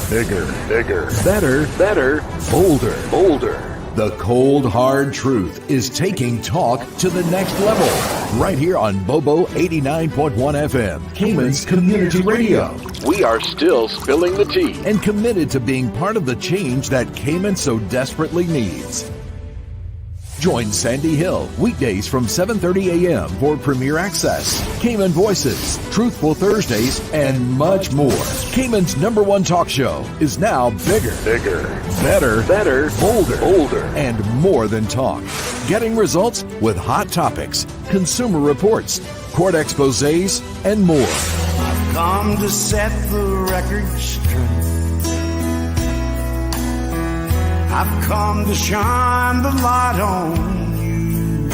Bigger, better, bolder. The cold, hard truth is taking talk to the next level. Right here on Bobo 89.1 FM, Cayman's community radio. We are still spilling the tea and committed to being part of the change that Cayman so desperately needs. Join Sandy Hill weekdays from 7:30 a.m. for Premier Access, Cayman Voices, Truthful Thursdays, and much more. Cayman's #1 talk show is now bigger, better, bolder, and more than talk. Getting results with hot topics, consumer reports, court exposés, and more. I've come to set the record straight. I've come to shine the light on you.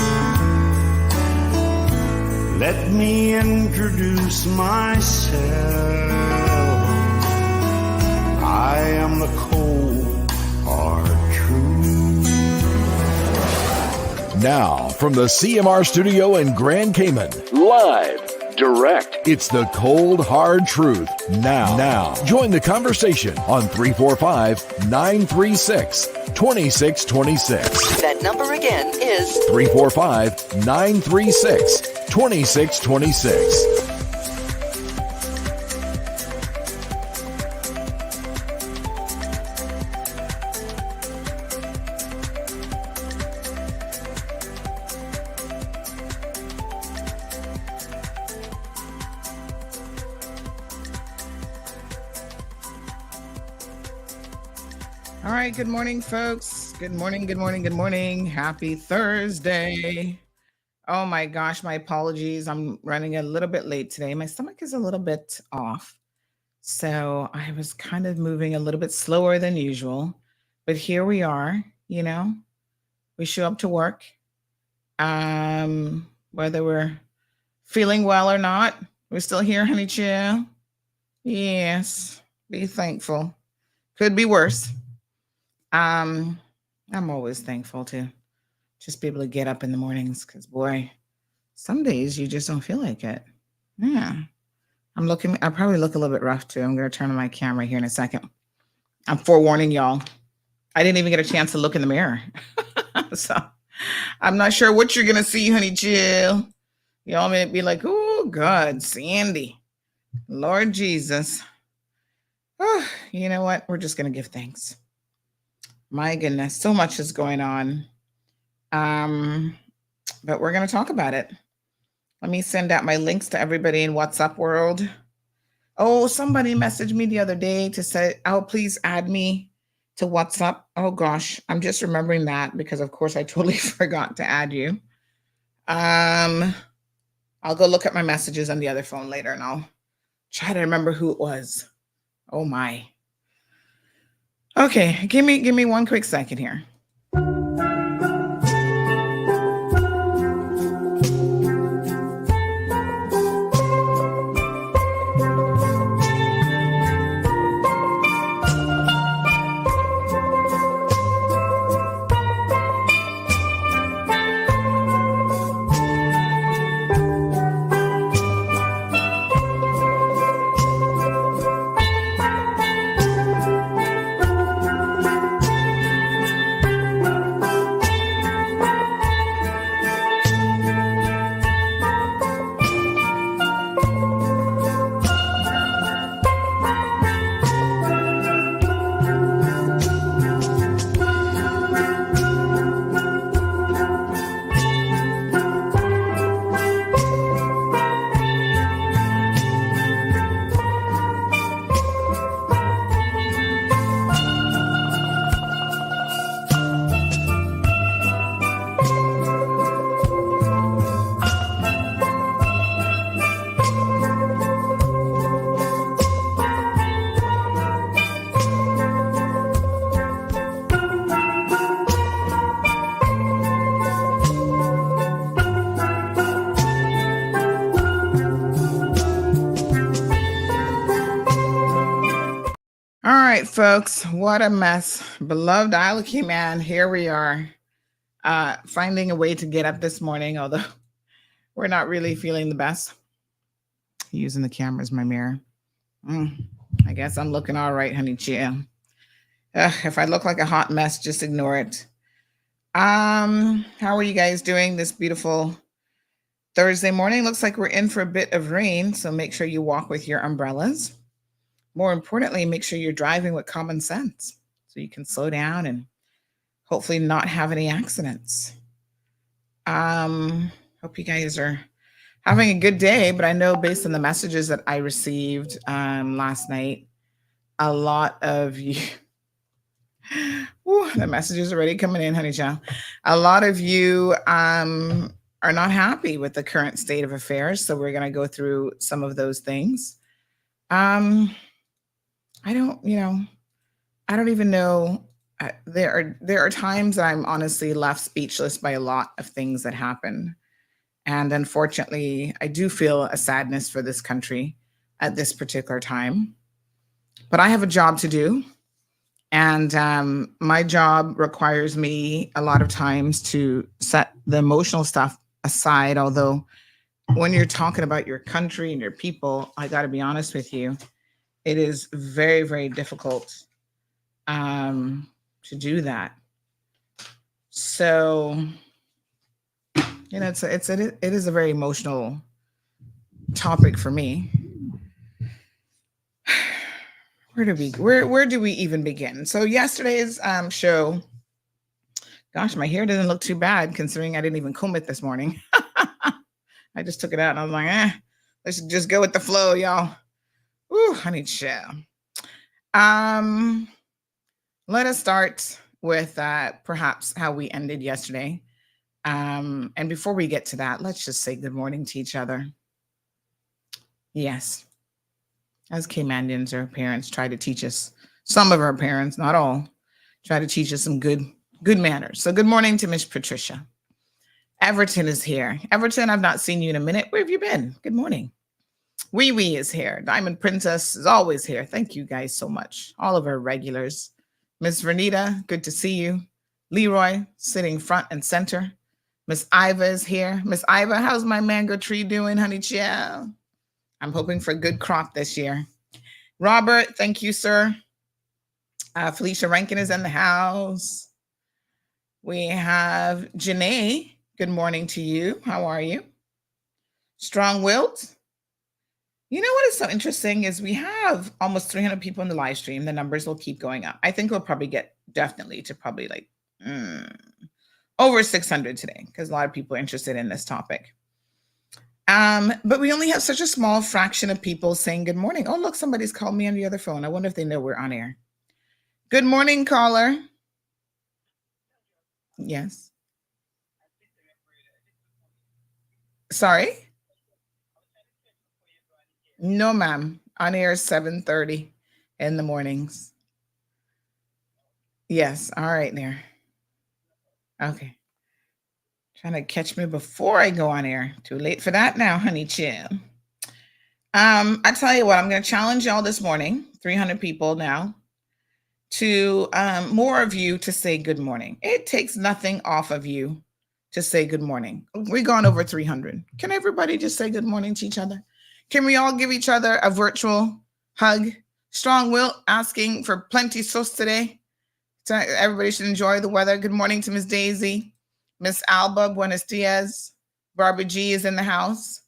Let me introduce myself. I am the cold, hard truth. Now, from the CMR studio in Grand Cayman, live, direct, it's the cold, hard truth. Now, join the conversation on 345-936-2626. That number again is 345-936-2626. All right, good morning, folks. Good morning. Happy Thursday. Oh my gosh, my apologies. I'm running a little bit late today. My stomach is a little bit off. So I was kind of moving a little bit slower than usual. But here we are, we show up to work. Whether we're feeling well or not, we're still here, honey chill. Yes, be thankful. Could be worse. I'm always thankful to just be able to get up in the mornings because, boy, some days you just don't feel like it. Yeah. I probably look a little bit rough too. I'm going to turn on my camera here in a second. I'm forewarning y'all. I didn't even get a chance to look in the mirror. So I'm not sure what you're going to see, honey chill. Y'all may be like, oh, God, Sandy. Lord Jesus. Oh, you know what? We're just going to give thanks. My goodness, so much is going on. But we're going to talk about it. Let me send out my links to everybody in WhatsApp world. Oh, somebody messaged me the other day to say, oh, please add me to WhatsApp. Oh, gosh, I'm just remembering that because, of course, I totally forgot to add you. I'll go look at my messages on the other phone later and I'll try to remember who it was. Oh, my. Okay, give me one quick second here. All right, folks, what a mess. Beloved Isle of Cayman, here we are, finding a way to get up this morning, although we're not really feeling the best. Using the camera as my mirror. I guess I'm looking all right, honey chill. If I look like a hot mess, just ignore it. How are you guys doing this beautiful Thursday morning? Looks like we're in for a bit of rain, so make sure you walk with your umbrellas. More importantly, make sure you're driving with common sense so you can slow down and hopefully not have any accidents. Hope you guys are having a good day, but I know based on the messages that I received last night, a lot of you, the messages already coming in, honey child. A lot of you are not happy with the current state of affairs, so we're going to go through some of those things. I don't even know. There are times that I'm honestly left speechless by a lot of things that happen. And unfortunately, I do feel a sadness for this country at this particular time. But I have a job to do. And my job requires me a lot of times to set the emotional stuff aside. Although when you're talking about your country and your people, I got to be honest with you, it is very, very difficult to do that. So, it is a very emotional topic for me. Where do we even begin? So yesterday's show, gosh, my hair doesn't look too bad considering I didn't even comb it this morning. I just took it out and I was like, let's just go with the flow, y'all. Ooh, honey chill. Let us start with perhaps how we ended yesterday. And before we get to that, let's just say good morning to each other. Yes. As Caymanians, our parents try to teach us, some of our parents, not all, try to teach us some good manners. So good morning to Miss Patricia. Everton is here. Everton, I've not seen you in a minute. Where have you been? Good morning. Wee Wee is here. Diamond Princess is always here. Thank you guys so much. All of our regulars. Miss Vernita, good to see you. Leroy, sitting front and center. Miss Iva is here. Miss Iva, how's my mango tree doing, honey child? I'm hoping for a good crop this year. Robert, thank you, sir. Felicia Rankin is in the house. We have Janae. Good morning to you. How are you? Strong Wilt. You know what is so interesting is we have almost 300 people in the live stream. The numbers will keep going up. I think we'll probably get definitely to probably like over 600 today because a lot of people are interested in this topic. But we only have such a small fraction of people saying good morning. Oh, look, somebody's called me on the other phone. I wonder if they know we're on air. Good morning, caller. Yes. Sorry? No, ma'am. On air 7:30 in the mornings. Yes. All right there. Okay. Trying to catch me before I go on air. Too late for that now, honey chill. I tell you what, I'm going to challenge y'all this morning, 300 people now, to more of you to say good morning. It takes nothing off of you to say good morning. We've gone over 300. Can everybody just say good morning to each other? Can we all give each other a virtual hug? Strong Will asking for plenty sauce today. So everybody should enjoy the weather. Good morning to Miss Daisy. Miss Alba, buenos dias. Barbara G is in the house.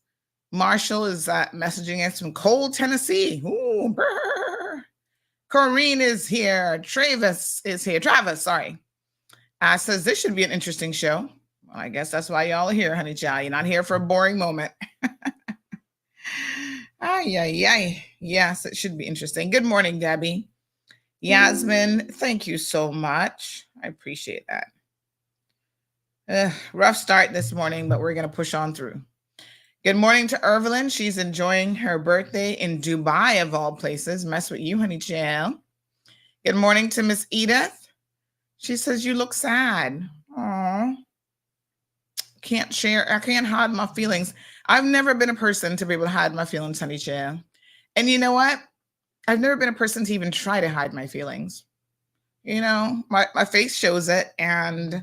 Marshall is messaging us from Cole, Tennessee. Ooh, brr. Corrine is here. Travis is here. Travis, sorry. Says this should be an interesting show. Well, I guess that's why y'all are here, honey child. You're not here for a boring moment. Ay. Yes, it should be interesting. Good morning, Debbie. Yasmin, thank you so much. I appreciate that. Rough start this morning, but we're going to push on through. Good morning to Evelyn. She's enjoying her birthday in Dubai, of all places. Mess with you, honey child. Good morning to Miss Edith. She says, you look sad. Aww. I can't hide my feelings. I've never been a person to be able to hide my feelings, honey child. And you know what? I've never been a person to even try to hide my feelings. You know, my face shows it, and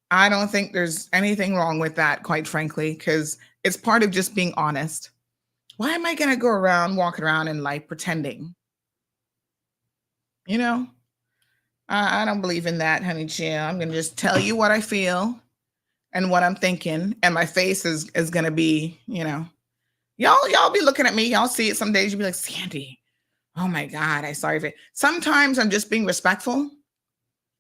I don't think there's anything wrong with that, quite frankly, because it's part of just being honest. Why am I going to go around, walking around in life pretending? You know, I don't believe in that, honey chill. I'm going to just tell you what I feel and what I'm thinking. And my face is going to be, y'all be looking at me. Y'all see it some days. You'll be like, Sandy, oh my God, I sorry for it. Sometimes I'm just being respectful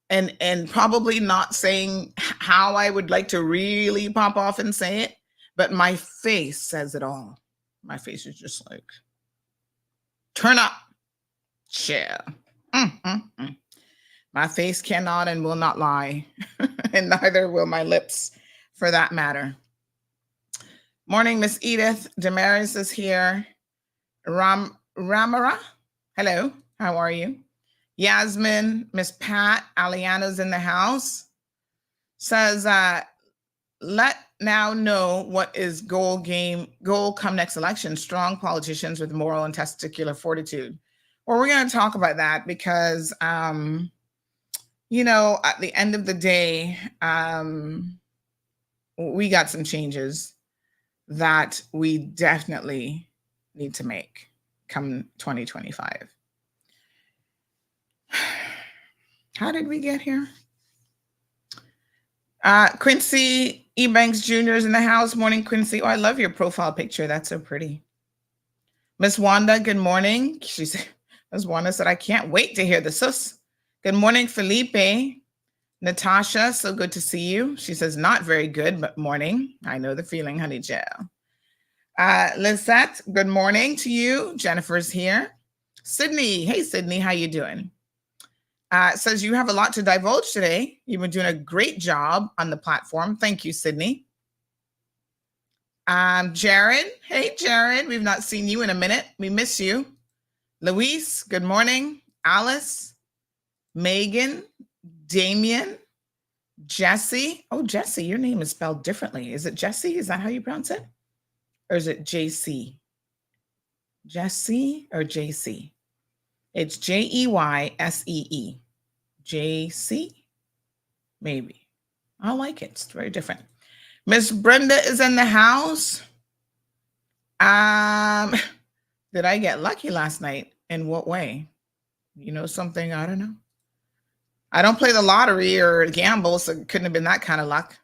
and probably not saying how I would like to really pop off and say it, but my face says it all. My face is just like, turn up, chill. My face cannot and will not lie, and neither will my lips, for that matter. Morning, Miss Edith. Damaris is here. Ramara, hello. How are you? Yasmin, Miss Pat, Aliana's in the house. Says, let now know what is goal come next election. Strong politicians with moral and testicular fortitude. Well, we're going to talk about that because, at the end of the day, we got some changes that we definitely need to make come 2025. How did we get here? Quincy Ebanks Jr. is in the house. Morning, Quincy. Oh, I love your profile picture. That's so pretty. Miss Wanda, good morning. Miss Wanda said, I can't wait to hear the sus. Good morning, Felipe. Natasha, so good to see you. She says, not very good, but morning. I know the feeling, honey Joe. Lizette, good morning to you. Jennifer's here. Sydney, hey, Sydney, how you doing? Says you have a lot to divulge today. You've been doing a great job on the platform. Thank you, Sydney. Jared, hey, Jared, we've not seen you in a minute. We miss you. Luis, good morning. Alice, Megan, Damien, Jesse. Oh, Jesse, your name is spelled differently. Is it Jesse? Is that how you pronounce it? Or is it JC? Jesse or JC? It's Jeyssee. JC? Maybe. I like it. It's very different. Miss Brenda is in the house. Did I get lucky last night? In what way? You know something? I don't know. I don't play the lottery or gamble, so it couldn't have been that kind of luck.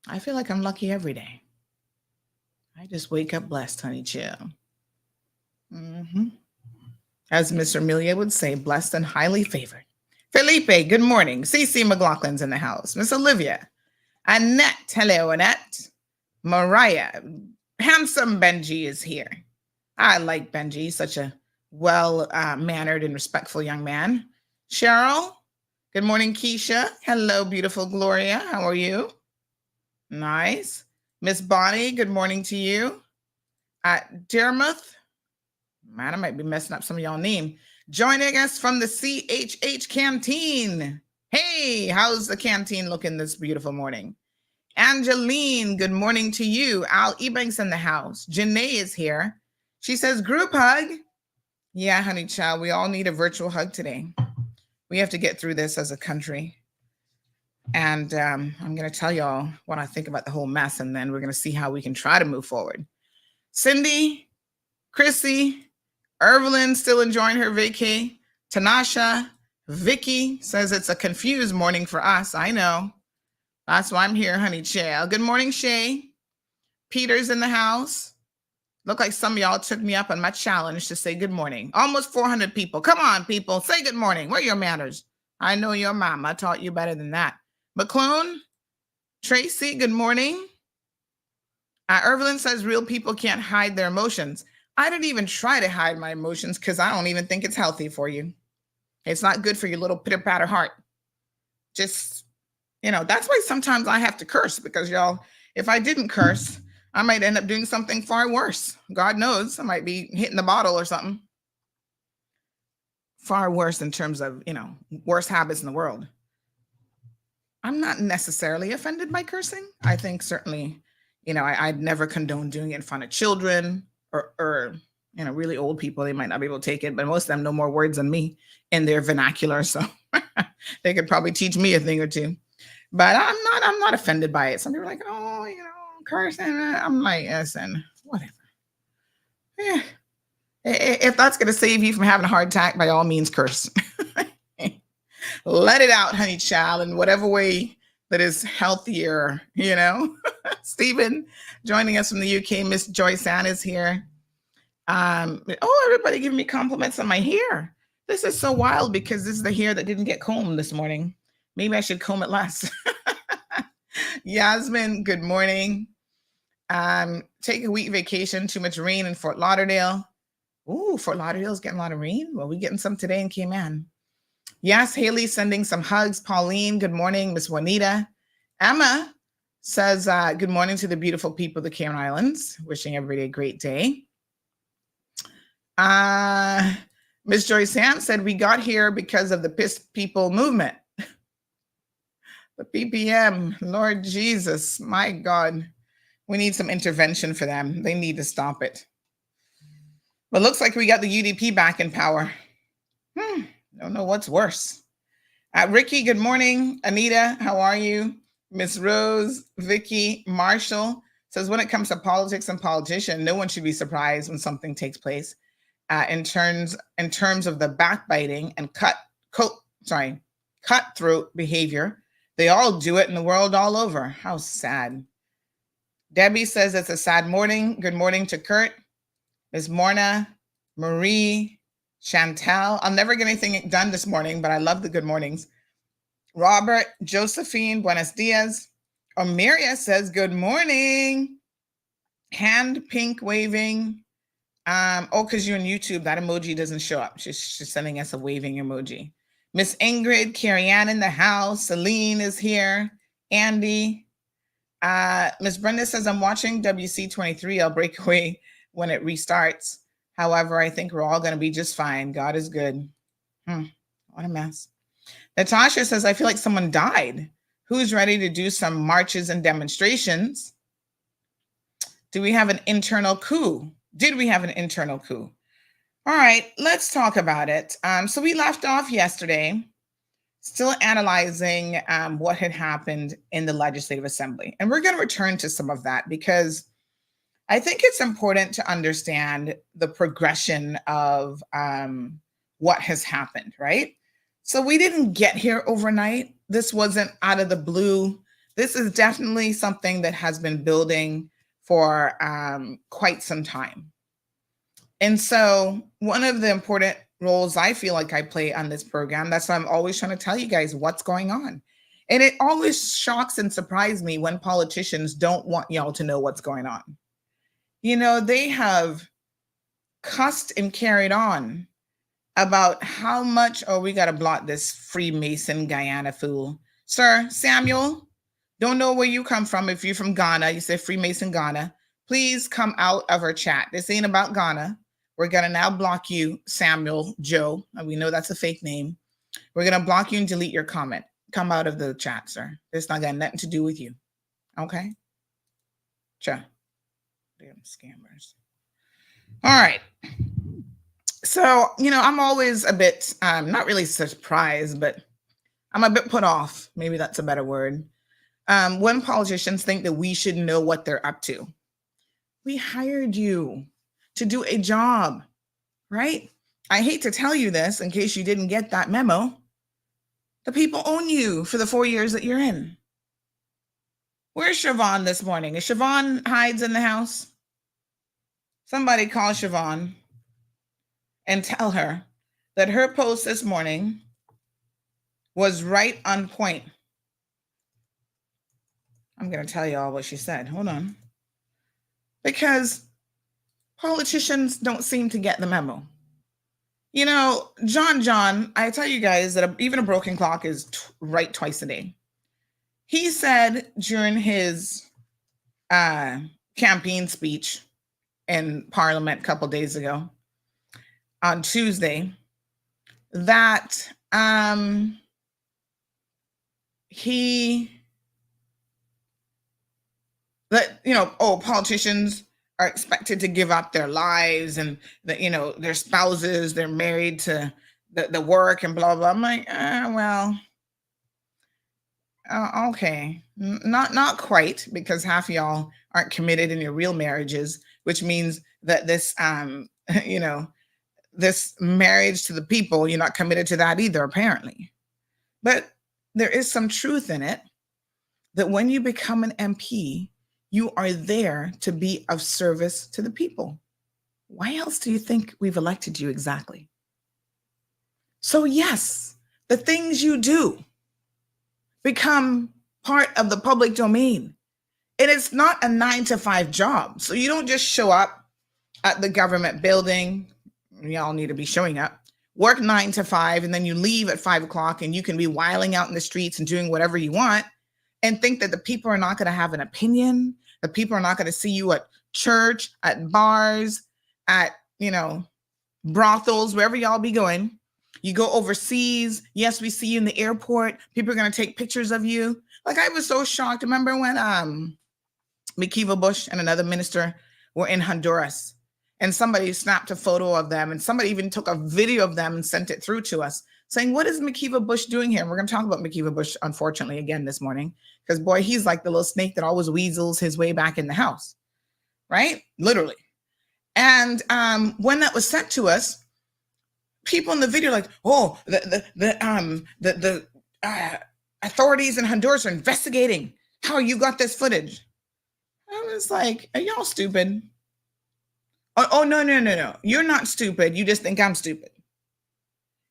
I feel like I'm lucky every day. I just wake up blessed, honey chill. As Miss Amelia would say, blessed and highly favored. Felipe, good morning. CC McLaughlin's in the house. Miss Olivia. Annette, hello, Annette. Mariah, handsome Benji is here. I like Benji, he's such a well-mannered and respectful young man. Cheryl, good morning, Keisha. Hello, beautiful Gloria. How are you? Nice. Miss Bonnie, good morning to you. Dermuth, man, I might be messing up some of y'all name. Joining us from the CHH canteen. Hey, how's the canteen looking this beautiful morning? Angeline, good morning to you. Al Ebanks in the house. Janae is here. She says, group hug. Yeah, honey child, we all need a virtual hug today. We have to get through this as a country. And I'm going to tell y'all what I think about the whole mess, and then we're going to see how we can try to move forward. Cindy, Chrissy, Evelyn still enjoying her vacay. Tanasha, Vicky says it's a confused morning for us. I know. That's why I'm here, honey child. Good morning, Shay. Peter's in the house. Look like some of y'all took me up on my challenge to say good morning. Almost 400 people. Come on, people. Say good morning. Where are your manners? I know your mama taught you better than that. McClone, Tracy, good morning. Evelyn says real people can't hide their emotions. I didn't even try to hide my emotions because I don't even think it's healthy for you. It's not good for your little pitter-patter heart. Just, that's why sometimes I have to curse because y'all, if I didn't curse, I might end up doing something far worse. God knows, I might be hitting the bottle or something. Far worse in terms of, worst habits in the world. I'm not necessarily offended by cursing. I think certainly, I'd never condone doing it in front of children or really old people. They might not be able to take it, but most of them know more words than me in their vernacular. So they could probably teach me a thing or two, but I'm not offended by it. Some people are like, oh, cursing. I'm like, listen, whatever. If that's going to save you from having a heart attack, by all means, curse. Let it out, honey child, in whatever way that is healthier, Stephen, joining us from the UK. Miss Joyce Ann is here. Everybody giving me compliments on my hair. This is so wild because this is the hair that didn't get combed this morning. Maybe I should comb it less. Yasmin, good morning. Take a week vacation, too much rain in Fort Lauderdale. Ooh, Fort Lauderdale's getting a lot of rain. Well, we're getting some today in Cayman. Yes, Haley sending some hugs. Pauline, good morning. Miss Juanita. Emma says, good morning to the beautiful people of the Cayman Islands. Wishing everybody a great day. Miss Joyce Sam said, we got here because of the Pissed People movement. The PPM, Lord Jesus, my God. We need some intervention for them. They need to stop it. But looks like we got the UDP back in power. Don't know what's worse. Ricky, good morning. Anita, how are you? Miss Rose, Vicky, Marshall says, when it comes to politics and politicians, no one should be surprised when something takes place. In terms of the backbiting and cutthroat behavior, they all do it in the world all over. How sad. Debbie says it's a sad morning. Good morning to Kurt, Miss Morna, Marie, Chantel. I'll never get anything done this morning, but I love the good mornings. Robert, Josephine, buenos dias. Omiria says good morning. Hand pink waving. Because you're on YouTube, that emoji doesn't show up. She's sending us a waving emoji. Miss Ingrid, Carrie Ann in the house. Celine is here. Andy. Miss Brenda says, I'm watching WC23. I'll break away when it restarts. However, I think we're all going to be just fine. God is good. What a mess. Natasha says, I feel like someone died. Who's ready to do some marches and demonstrations? Do we have an internal coup? Did we have an internal coup? All right, let's talk about it. So we left off yesterday, still analyzing what had happened in the Legislative Assembly. And we're going to return to some of that because I think it's important to understand the progression of what has happened, right? So we didn't get here overnight. This wasn't out of the blue. This is definitely something that has been building for quite some time. And so one of the important roles I feel like I play on this program, that's why I'm always trying to tell you guys what's going on. And it always shocks and surprises me when politicians don't want y'all to know what's going on. They have cussed and carried on about how much, we got to blot this Freemason Guyana fool. Sir, Samuel, don't know where you come from. If you're from Ghana, you say Freemason Ghana, please come out of our chat. This ain't about Ghana. We're going to now block you, Samuel Joe. We know that's a fake name. We're going to block you and delete your comment. Come out of the chat, sir. It's not got nothing to do with you. Okay? Sure. Damn scammers. All right. So, I'm always a bit, not really surprised, but I'm a bit put off. Maybe that's a better word. When politicians think that we should know what they're up to. We hired you to do a job, right? I hate to tell you this in case you didn't get that memo. The people own you for the 4 years that you're in. Where's Siobhan this morning? Is Siobhan hides in the house? Somebody call Siobhan and tell her that her post this morning was right on point. I'm going to tell you all what she said. Hold on. Because politicians don't seem to get the memo. John, I tell you guys that even a broken clock is right twice a day. He said during his campaign speech in Parliament a couple days ago on Tuesday that politicians are expected to give up their lives and their spouses, they're married to the work and blah, blah. I'm like, okay. Not quite, because half of y'all aren't committed in your real marriages, which means that this, this marriage to the people, you're not committed to that either, apparently. But there is some truth in it that when you become an MP, you are there to be of service to the people. Why else do you think we've elected you exactly? So yes, the things you do become part of the public domain. And it's not a 9-to-5 job. So you don't just show up at the government building. Y'all need to be showing up, work 9 to 5, and then you leave at 5 o'clock and you can be wiling out in the streets and doing whatever you want and think that the people are not going to have an opinion. The people are not going to see you at church, at bars, at, brothels, wherever y'all be going. You go overseas. Yes, we see you in the airport. People are going to take pictures of you. Like, I was so shocked. Remember when McKeeva Bush and another minister were in Honduras and somebody snapped a photo of them and somebody even took a video of them and sent it through to us saying, what is McKeeva Bush doing here? And we're going to talk about McKeeva Bush, unfortunately, again this morning, because boy, he's like the little snake that always weasels his way back in the house, right? Literally. And when that was sent to us, people in the video like, oh, the authorities in Honduras are investigating how you got this footage. I was like, are y'all stupid? Oh, no. You're not stupid. You just think I'm stupid.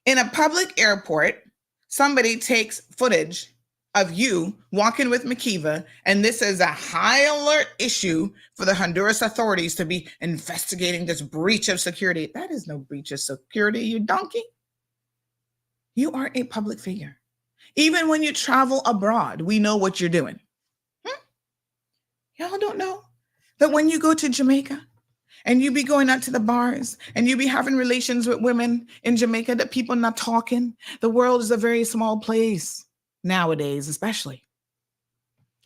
In a public airport, somebody takes footage of you walking with McKeeva, and this is a high alert issue for the Honduras authorities to be investigating this breach of security. That is no breach of security, you donkey. You are a public figure. Even when you travel abroad, we know what you're doing. Y'all don't know that when you go to Jamaica and you be going out to the bars and you be having relations with women in Jamaica, that people not talking. The world is a very small place nowadays, especially.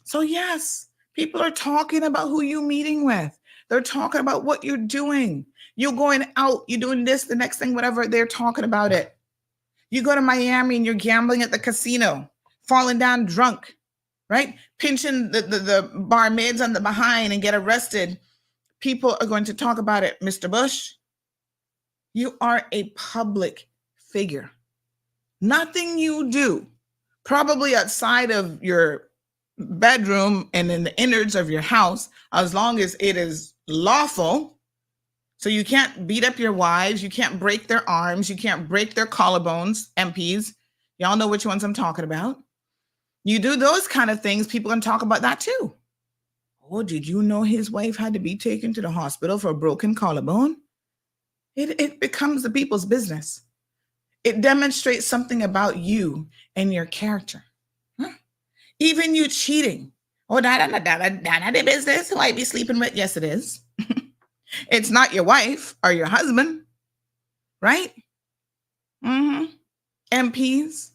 So yes, people are talking about who you're meeting with. They're talking about what you're doing. You're going out, you're doing this, the next thing, whatever, they're talking about it. You go to Miami and you're gambling at the casino, falling down drunk, right? Pinching the barmaids on the behind and get arrested. People are going to talk about it. Mr. Bush, you are a public figure. Nothing you do, probably outside of your bedroom and in the innards of your house, as long as it is lawful. So you can't beat up your wives. You can't break their arms. You can't break their collarbones, MPs. Y'all know which ones I'm talking about. You do those kind of things, people can talk about that too. Oh, did you know his wife had to be taken to the hospital for a broken collarbone? It becomes the people's business. It demonstrates something about you and your character. Huh? Even you cheating. Oh, that not their business. Who I be sleeping with? Yes, it is. It's not your wife or your husband, right? MPs.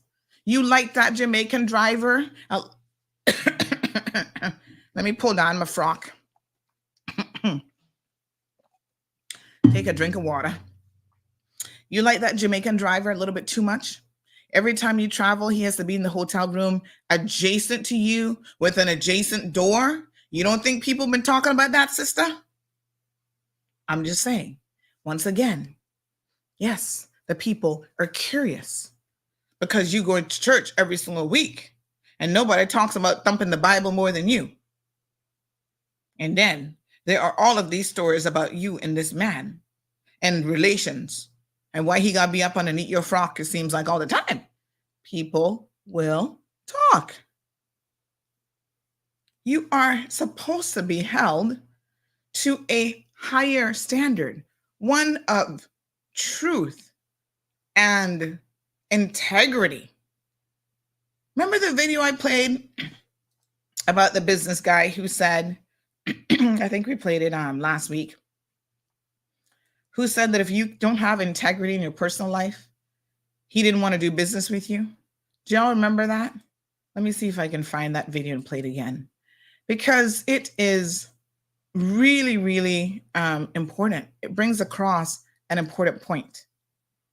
You like that Jamaican driver? Let me pull down my frock. Take a drink of water. You like that Jamaican driver a little bit too much? Every time you travel, he has to be in the hotel room adjacent to you with an adjacent door. You don't think people have been talking about that, sister? I'm just saying, once again, yes, the people are curious because you go to church every single week and nobody talks about thumping the Bible more than you. And then there are all of these stories about you and this man and relations and why he got to be up underneath your frock, it seems like all the time. People will talk. You are supposed to be held to a higher standard, one of truth and integrity. Remember the video I played about the business guy who said, I think we played it last week, who said that if you don't have integrity in your personal life, he didn't want to do business with you. Do y'all remember that? Let me see if I can find that video and play it again, because it is really, really important. It brings across an important point.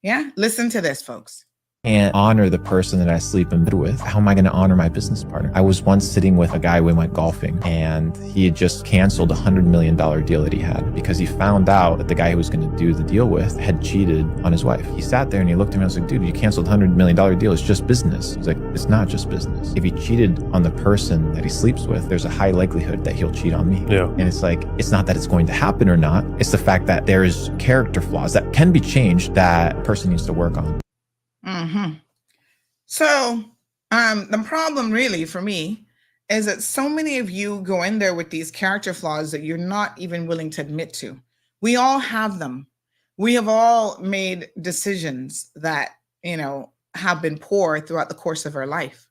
Yeah, listen to this, folks. can't honor the person that I sleep in bed with, how am I going to honor my business partner? I was once sitting with a guy, we went golfing, and he had just canceled a $100 million deal that he had because he found out that the guy he was going to do the deal with had cheated on his wife. He sat there and he looked at me and I was like, dude, you canceled a $100 million deal. It's just business. He's like, it's not just business. If he cheated on the person that he sleeps with, there's a high likelihood that he'll cheat on me. Yeah. And it's like, it's not that it's going to happen or not. It's the fact that there is character flaws that can be changed that a person needs to work on. Mm-hmm. So the problem really for me is that so many of you go in there with these character flaws that you're not even willing to admit to. We all have them. We have all made decisions that, have been poor throughout the course of our life.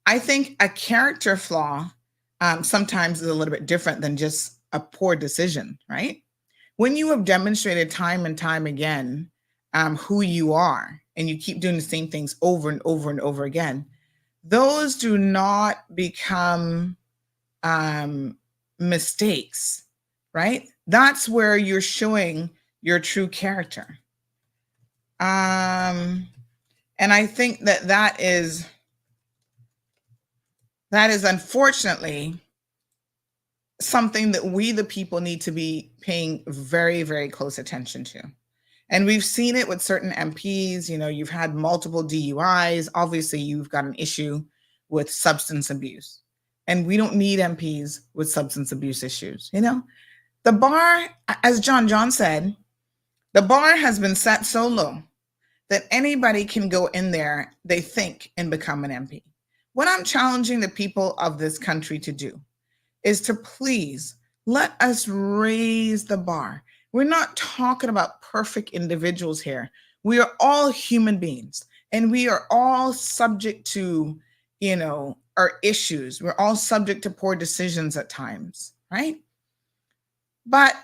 I think a character flaw sometimes is a little bit different than just a poor decision, right? When you have demonstrated time and time again who you are, and you keep doing the same things over and over and over again, those do not become mistakes, right? That's where you're showing your true character. And I think that is unfortunately something that we, the people, need to be paying very, very close attention to. And we've seen it with certain MPs. You've had multiple DUIs. Obviously, you've got an issue with substance abuse. And we don't need MPs with substance abuse issues. The bar, as John said, the bar has been set so low that anybody can go in there, they think, and become an MP. What I'm challenging the people of this country to do is to please let us raise the bar. We're not talking about perfect individuals here. We are all human beings, and we are all subject to, our issues. We're all subject to poor decisions at times, right? But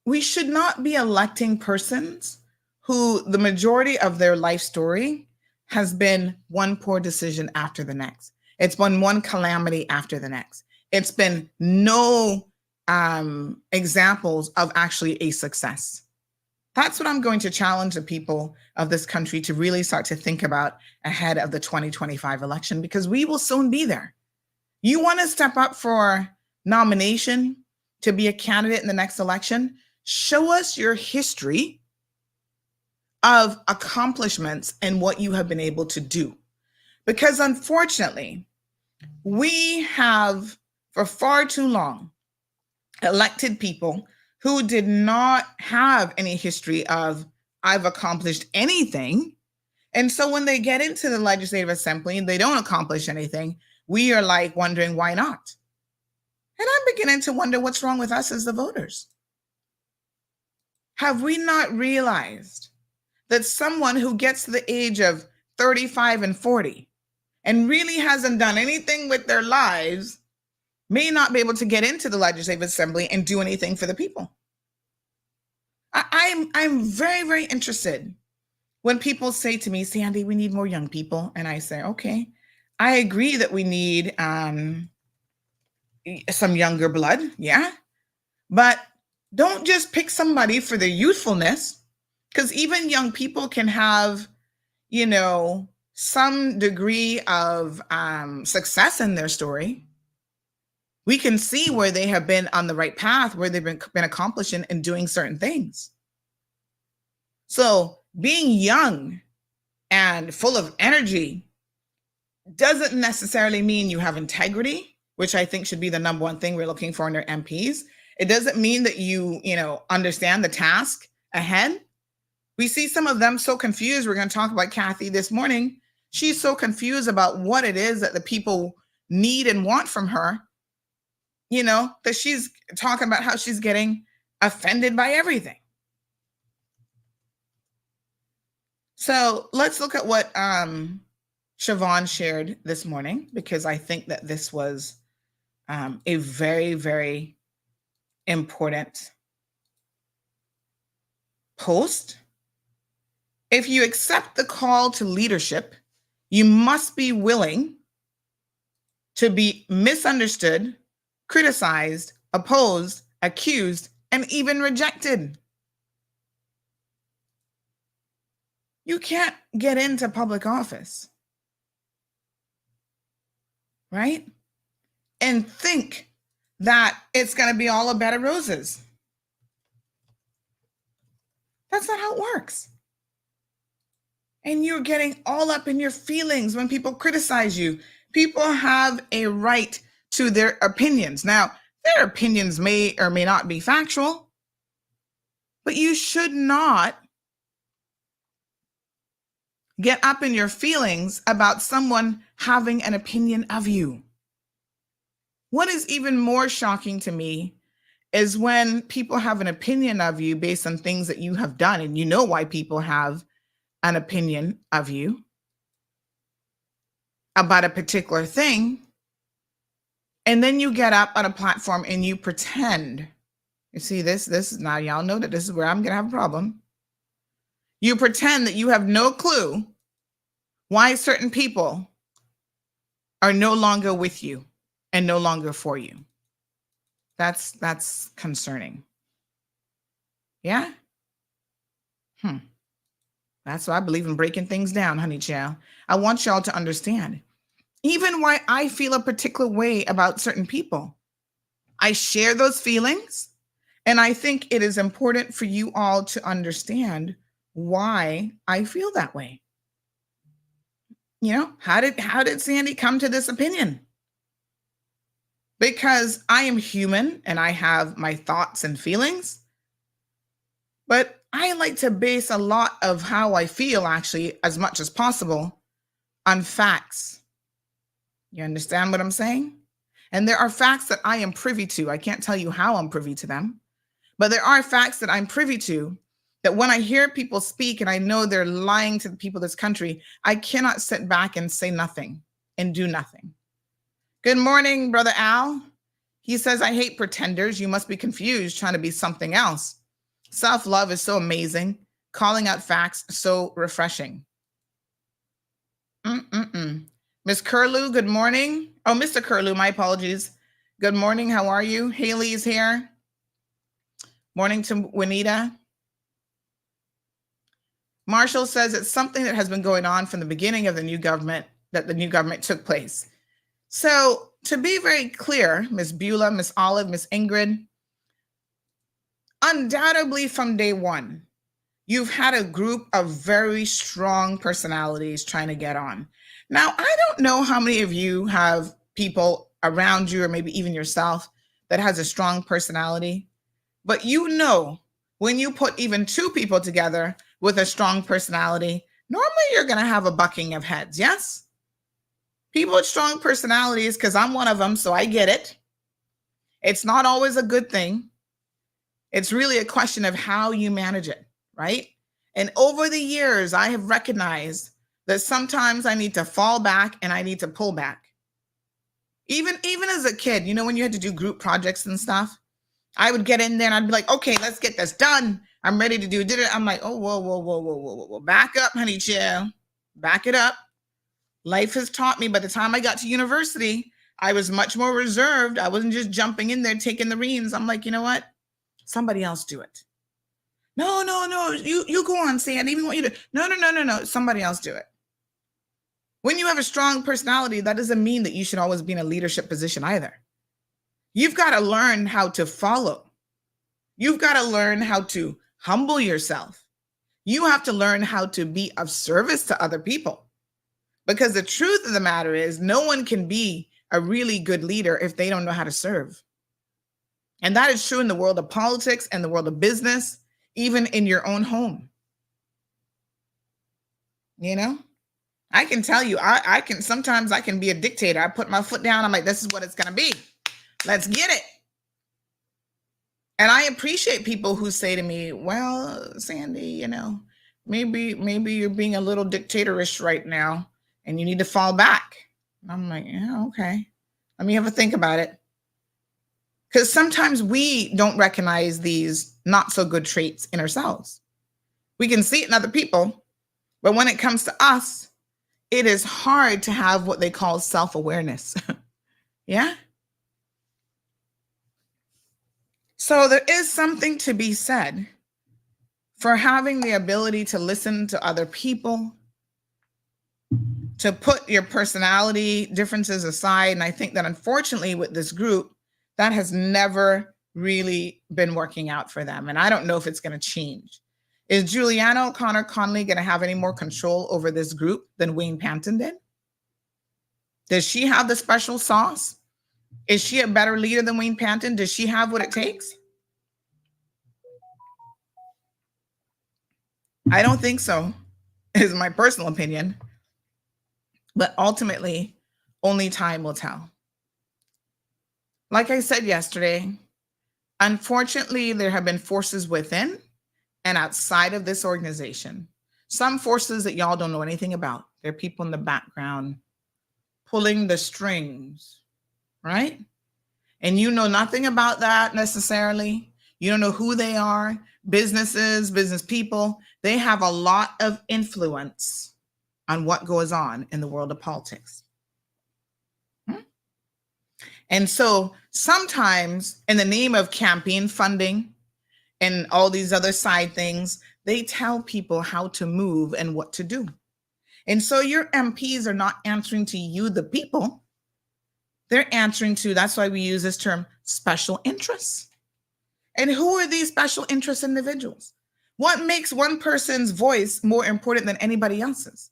we should not be electing persons who the majority of their life story has been one poor decision after the next. It's been one calamity after the next. It's been no examples of actually a success. That's what I'm going to challenge the people of this country to really start to think about ahead of the 2025 election, because we will soon be there. You want to step up for nomination to be a candidate in the next election? Show us your history of accomplishments and what you have been able to do. Because unfortunately, we have for far too long elected people who did not have any history of, I've accomplished anything. And so when they get into the Legislative Assembly and they don't accomplish anything, we are like wondering why not. And I'm beginning to wonder what's wrong with us as the voters. Have we not realized that someone who gets to the age of 35 and 40 and really hasn't done anything with their lives may not be able to get into the Legislative Assembly and do anything for the people? I'm very, very interested when people say to me, Sandy, we need more young people. And I say, okay, I agree that we need some younger blood. Yeah. But don't just pick somebody for their youthfulness, because even young people can have, some degree of success in their story. We can see where they have been on the right path, where they've been accomplishing and doing certain things. So being young and full of energy doesn't necessarily mean you have integrity, which I think should be the number one thing we're looking for in our MPs. It doesn't mean that you understand the task ahead. We see some of them so confused. We're going to talk about Kathy this morning. She's so confused about what it is that the people need and want from her, that she's talking about how she's getting offended by everything. So let's look at what Siobhan shared this morning, because I think that this was a very, very important post. If you accept the call to leadership, you must be willing to be misunderstood, criticized, opposed, accused, and even rejected. You can't get into public office, right? And think that it's going to be all a bed of roses. That's not how it works. And you're getting all up in your feelings when people criticize you. People have a right to their opinions. Now, their opinions may or may not be factual, but you should not get up in your feelings about someone having an opinion of you. What is even more shocking to me is when people have an opinion of you based on things that you have done, and you know why people have an opinion of you about a particular thing, and then you get up on a platform and you pretend. You see this is now, y'all know that this is where I'm gonna have a problem. You pretend that you have no clue why certain people are no longer with you and no longer for you. That's concerning. Yeah? That's why I believe in breaking things down, honey child. I want y'all to understand. Even why I feel a particular way about certain people. I share those feelings, and I think it is important for you all to understand why I feel that way. You know, how did Sandy come to this opinion? Because I am human and I have my thoughts and feelings, but I like to base a lot of how I feel, actually, as much as possible, on facts. You understand what I'm saying? And there are facts that I am privy to. I can't tell you how I'm privy to them, but there are facts that I'm privy to that when I hear people speak and I know they're lying to the people of this country, I cannot sit back and say nothing and do nothing. Good morning, Brother Al. He says, I hate pretenders. You must be confused trying to be something else. Self-love is so amazing. Calling out facts, so refreshing. Miss Curlew, good morning. Oh, Mr. Curlew, my apologies. Good morning. How are you? Haley's here. Morning to Juanita. Marshall says it's something that has been going on from the beginning of the new government, that the new government took place. So to be very clear, Miss Beulah, Miss Olive, Miss Ingrid, undoubtedly from day one, you've had a group of very strong personalities trying to get on. Now, I don't know how many of you have people around you, or maybe even yourself, that has a strong personality, but you know, when you put even two people together with a strong personality, normally you're going to have a bucking of heads, yes? People with strong personalities, because I'm one of them, so I get it. It's not always a good thing. It's really a question of how you manage it, right? And over the years, I have recognized that sometimes I need to fall back and I need to pull back. Even as a kid, you know, when you had to do group projects and stuff, I would get in there and I'd be like, okay, let's get this done. I'm ready to do it. I'm like, oh, whoa. Back up, honey chill. Back it up. Life has taught me by the time I got to university, I was much more reserved. I wasn't just jumping in there, taking the reins. I'm like, you know what? Somebody else do it. No. You go on, Sandy. Even want you to. No. Somebody else do it. When you have a strong personality, that doesn't mean that you should always be in a leadership position either. You've got to learn how to follow. You've got to learn how to humble yourself. You have to learn how to be of service to other people. Because the truth of the matter is, no one can be a really good leader if they don't know how to serve. And that is true in the world of politics and the world of business, even in your own home. You know, I can tell you, sometimes I can be a dictator. I put my foot down. I'm like, this is what it's going to be. Let's get it. And I appreciate people who say to me, well, Sandy, you know, maybe you're being a little dictatorish right now and you need to fall back. And I'm like, yeah, okay. Let me have a think about it. Because sometimes we don't recognize these not so good traits in ourselves. We can see it in other people, but when it comes to us, it is hard to have what they call self-awareness. Yeah? So there is something to be said for having the ability to listen to other people, to put your personality differences aside. And I think that unfortunately with this group, that has never really been working out for them. And I don't know if it's going to change. Is Juliana O'Connor Conley going to have any more control over this group than Wayne Panton did? Does she have the special sauce? Is she a better leader than Wayne Panton? Does she have what it takes? I don't think so, is my personal opinion. But ultimately, only time will tell. Like I said yesterday, unfortunately, there have been forces within and outside of this organization. Some forces that y'all don't know anything about. There are people in the background pulling the strings, right? And you know nothing about that necessarily. You don't know who they are. Businesses, business people, they have a lot of influence on what goes on in the world of politics. And so sometimes in the name of campaign funding and all these other side things, they tell people how to move and what to do. And so your MPs are not answering to you, the people. They're answering to, that's why we use this term, special interests. And who are these special interest individuals? What makes one person's voice more important than anybody else's?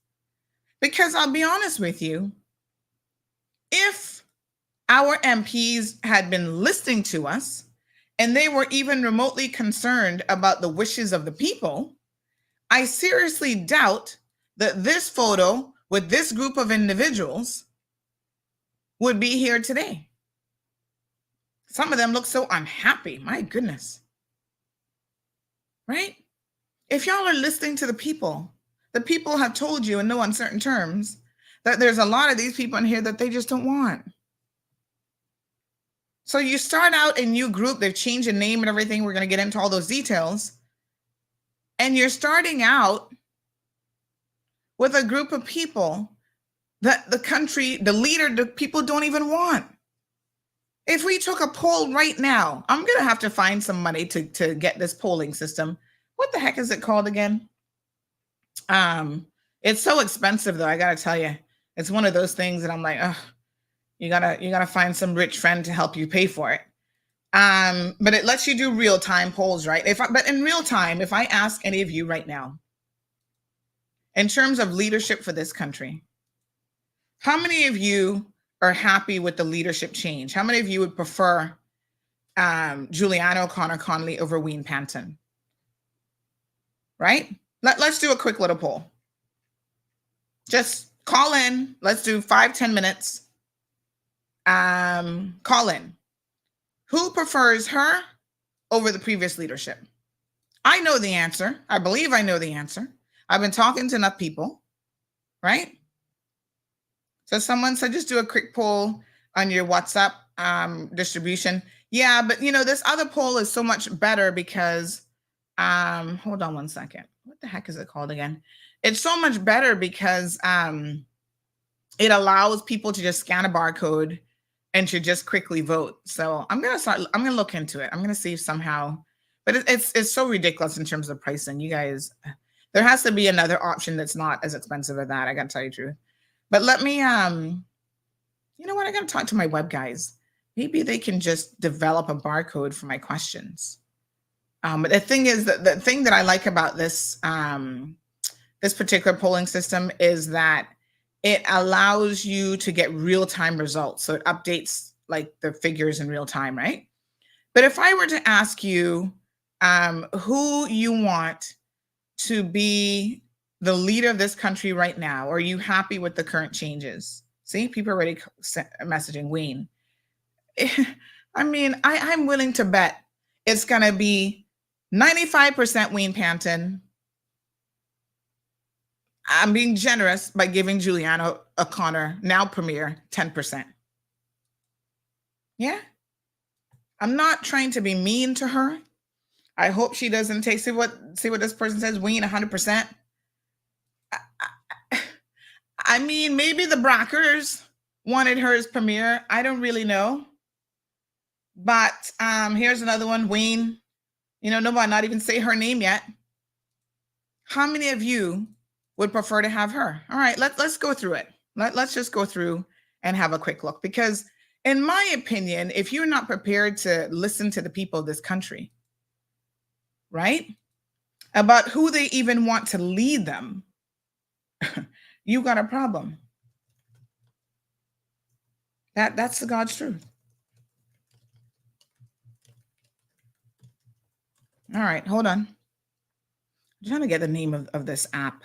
Because I'll be honest with you, if our MPs had been listening to us and they were even remotely concerned about the wishes of the people, I seriously doubt that this photo with this group of individuals would be here today. Some of them look so unhappy. My goodness. Right? If y'all are listening to the people have told you in no uncertain terms that there's a lot of these people in here that they just don't want. So you start out a new group, they've changed the name and everything. We're going to get into all those details. And you're starting out with a group of people that the country, the leader, the people don't even want. If we took a poll right now, I'm going to have to find some money to get this polling system. What the heck is it called again? It's so expensive though. I got to tell you, it's one of those things that I'm like, oh, you gotta find some rich friend to help you pay for it. But it lets you do real-time polls, right? But in real time, if I ask any of you right now, in terms of leadership for this country, how many of you are happy with the leadership change? How many of you would prefer Juliana O'Connor Conley over Wayne Panton? Right? Let's do a quick little poll. Just call in. Let's do 5-10 minutes. Call in. Who prefers her over the previous leadership? I know the answer. I believe I know the answer. I've been talking to enough people, right? So someone said, just do a quick poll on your WhatsApp distribution. Yeah, but this other poll is so much better because, hold on one second. What the heck is it called again? It's so much better because it allows people to just scan a barcode and to just quickly vote. So I'm going to look into it. I'm going to see if somehow, but it's so ridiculous in terms of pricing. You guys, there has to be another option that's not as expensive as that. I got to tell you the truth. But let me, you know what? I got to talk to my web guys. Maybe they can just develop a barcode for my questions. But the thing is that the thing that I like about this, this particular polling system is that it allows you to get real-time results. So it updates like the figures in real time, right? But if I were to ask you who you want to be the leader of this country right now, are you happy with the current changes? See, people are already messaging Wayne. I mean, I'm willing to bet it's going to be 95% Wayne Panton. I'm being generous by giving Juliana O'Connor, now Premier, 10%. Yeah. I'm not trying to be mean to her. I hope she doesn't take, see what this person says, Wayne, 100%. I mean, maybe the Brockers wanted her as Premier. I don't really know. But here's another one, Wayne. Nobody not even say her name yet. How many of you would prefer to have her? All right, let's go through it. Let's just go through and have a quick look, because in my opinion, if you're not prepared to listen to the people of this country, right, about who they even want to lead them, you got a problem. That's the God's truth. All right, hold on. I'm trying to get the name of this app.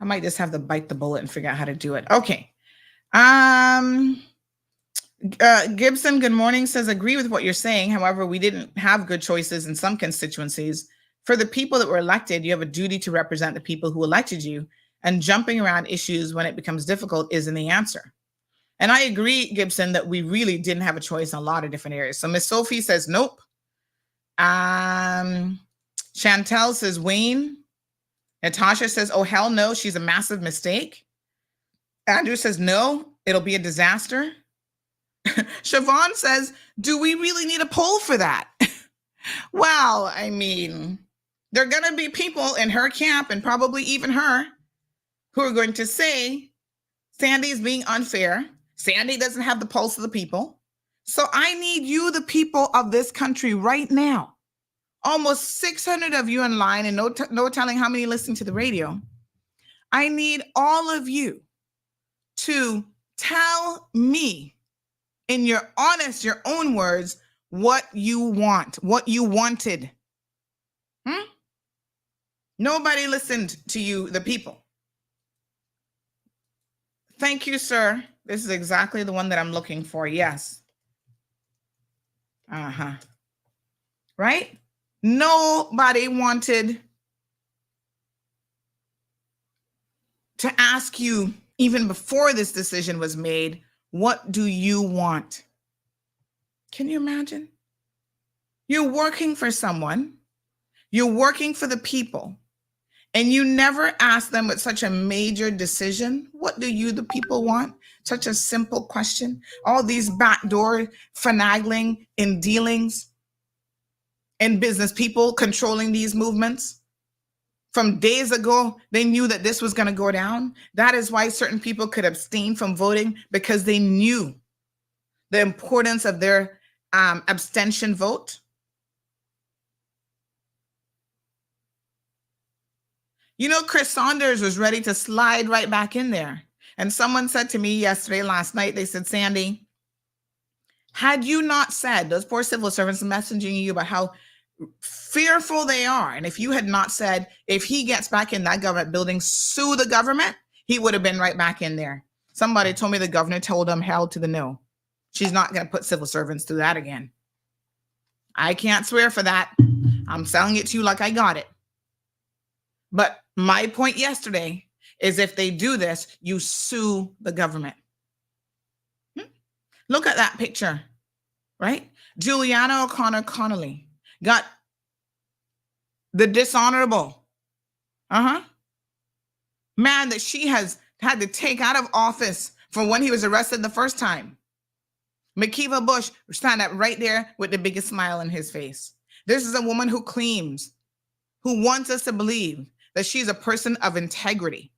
I might just have to bite the bullet and figure out how to do it. Okay. Gibson, good morning, says, agree with what you're saying. However, we didn't have good choices in some constituencies. For the people that were elected, you have a duty to represent the people who elected you, and jumping around issues when it becomes difficult isn't the answer. And I agree, Gibson, that we really didn't have a choice in a lot of different areas. So Miss Sophie says, nope. Chantel says, Wayne. Natasha says, oh, hell no, she's a massive mistake. Andrew says, no, it'll be a disaster. Siobhan says, do we really need a poll for that? Well, I mean, there are going to be people in her camp, and probably even her, who are going to say Sandy's being unfair. Sandy doesn't have the pulse of the people. So I need you, the people of this country, right now. Almost 600 of you in line, and no telling how many listen to the radio. I need all of you to tell me in your honest, your own words, what you want, what you wanted. Nobody listened to you, the people. Thank you, sir. This is exactly the one that I'm looking for. Yes. Right? Nobody wanted to ask you, even before this decision was made, what do you want? Can you imagine? You're working for someone, you're working for the people, and you never ask them with such a major decision, what do you, the people, want? Such a simple question. All these backdoor finagling in dealings and business people controlling these movements. From days ago, they knew that this was going to go down. That is why certain people could abstain from voting, because they knew the importance of their abstention vote. You know, Chris Saunders was ready to slide right back in there. And someone said to me last night, they said, Sandy, had you not said, those poor civil servants messaging you about how fearful they are, and if you had not said, if he gets back in that government building, sue the government, he would have been right back in there. Somebody told me the governor told him hell to the no. She's not going to put civil servants through that again. I can't swear for that. I'm selling it to you like I got it. But my point yesterday is, if they do this, you sue the government. Look at that picture, right? Juliana O'Connor Connolly got the dishonorable man that she has had to take out of office from when he was arrested the first time. McKeeva Bush stand up right there with the biggest smile on his face. This is a woman who claims, who wants us to believe that she's a person of integrity.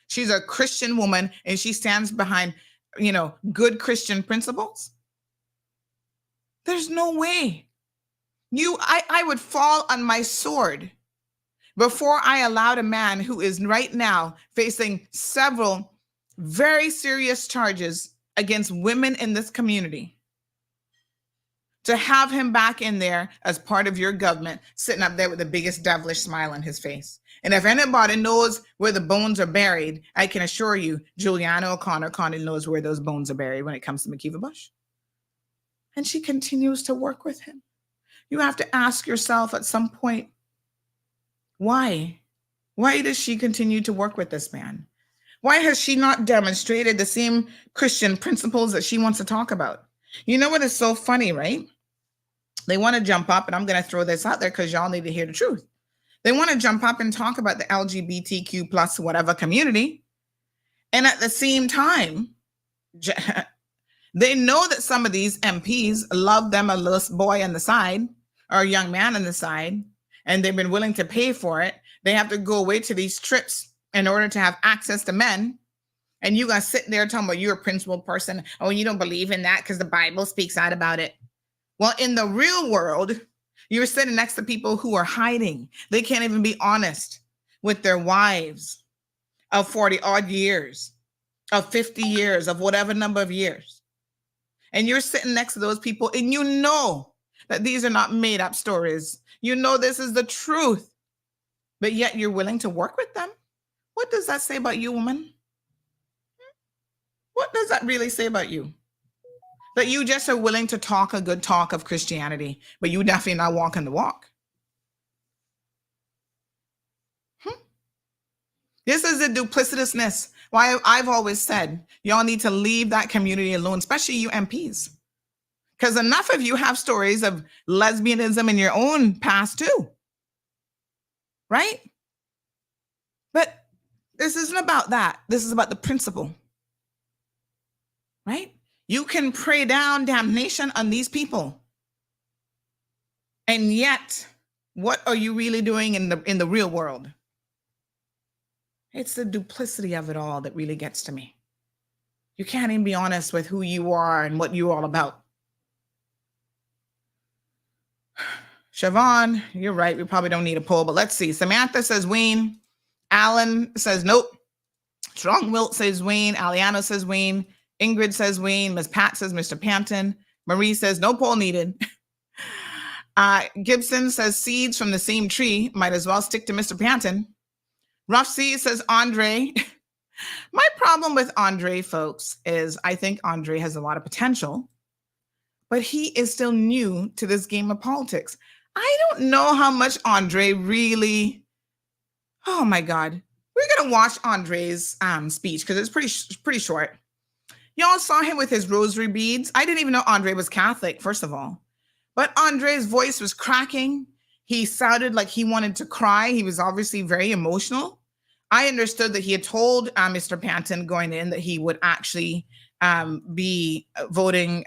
She's a Christian woman, and she stands behind, good Christian principles. There's no way. I would fall on my sword before I allowed a man who is right now facing several very serious charges against women in this community to have him back in there as part of your government, sitting up there with the biggest devilish smile on his face. And if anybody knows where the bones are buried, I can assure you, Juliana O'Connor knows where those bones are buried when it comes to McKeeva Bush. And she continues to work with him. You have to ask yourself at some point, why? Why does she continue to work with this man? Why has she not demonstrated the same Christian principles that she wants to talk about? You know what is so funny, right? They want to jump up, and I'm going to throw this out there because y'all need to hear the truth. They want to jump up and talk about the LGBTQ plus whatever community. And at the same time, they know that some of these MPs love them a little boy on the side or a young man on the side, and they've been willing to pay for it They have to go away to these trips in order to have access to men. And you guys sitting there talking about you're a principled person. Oh, you don't believe in that because the Bible speaks out about it. Well, in the real world, you're sitting next to people who are hiding. They can't even be honest with their wives of 40 odd years, of 50 years, of whatever number of years. And you're sitting next to those people and you know that these are not made up stories. You know this is the truth, but yet you're willing to work with them. What does that say about you, woman? What does that really say about you? That you just are willing to talk a good talk of Christianity, but you definitely not walking the walk. This is the duplicitousness. Why I've always said, y'all need to leave that community alone, especially you MPs. Because enough of you have stories of lesbianism in your own past too. Right? But this isn't about that. This is about the principle. Right? You can pray down damnation on these people. And yet, what are you really doing in the real world? It's the duplicity of it all that really gets to me. You can't even be honest with who you are and what you're all about. Siobhan, you're right. We probably don't need a poll, but let's see. Samantha says Wayne. Alan says nope. Strong Wilt says Wayne. Aliano says Wayne. Ingrid says Wayne. Miss Pat says Mr. Panton. Marie says no poll needed. Gibson says seeds from the same tree. Might as well stick to Mr. Panton. Rough C says Andre. My problem with Andre, folks, is I think Andre has a lot of potential, but he is still new to this game of politics. I don't know how much Andre really, oh my God. We're going to watch Andre's speech because it's pretty short. Y'all saw him with his rosary beads. I didn't even know Andre was Catholic, first of all. But Andre's voice was cracking. He sounded like he wanted to cry. He was obviously very emotional. I understood that he had told Mr. Panton going in that he would actually be voting.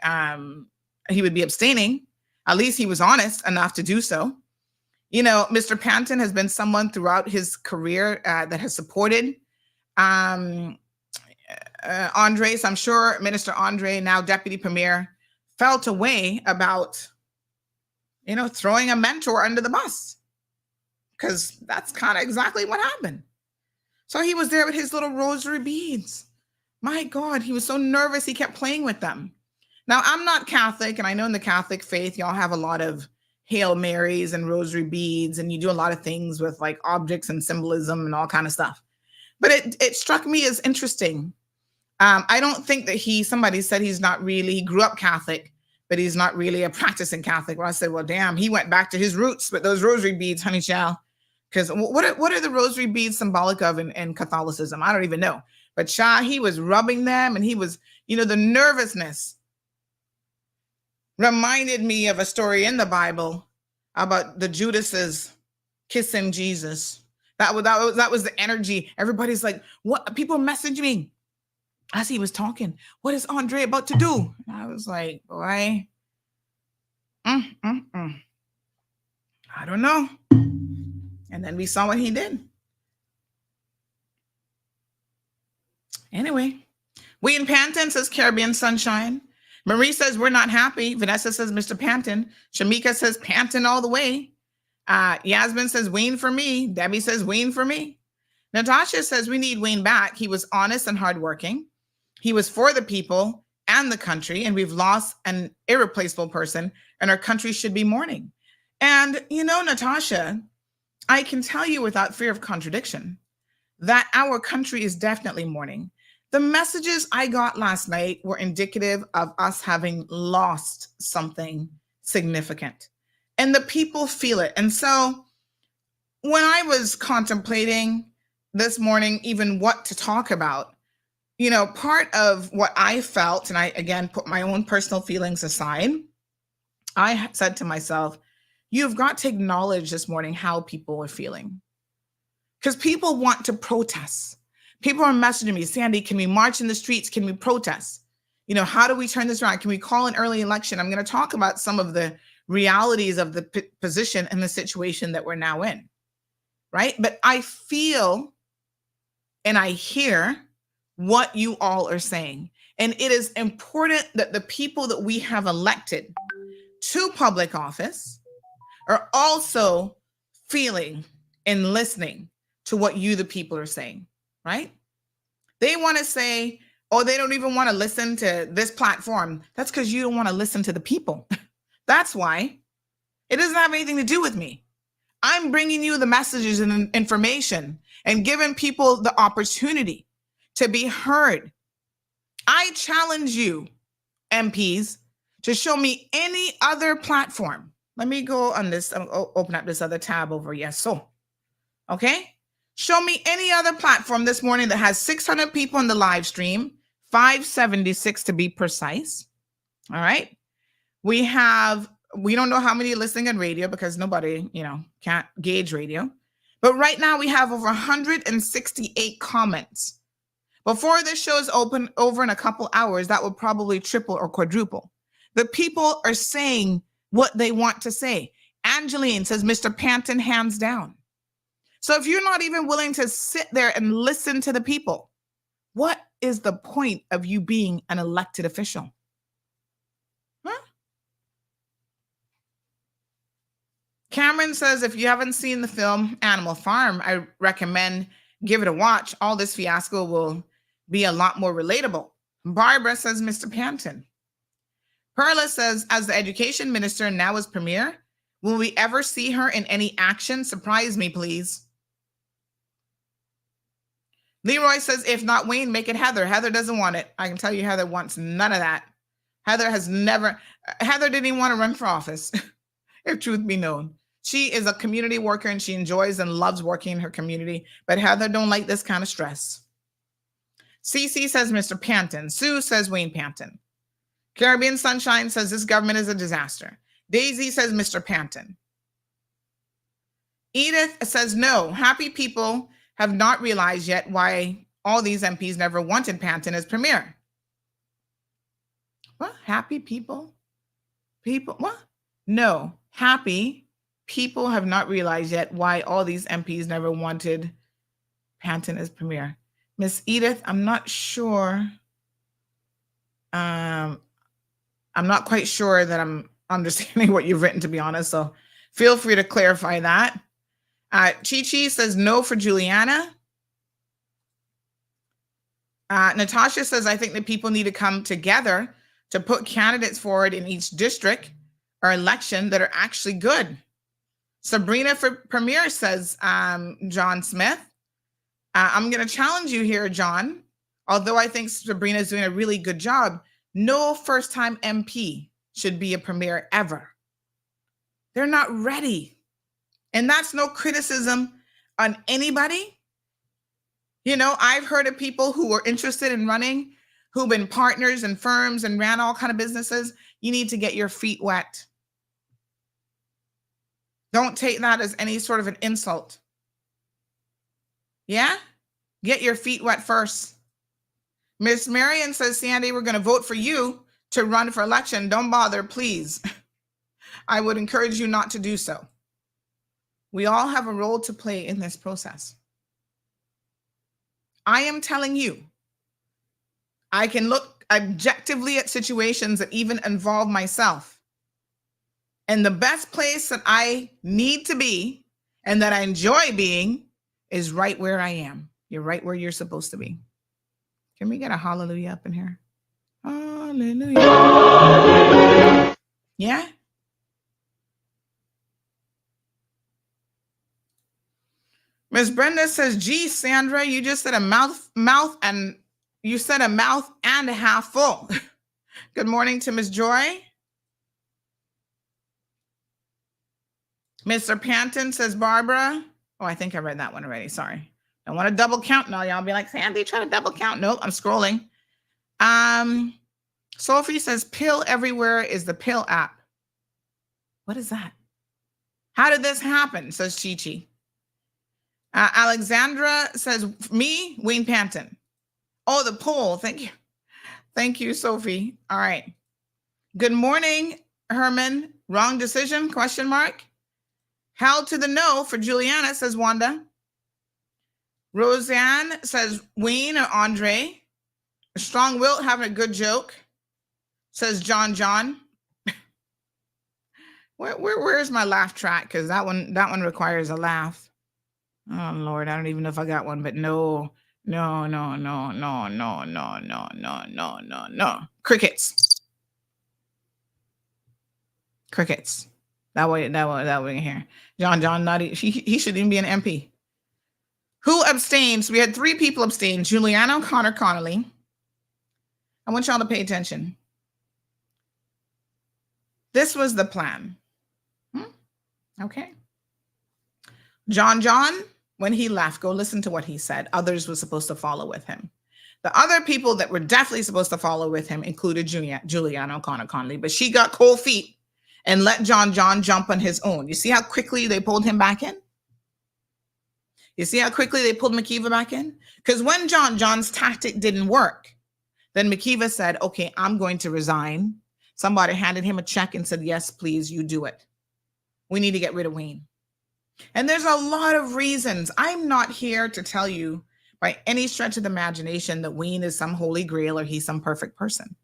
He would be abstaining. At least he was honest enough to do so. You know, Mr. Panton has been someone throughout his career that has supported Andre. So I'm sure Minister Andre, now Deputy Premier, felt a way about, you know, throwing a mentor under the bus, because that's kind of exactly what happened. So he was there with his little rosary beads. My God, he was so nervous. He kept playing with them. Now, I'm not Catholic, and I know in the Catholic faith, y'all have a lot of Hail Marys and rosary beads, and you do a lot of things with like objects and symbolism and all kind of stuff. But it struck me as interesting. I don't think that somebody said he grew up Catholic, but he's not really a practicing Catholic. Well, I said, well, damn, he went back to his roots with those rosary beads, honey child. Because what are the rosary beads symbolic of in Catholicism? I don't even know. But he was rubbing them, and he was, you know, the nervousness reminded me of a story in the Bible about the Judases kissing Jesus. That was the energy. Everybody's like, what? People message me as he was talking, what is Andre about to do? And I was like, boy, I don't know. And then we saw what he did. Anyway, Wayne Panton says Caribbean Sunshine. Marie says we're not happy. Vanessa says Mr. Panton. Shamika says Panton all the way. Yasmin says Wayne for me. Debbie says Wayne for me. Natasha says we need Wayne back. He was honest and hardworking. He was for the people and the country, and we've lost an irreplaceable person, and our country should be mourning. And, you know, Natasha, I can tell you without fear of contradiction that our country is definitely mourning. The messages I got last night were indicative of us having lost something significant, and the people feel it. And so when I was contemplating this morning, even what to talk about, you know, part of what I felt, and I, again, put my own personal feelings aside, I said to myself, you've got to acknowledge this morning how people are feeling. Because people want to protest. People are messaging me, Sandy, can we march in the streets? Can we protest? You know, how do we turn this around? Can we call an early election? I'm going to talk about some of the realities of the position and the situation that we're now in, right? But I feel and I hear what you all are saying. And it is important that the people that we have elected to public office are also feeling and listening to what you, the people, are saying, right? They want to say, oh, they don't even want to listen to this platform. That's because you don't want to listen to the people. That's why. It doesn't have anything to do with me. I'm bringing you the messages and information and giving people the opportunity to be heard. I challenge you, MPs, to show me any other platform. Let me go on this, open up this other tab over. Yes, so, okay? Show me any other platform this morning that has 600 people in the live stream, 576 to be precise. All right. We don't know how many listening on radio because nobody, can't gauge radio. But right now we have over 168 comments. Before this show is open over in a couple hours, that will probably triple or quadruple. The people are saying what they want to say. Angeline says, Mr. Panton, hands down. So if you're not even willing to sit there and listen to the people, what is the point of you being an elected official? Huh? Cameron says, if you haven't seen the film Animal Farm, I recommend give it a watch. All this fiasco will be a lot more relatable. Barbara says, Mr. Panton. Perla says, as the education minister and now as premier, will we ever see her in any action? Surprise me, please. Leroy says, if not Wayne, make it Heather. Heather doesn't want it. I can tell you Heather wants none of that. Heather didn't even want to run for office, if truth be known. She is a community worker and she enjoys and loves working in her community, but Heather don't like this kind of stress. Cece says, Mr. Panton. Sue says, Wayne Panton. Caribbean Sunshine says, this government is a disaster. Daisy says, Mr. Panton. Edith says, no, happy people have not realized yet why all these MPs never wanted Panton as premier. What? Happy people? People? What? No. Happy people have not realized yet why all these MPs never wanted Panton as premier. Miss Edith, I'm not sure. I'm not quite sure that I'm understanding what you've written, to be honest. So feel free to clarify that. Chi says no for Juliana. Natasha says, I think that people need to come together to put candidates forward in each district or election that are actually good. Sabrina for premier says, John Smith. I'm going to challenge you here, John. Although I think Sabrina is doing a really good job, no first-time MP should be a premier ever. They're not ready. And that's no criticism on anybody. I've heard of people who were interested in running, who've been partners in firms and ran all kind of businesses. You need to get your feet wet. Don't take that as any sort of an insult. Yeah? Get your feet wet first. Miss Marion says, Sandy, we're going to vote for you to run for election. Don't bother, please. I would encourage you not to do so. We all have a role to play in this process. I am telling you, I can look objectively at situations that even involve myself. And the best place that I need to be and that I enjoy being is right where I am. You're right where you're supposed to be. Can we get a hallelujah up in here? Hallelujah. Yeah? Miss Brenda says, gee, Sandra, you just said a mouth and a half full. Good morning to Miss Joy. Mr. Panton says, Barbara. Oh, I think I read that one already. Sorry. I want to double count now. Y'all be like, Sandy, try to double count. Nope, I'm scrolling. Sophie says, Pill Everywhere is the Pill app. What is that? How did this happen? Says Chi-Chi. Alexandra says, me, Wayne Panton. Oh, the poll. Thank you. Thank you, Sophie. All right. Good morning, Herman. Wrong decision? Question mark. Hell to the no for Juliana, says Wanda. Roseanne says Wayne or Andre. Strong Will having a good joke, says John. Where's my laugh track? Because that one requires a laugh. Oh Lord, I don't even know if I got one, but no. Crickets. That way here. John, not he shouldn't even be an MP. Who abstains? We had 3 people abstain. Juliana O'Connor Connolly. I want y'all to pay attention. This was the plan. Okay. John, when he left, go listen to what he said. Others were supposed to follow with him. The other people that were definitely supposed to follow with him included Juliana O'Connor Connolly, but she got cold feet and let John jump on his own. You see how quickly they pulled him back in? You see how quickly they pulled McKeever back in? Because when John's tactic didn't work, then McKeever said, okay, I'm going to resign. Somebody handed him a check and said, yes, please, you do it. We need to get rid of Wayne. And there's a lot of reasons. I'm not here to tell you by any stretch of the imagination that Wayne is some holy grail or he's some perfect person.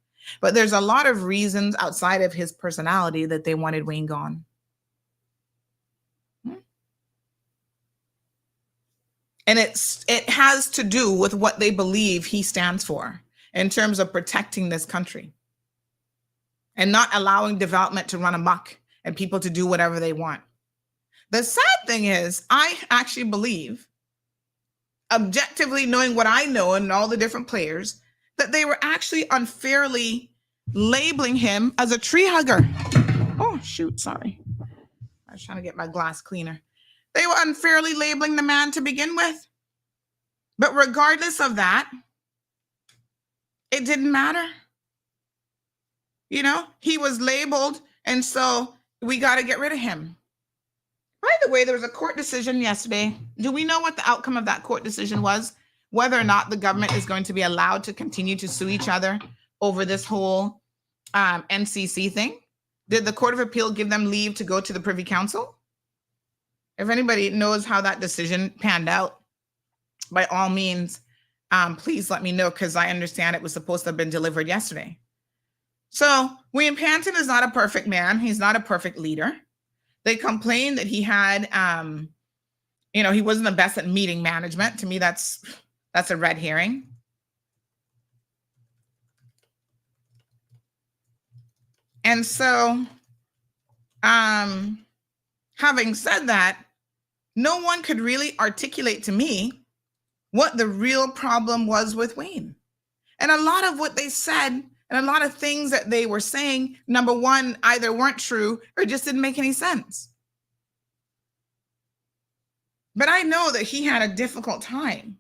But there's a lot of reasons outside of his personality that they wanted Wayne gone. And it has to do with what they believe he stands for in terms of protecting this country and not allowing development to run amok and people to do whatever they want. The sad thing is, I actually believe, objectively knowing what I know and all the different players, that they were actually unfairly labeling him as a tree hugger. Oh, shoot, sorry. I was trying to get my glass cleaner. They were unfairly labeling the man to begin with. But regardless of that, it didn't matter. You know, he was labeled, and so we got to get rid of him. By the way, there was a court decision yesterday. Do we know what the outcome of that court decision was? Whether or not the government is going to be allowed to continue to sue each other over this whole NCC thing? Did the Court of Appeal give them leave to go to the Privy Council? If anybody knows how that decision panned out, by all means, please let me know, because I understand it was supposed to have been delivered yesterday. So William Panton is not a perfect man. He's not a perfect leader. They complained that he had, he wasn't the best at meeting management. To me, that's a red herring. And so, having said that, no one could really articulate to me what the real problem was with Wayne. And a lot of what they said and a lot of things that they were saying, number one, either weren't true or just didn't make any sense. But I know that he had a difficult time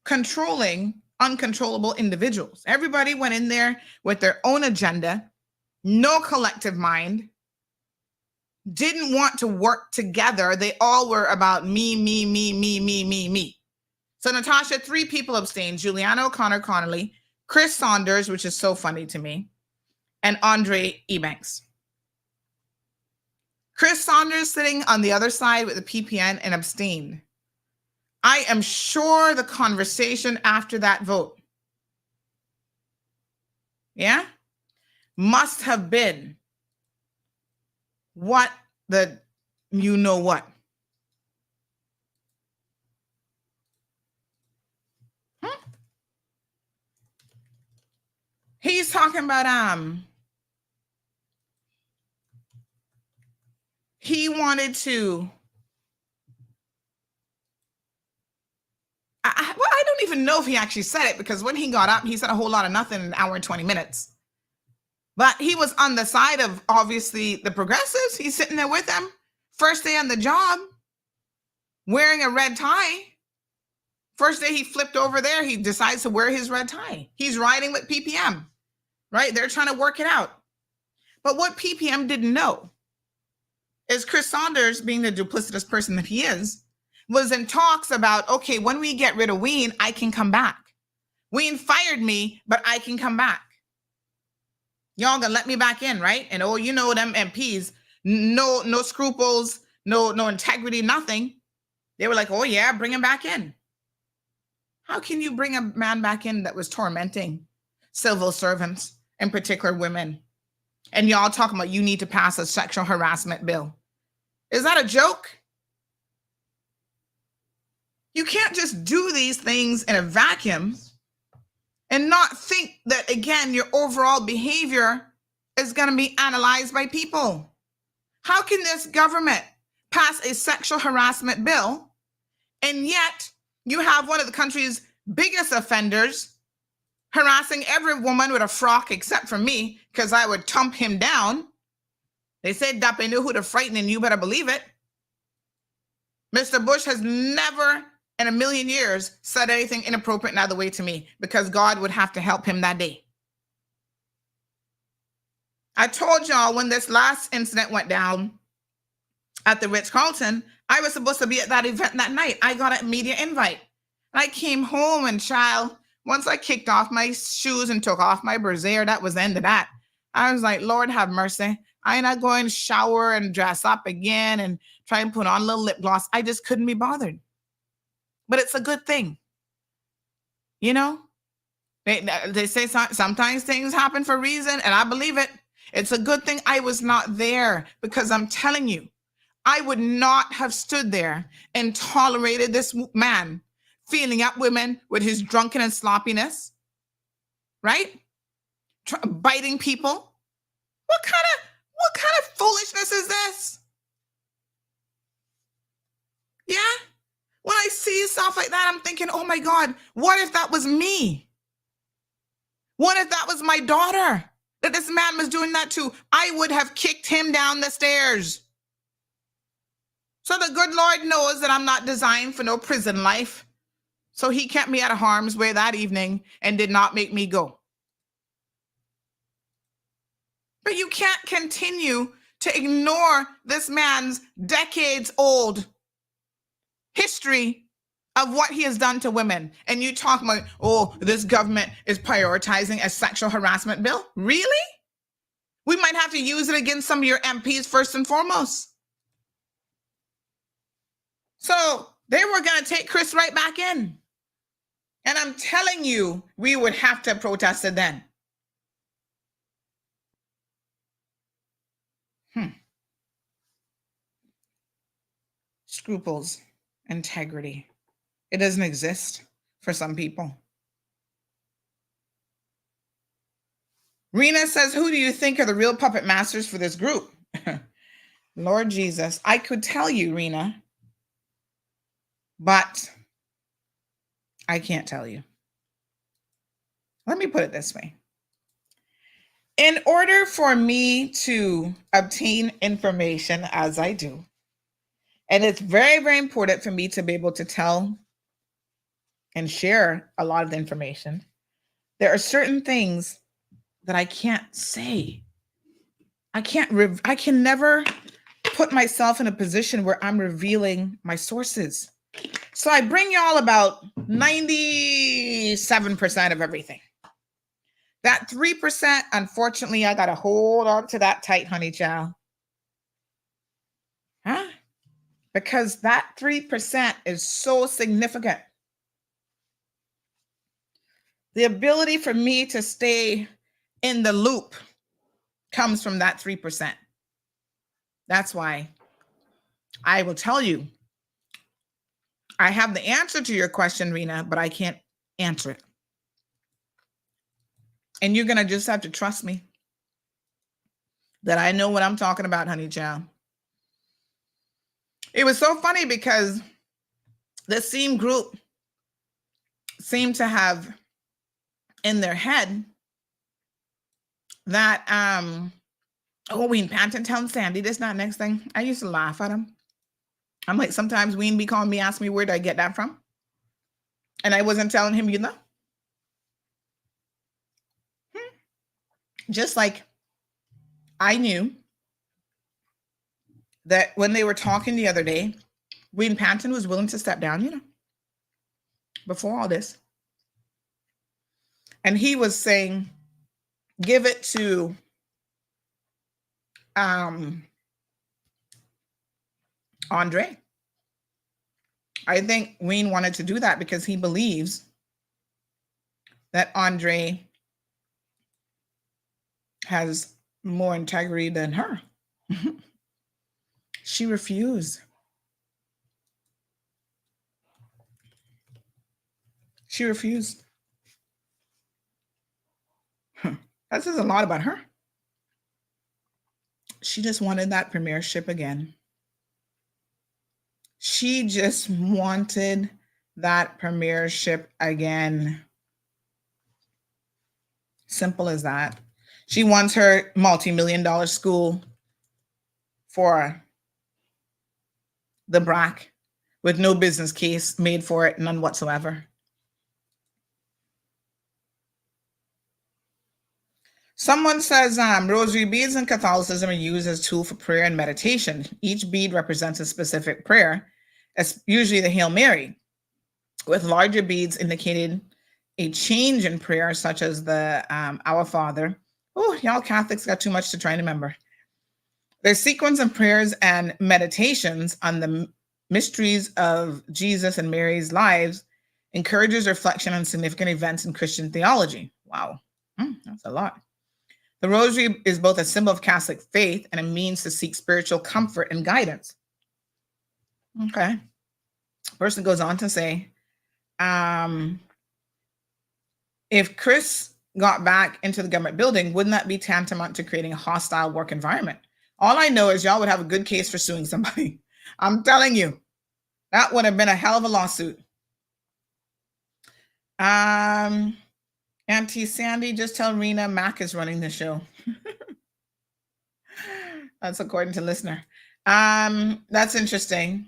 controlling uncontrollable individuals. Everybody went in there with their own agenda, no collective mind, didn't want to work together. They all were about me. So Natasha, 3 people abstained: Juliana O'Connor Connolly, Chris Saunders, which is so funny to me, and Andre Ebanks. Chris Saunders sitting on the other side with the PPN and abstained. I am sure the conversation after that vote, must have been what the you know what. He's talking about he wanted to I don't even know if he actually said it, because when he got up, he said a whole lot of nothing in an hour and 20 minutes. But he was on the side of, obviously, the progressives. He's sitting there with them. First day on the job, wearing a red tie. First day he flipped over there, he decides to wear his red tie. He's riding with PPM, right? They're trying to work it out. But what PPM didn't know is Chris Saunders, being the duplicitous person that he is, was in talks about, okay, when we get rid of Wayne, I can come back. Wayne fired me, but I can come back. Y'all gonna let me back in, right? And them MPs, no scruples, no integrity, nothing. They were like, oh yeah, bring him back in. How can you bring a man back in that was tormenting civil servants, in particular women? And y'all talking about you need to pass a sexual harassment bill. Is that a joke? You can't just do these things in a vacuum and not think that, again, your overall behavior is going to be analyzed by people. How can this government pass a sexual harassment bill, and yet you have one of the country's biggest offenders harassing every woman with a frock except for me, because I would thump him down? They said Dape knew who to frighten, and you better believe it. Mr. Bush has never in a million years said anything inappropriate in either way to me, because God would have to help him that day. I told y'all when this last incident went down at the Ritz-Carlton, I was supposed to be at that event that night. I got an immediate invite. I came home, and child, once I kicked off my shoes and took off my brassiere, that was the end of that. I was like, Lord have mercy. I'm not going to shower and dress up again and try and put on a little lip gloss. I just couldn't be bothered. But it's a good thing. You know, they say sometimes things happen for a reason, and I believe it. It's a good thing I was not there, because I'm telling you, I would not have stood there and tolerated this man feeling up women with his drunken and sloppiness, right? Biting people. What kind of foolishness is this? Yeah? When I see stuff like that, I'm thinking, oh my God, what if that was me? What if that was my daughter that this man was doing that to? I would have kicked him down the stairs. So the good Lord knows that I'm not designed for no prison life. So he kept me out of harm's way that evening and did not make me go. But you can't continue to ignore this man's decades-old history of what he has done to women. And you talk about, oh, this government is prioritizing a sexual harassment bill. Really? We might have to use it against some of your MPs first and foremost. So they were going to take Chris right back in. And I'm telling you, we would have to protest it then. Scruples, integrity. It doesn't exist for some people. Rena says, who do you think are the real puppet masters for this group? Lord Jesus, I could tell you, Rena, but I can't tell you. Let me put it this way. In order for me to obtain information as I do, and it's very, very important for me to be able to tell and share a lot of the information, there are certain things that I can't say. I can never put myself in a position where I'm revealing my sources. So I bring y'all about 97% of everything. That 3%, unfortunately, I got to hold on to that tight, honey child. Huh? Because that 3% is so significant. The ability for me to stay in the loop comes from that 3%. That's why I will tell you, I have the answer to your question, Rena, but I can't answer it. And you're going to just have to trust me that I know what I'm talking about, honey child. It was so funny because the same group seemed to have in their head that, Ween Panton telling Sandy this, not next thing. I used to laugh at him. I'm like, sometimes Ween be calling me, ask me, where did I get that from? And I wasn't telling him, you know. Just like I knew that when they were talking the other day, Ween Panton was willing to step down, you know, before all this. And he was saying, give it to Andre. I think Wayne wanted to do that because he believes that Andre has more integrity than her. She refused. She refused. That says a lot about her. She just wanted that premiership again. She just wanted that premiership again. Simple as that. She wants her multi-million-dollar school for the BRAC with no business case made for it, none whatsoever. Someone says rosary beads in Catholicism are used as a tool for prayer and meditation. Each bead represents a specific prayer, as usually the Hail Mary, with larger beads indicating a change in prayer, such as the Our Father. Oh, y'all Catholics got too much to try and remember. Their sequence of prayers and meditations on the mysteries of Jesus and Mary's lives encourages reflection on significant events in Christian theology. Wow, that's a lot. The rosary is both a symbol of Catholic faith and a means to seek spiritual comfort and guidance. Okay. Person goes on to say, if Chris got back into the government building, wouldn't that be tantamount to creating a hostile work environment? All I know is y'all would have a good case for suing somebody. I'm telling you, that would have been a hell of a lawsuit. Auntie Sandy, just tell Rena Mac is running the show. That's according to listener. That's interesting.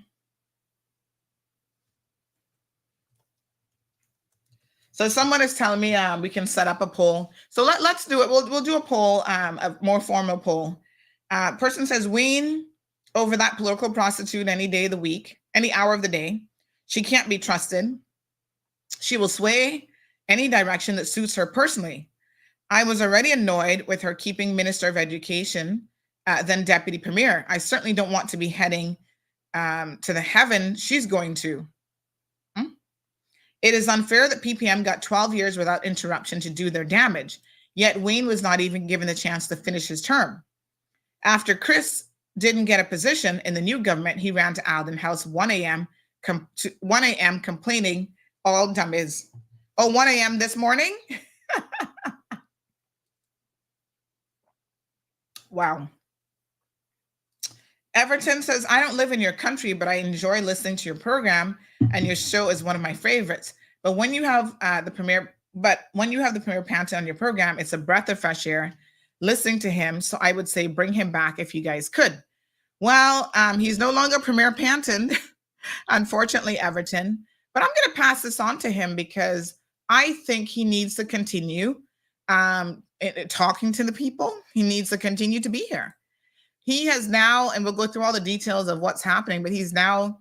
So someone is telling me we can set up a poll. So let's do it. We'll do a poll, a more formal poll. Person says Wayne over that political prostitute any day of the week, any hour of the day. She can't be trusted. She will sway any direction that suits her personally. I was already annoyed with her keeping Minister of Education, then Deputy Premier. I certainly don't want to be heading to the heaven she's going to. It is unfair that PPM got 12 years without interruption to do their damage, yet Wayne was not even given the chance to finish his term. After Chris didn't get a position in the new government, he ran to Alden House 1 a.m. Complaining all dumb is. Oh, 1 a.m. this morning? Wow. Everton says, I don't live in your country, but I enjoy listening to your program, and your show is one of my favorites. But when you have the Premier Panton on your program, it's a breath of fresh air listening to him. So I would say bring him back if you guys could. Well, he's no longer Premier Panton, unfortunately, Everton. But I'm going to pass this on to him because I think he needs to continue talking to the people. He needs to continue to be here. He has now, and we'll go through all the details of what's happening, but he's now,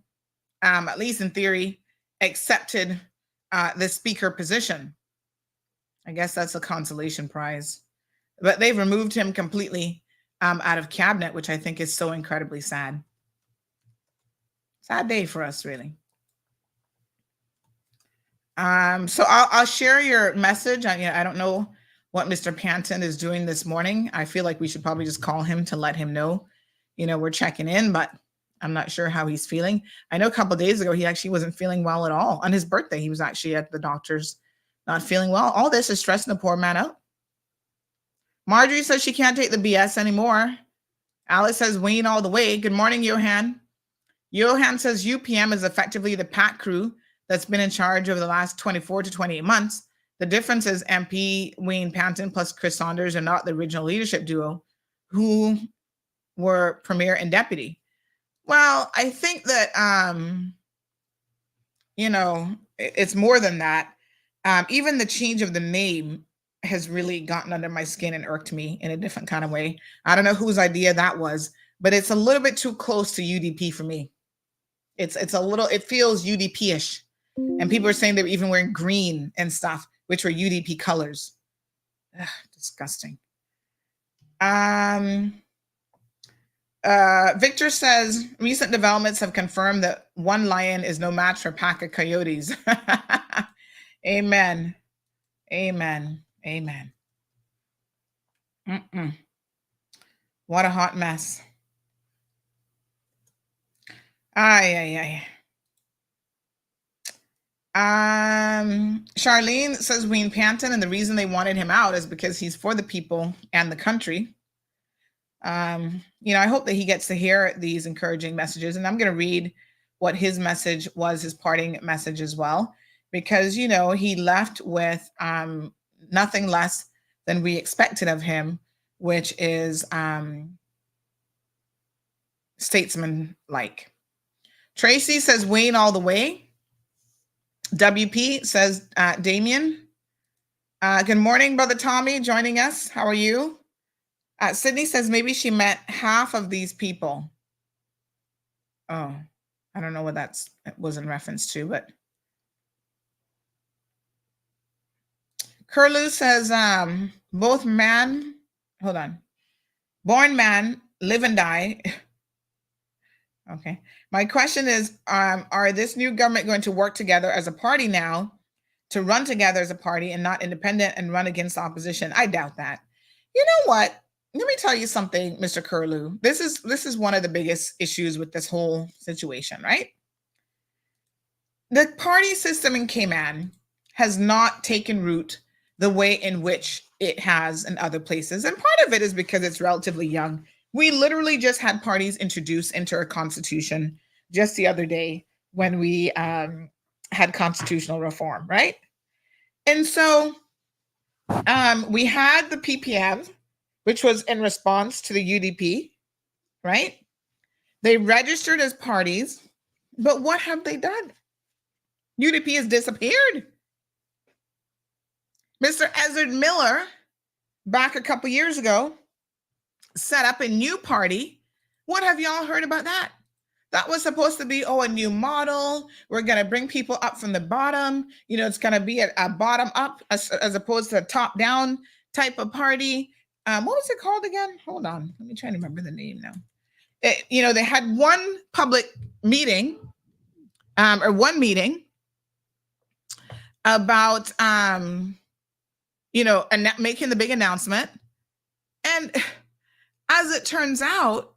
at least in theory, accepted the speaker position. I guess that's a consolation prize. But they've removed him completely out of cabinet, which I think is so incredibly sad. Sad day for us, really. So I'll share your message. I don't know what Mr. Panton is doing this morning. I feel like we should probably just call him to let him know, we're checking in, but I'm not sure how he's feeling. I know a couple of days ago, he actually wasn't feeling well at all. On his birthday, he was actually at the doctor's not feeling well. All this is stressing the poor man out. Marjorie says she can't take the BS anymore. Alice says Wayne all the way. Good morning, Johan. Johan says UPM is effectively the PAC crew that's been in charge over the last 24 to 28 months. The difference is MP Wayne Panton plus Chris Saunders are not the original leadership duo who were premier and deputy. Well, I think that, it's more than that. Even the change of the name has really gotten under my skin and irked me in a different kind of way. I don't know whose idea that was, but it's a little bit too close to UDP for me. It feels UDP-ish. And people are saying they're even wearing green and stuff, which were UDP colors. Ugh, disgusting. Victor says recent developments have confirmed that one lion is no match for a pack of coyotes. Amen. Amen. Amen. What a hot mess. Ay. Charlene says Wayne Panton, and the reason they wanted him out is because he's for the people and the country. I hope that he gets to hear these encouraging messages, and I'm going to read what his message was, his parting message as well, because, he left with nothing less than we expected of him, which is statesman-like. Tracy says Wayne all the way. WP says Damien. Good morning, Brother Tommy, joining us. How are you? Sydney says maybe she met half of these people. Oh, I don't know what that was in reference to, but Curlew says born man, live and die. Okay. My question is, are this new government going to work together as a party now, to run together as a party and not independent and run against opposition? I doubt that. You know what? Let me tell you something, Mr. Curlew. This is one of the biggest issues with this whole situation, right? The party system in Cayman has not taken root the way in which it has in other places. And part of it is because it's relatively young. We literally just had parties introduced into our constitution just the other day when we had constitutional reform, right? And so we had the PPM, which was in response to the UDP, right? They registered as parties, but what have they done? UDP has disappeared. Mr. Ezard Miller, back a couple years ago, set up a new party. What have y'all heard about that? That was supposed to be, a new model. We're going to bring people up from the bottom. It's going to be a bottom up as opposed to a top down type of party. What was it called again? Hold on. Let me try to remember the name now. They had one public meeting one meeting about, making the big announcement. And as it turns out,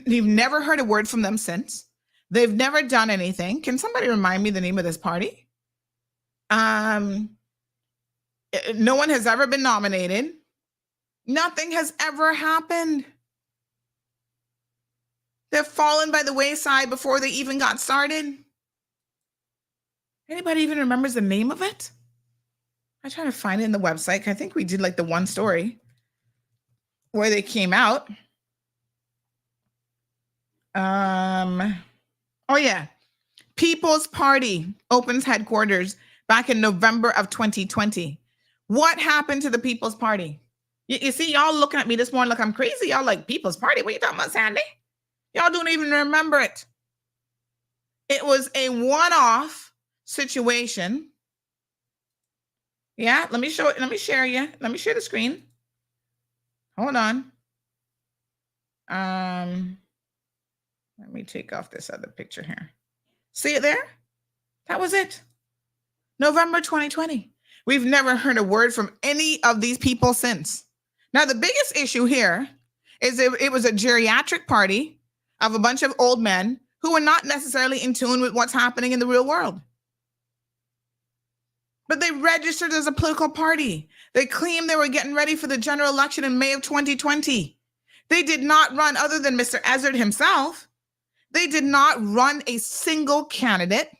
you've never heard a word from them since. They've never done anything. Can somebody remind me the name of this party? No one has ever been nominated. Nothing has ever happened. They've fallen by the wayside before they even got started. Anybody even remembers the name of it? I try to find it in the website. I think we did like the one story where they came out. People's Party opens headquarters back in November of 2020. What happened to the People's Party? You see, y'all looking at me this morning like I'm crazy. Y'all like, People's Party? What you talking about, Sandy? Y'all don't even remember it. It was a one-off situation. Yeah, let me show it. Let me share the screen. Hold on. Let me take off this other picture here. See it there? That was it. November 2020. We've never heard a word from any of these people since. Now, the biggest issue here is it was a geriatric party of a bunch of old men who were not necessarily in tune with what's happening in the real world. But they registered as a political party. They claimed they were getting ready for the general election in May of 2020. They did not run, other than Mr. Ezard himself, they did not run a single candidate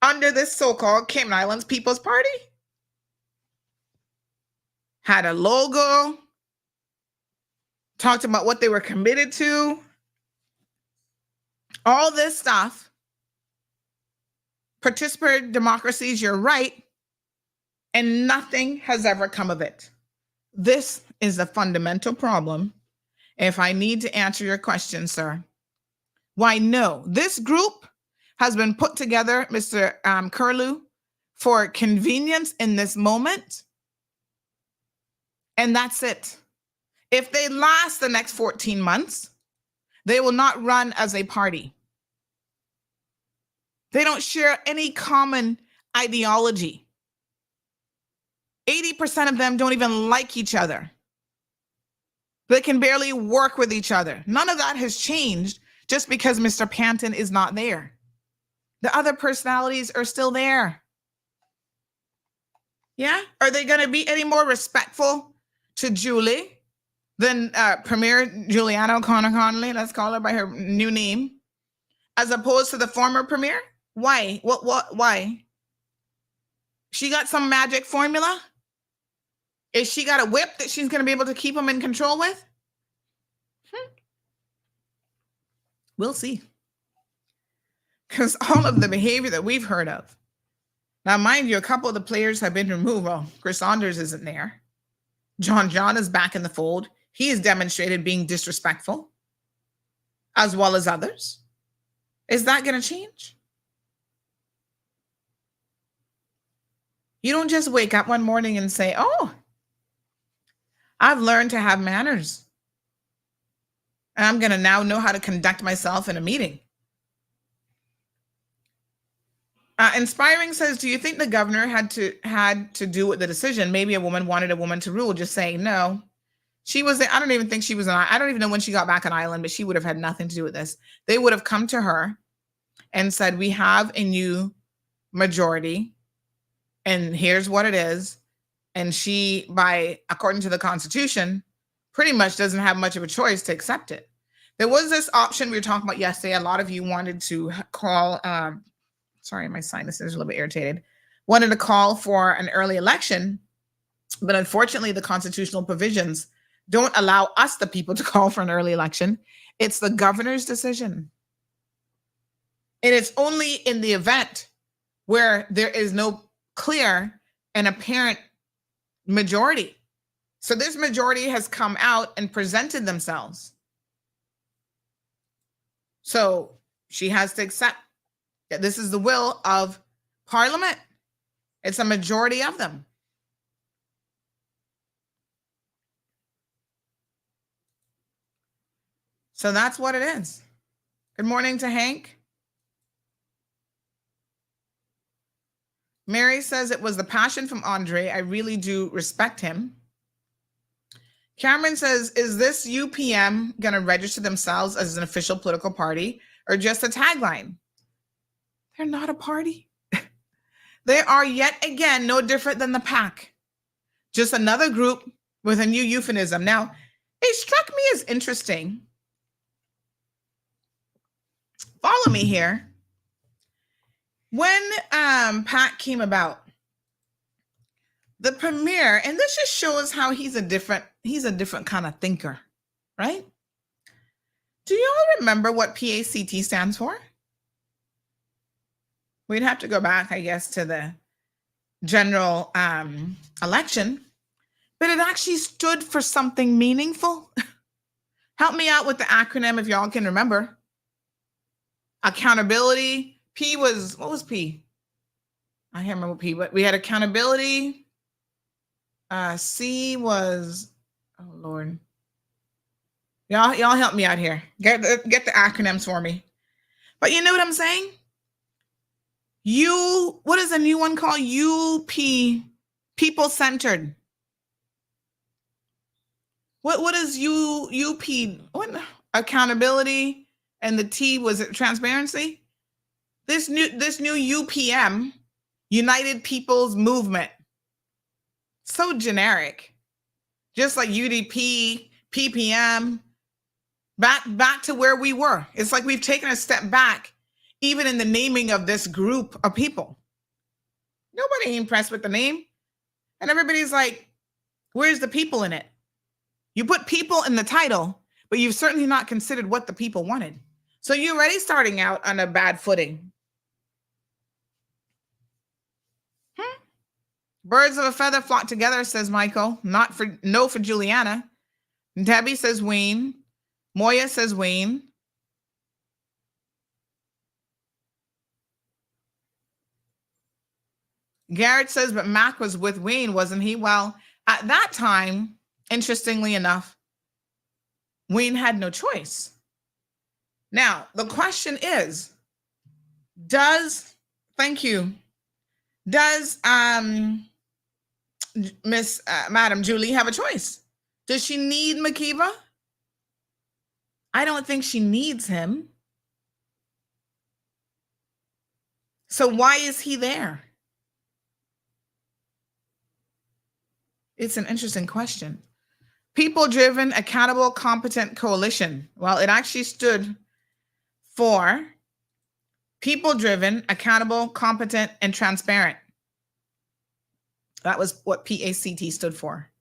under this so-called Cayman Islands People's Party. Had a logo, talked about what they were committed to, all this stuff. Participatory democracy is your right, and nothing has ever come of it. This is a fundamental problem. If I need to answer your question, sir, why no? This group has been put together, Mr. Curlew, for convenience in this moment. And that's it. If they last the next 14 months, they will not run as a party. They don't share any common ideology. 80% of them don't even like each other. They can barely work with each other. None of that has changed just because Mr. Panton is not there. The other personalities are still there. Yeah? Are they going to be any more respectful to Julie than Premier Juliana O'Connor Connolly, let's call her by her new name, as opposed to the former Premier? Why? Why? She got some magic formula? Is she got a whip that she's going to be able to keep them in control with? We'll see. Because all of the behavior that we've heard of. Now, mind you, a couple of the players have been removed. Well, Chris Saunders isn't there. John is back in the fold. He has demonstrated being disrespectful, as well as others. Is that going to change? You don't just wake up one morning and say, oh, I've learned to have manners. And I'm going to now know how to conduct myself in a meeting. Inspiring says, do you think the governor had to do with the decision? Maybe a woman wanted a woman to rule, just saying no. She was there. I don't even think she was I don't even know when she got back on island, but she would have had nothing to do with this. They would have come to her and said, we have a new majority and here's what it is. And she, according to the Constitution, pretty much doesn't have much of a choice to accept it. There was this option we were talking about yesterday. A lot of you wanted to call, sorry, my sinus is a little bit irritated, wanted to call for an early election. But unfortunately, the constitutional provisions don't allow us, the people, to call for an early election. It's the governor's decision. And it's only in the event where there is no clear and apparent majority. So this majority has come out and presented themselves. So she has to accept that this is the will of Parliament. It's a majority of them. So that's what it is. Good morning to Hank. Mary says it was the passion from Andre. I really do respect him. Cameron says, is this UPM going to register themselves as an official political party or just a tagline? They're not a party. They are yet again no different than the PAC. Just another group with a new euphemism. Now, it struck me as interesting. Follow me here. When PAC came about, the premier, and this just shows how he's a different kind of thinker, right? Do you all remember what PACT stands for? We'd have to go back, I guess, to the general election, but it actually stood for something meaningful. Help me out with the acronym if y'all can remember. Accountability. P was, what was P? I can't remember P, but we had accountability. C was, oh Lord. Y'all help me out here. Get the acronyms for me. But you know what I'm saying? What is a new one called? UP, people centered. What is UP? What? Accountability, and the T, was it transparency? This new UPM, United People's Movement. So generic. Just like UDP, PPM, back to where we were. It's like we've taken a step back, even in the naming of this group of people. Nobody impressed with the name. And everybody's like, where's the people in it? You put people in the title, but you've certainly not considered what the people wanted. So you're already starting out on a bad footing. Birds of a feather flock together, says Michael. No for Juliana. Debbie says Wayne. Moya says Wayne. Garrett says, but Mac was with Wayne, wasn't he? Well, at that time, interestingly enough, Wayne had no choice. Now, the question is, does Miss Madam Julie have a choice? Does she need Makiva? I don't think she needs him. So why is he there? It's an interesting question. People-driven, accountable, competent coalition. Well, it actually stood for people-driven, accountable, competent, and transparent. That was what PACT stood for.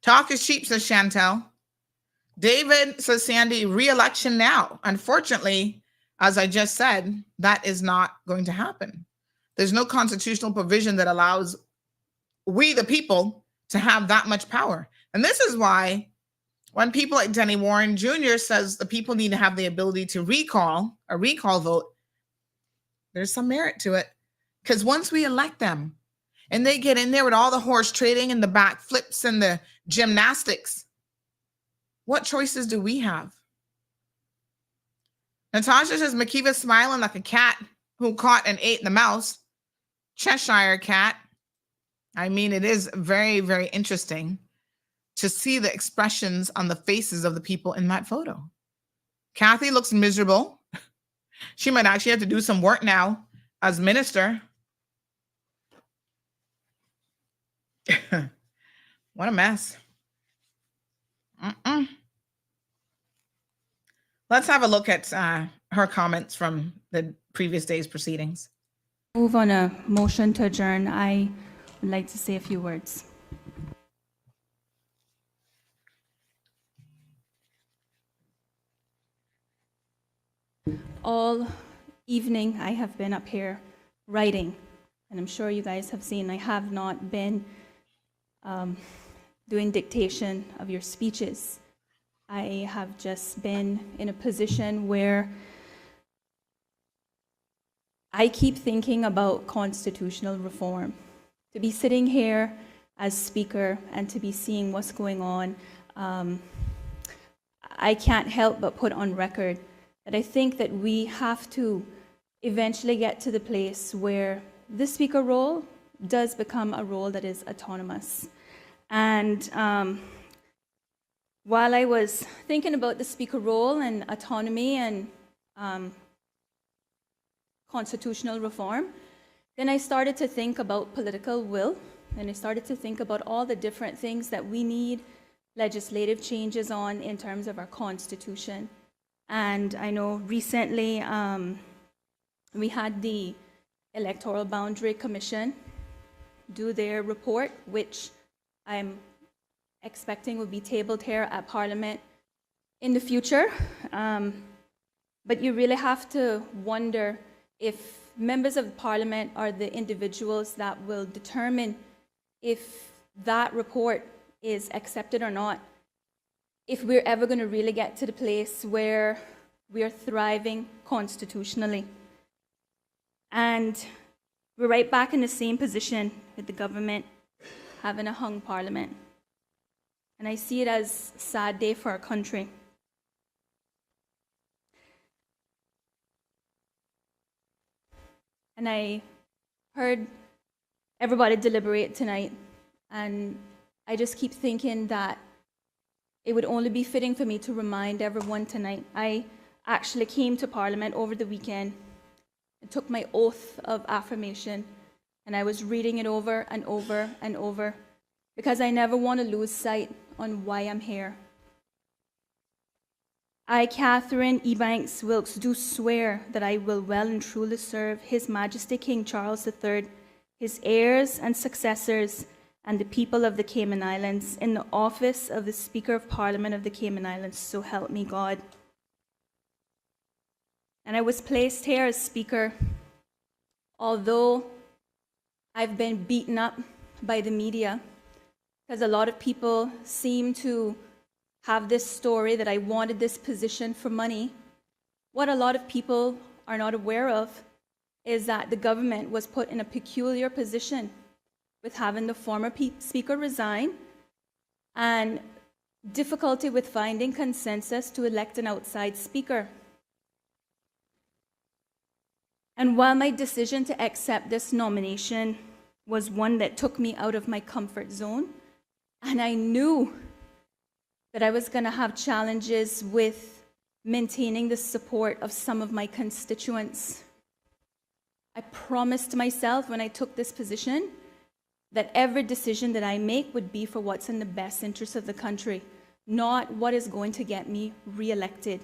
Talk is cheap, says Chantel. David says, Sandy, re-election now. Unfortunately, as I just said, that is not going to happen. There's no constitutional provision that allows we, the people, to have that much power. And this is why when people like Denny Warren Jr. says the people need to have the ability to recall a recall vote, there's some merit to it. Because once we elect them and they get in there with all the horse trading and the back flips and the gymnastics, what choices do we have? Natasha says, Makiva's smiling like a cat who caught and ate the mouse. Cheshire cat. I mean, it is very, very interesting to see the expressions on the faces of the people in that photo. Kathy looks miserable. She might actually have to do some work now as minister. What a mess. Let's have a look at her comments from the previous day's proceedings. Move on a motion to adjourn. I would like to say a few words. All evening I have been up here writing, and I'm sure you guys have seen I have not been doing dictation of your speeches. I have just been in a position where I keep thinking about constitutional reform. To be sitting here as speaker and to be seeing what's going on, I can't help but put on record that I think that we have to eventually get to the place where the speaker role does become a role that is autonomous. And while I was thinking about the speaker role and autonomy and constitutional reform, then I started to think about political will, and I started to think about all the different things that we need legislative changes on in terms of our constitution. And I know recently we had the Electoral Boundary Commission do their report, which I'm expecting will be tabled here at Parliament in the future. But you really have to wonder if members of Parliament are the individuals that will determine if that report is accepted or not, if we're ever going to really get to the place where we are thriving constitutionally. And we're right back in the same position with the government having a hung parliament. And I see it as a sad day for our country. And I heard everybody deliberate tonight, and I just keep thinking that it would only be fitting for me to remind everyone tonight. I actually came to Parliament over the weekend and took my oath of affirmation, and I was reading it over and over and over because I never want to lose sight on why I'm here. I, Catherine Ebanks Wilkes, do swear that I will well and truly serve His Majesty King Charles III, his heirs and successors, and the people of the Cayman Islands in the office of the Speaker of Parliament of the Cayman Islands, so help me God. And I was placed here as Speaker, although I've been beaten up by the media, because a lot of people seem to have this story that I wanted this position for money. What a lot of people are not aware of is that the government was put in a peculiar position with having the former Speaker resign and difficulty with finding consensus to elect an outside speaker. And while my decision to accept this nomination was one that took me out of my comfort zone, and I knew that I was going to have challenges with maintaining the support of some of my constituents, I promised myself when I took this position that every decision that I make would be for what's in the best interest of the country, not what is going to get me reelected.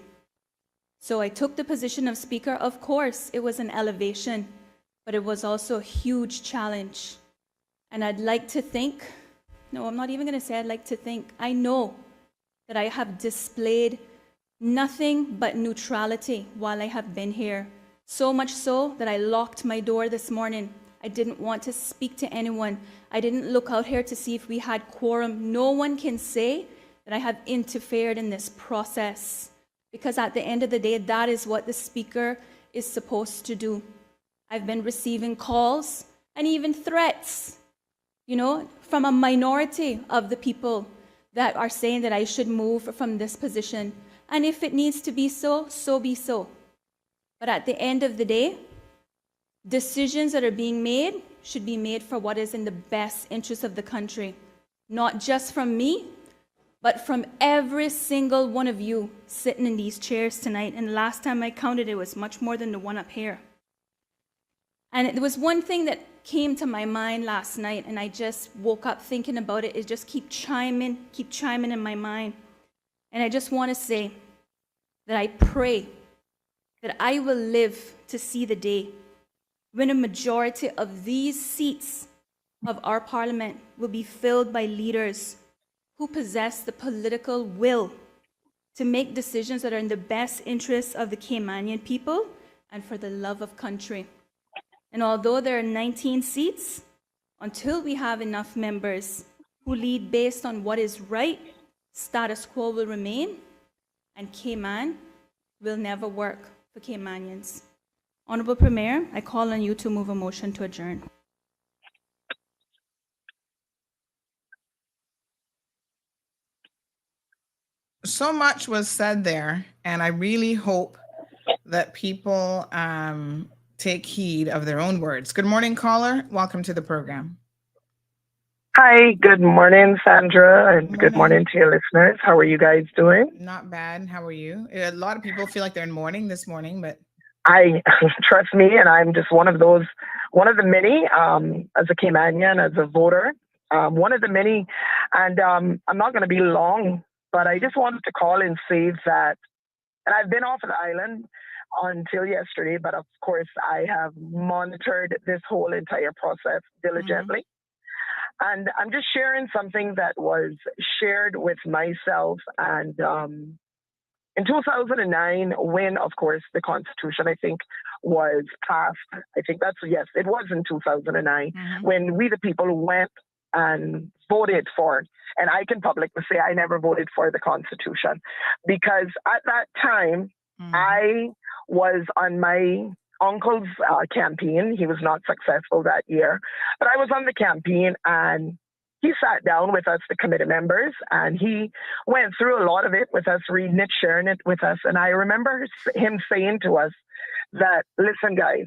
So I took the position of Speaker. Of course, it was an elevation, but it was also a huge challenge. And I'd like to think, no, I'm not even going to say I'd like to think, I know that I have displayed nothing but neutrality while I have been here. So much so that I locked my door this morning. I didn't want to speak to anyone. I didn't look out here to see if we had quorum. No one can say that I have interfered in this process, because at the end of the day, that is what the Speaker is supposed to do. I've been receiving calls and even threats, from a minority of the people that are saying that I should move from this position. And if it needs to be so, so be so. But at the end of the day, decisions that are being made should be made for what is in the best interest of the country, not just from me, but from every single one of you sitting in these chairs tonight. And last time I counted, it was much more than the one up here. And there was one thing that came to my mind last night, and I just woke up thinking about it. It just keep chiming in my mind. And I just want to say that I pray that I will live to see the day when a majority of these seats of our parliament will be filled by leaders who possess the political will to make decisions that are in the best interests of the Caymanian people and for the love of country. And although there are 19 seats, until we have enough members who lead based on what is right, status quo will remain, and Cayman will never work for Caymanians. Honorable Premier, I call on you to move a motion to adjourn. So much was said there, and I really hope that people take heed of their own words. Good morning, caller. Welcome to the program. Hi, good morning, Sandra, and good morning to your listeners. How are you guys doing? Not bad. How are you? A lot of people feel like they're in mourning this morning, but I trust me, and I'm just one of the many, as a Caymanian, as a voter, one of the many, and I'm not going to be long, but I just wanted to call and say that, and I've been off of the island until yesterday, but of course I have monitored this whole entire process diligently. And I'm just sharing something that was shared with myself. And in 2009, when, of course, the Constitution, I think, was passed, it was in 2009, when we, the people, went and voted for, and I can publicly say I never voted for the Constitution, because at that time, I was on my uncle's campaign. He was not successful that year, but I was on the campaign, and he sat down with us, the committee members, and he went through a lot of it with us, reading it, sharing it with us. And I remember him saying to us that, listen, guys,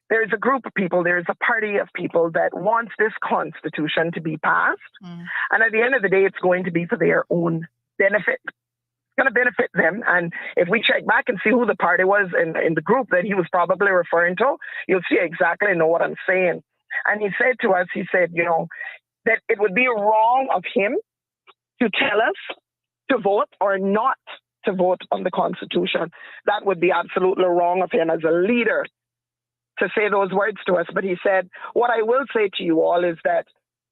there's a group of people, there's a party of people that wants this Constitution to be passed. And at the end of the day, it's going to be for their own benefit. Going to benefit them. And if we check back and see who the party was in the group that he was probably referring to, you'll see exactly know what I'm saying. And he said to us, that it would be wrong of him to tell us to vote or not to vote on the Constitution. That would be absolutely wrong of him as a leader to say those words to us. But he said, what I will say to you all is that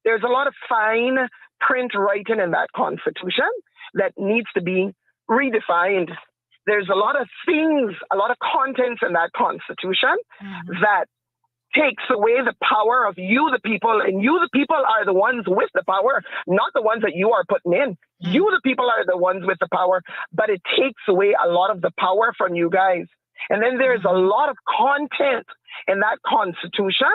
there's a lot of fine print writing in that Constitution that needs to be redefined. There's a lot of things, a lot of contents in that Constitution that takes away the power of you, the people, and you, the people, are the ones with the power, not the ones that you are putting in. You, the people, are the ones with the power, but it takes away a lot of the power from you guys. And then there's a lot of content in that Constitution,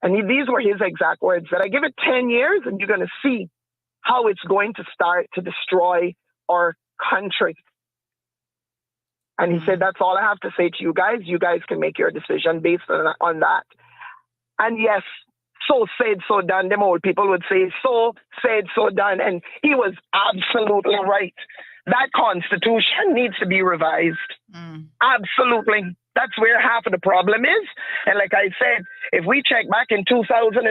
and these were his exact words, that I give it 10 years and you're going to see how it's going to start to destroy our country. And he said, that's all I have to say to you guys. You guys can make your decision based on that. And yes, so said, so done. Them old people would say, so said, so done. And he was absolutely right. That Constitution needs to be revised. Absolutely. That's where half of the problem is. And like I said, if we check back in 2009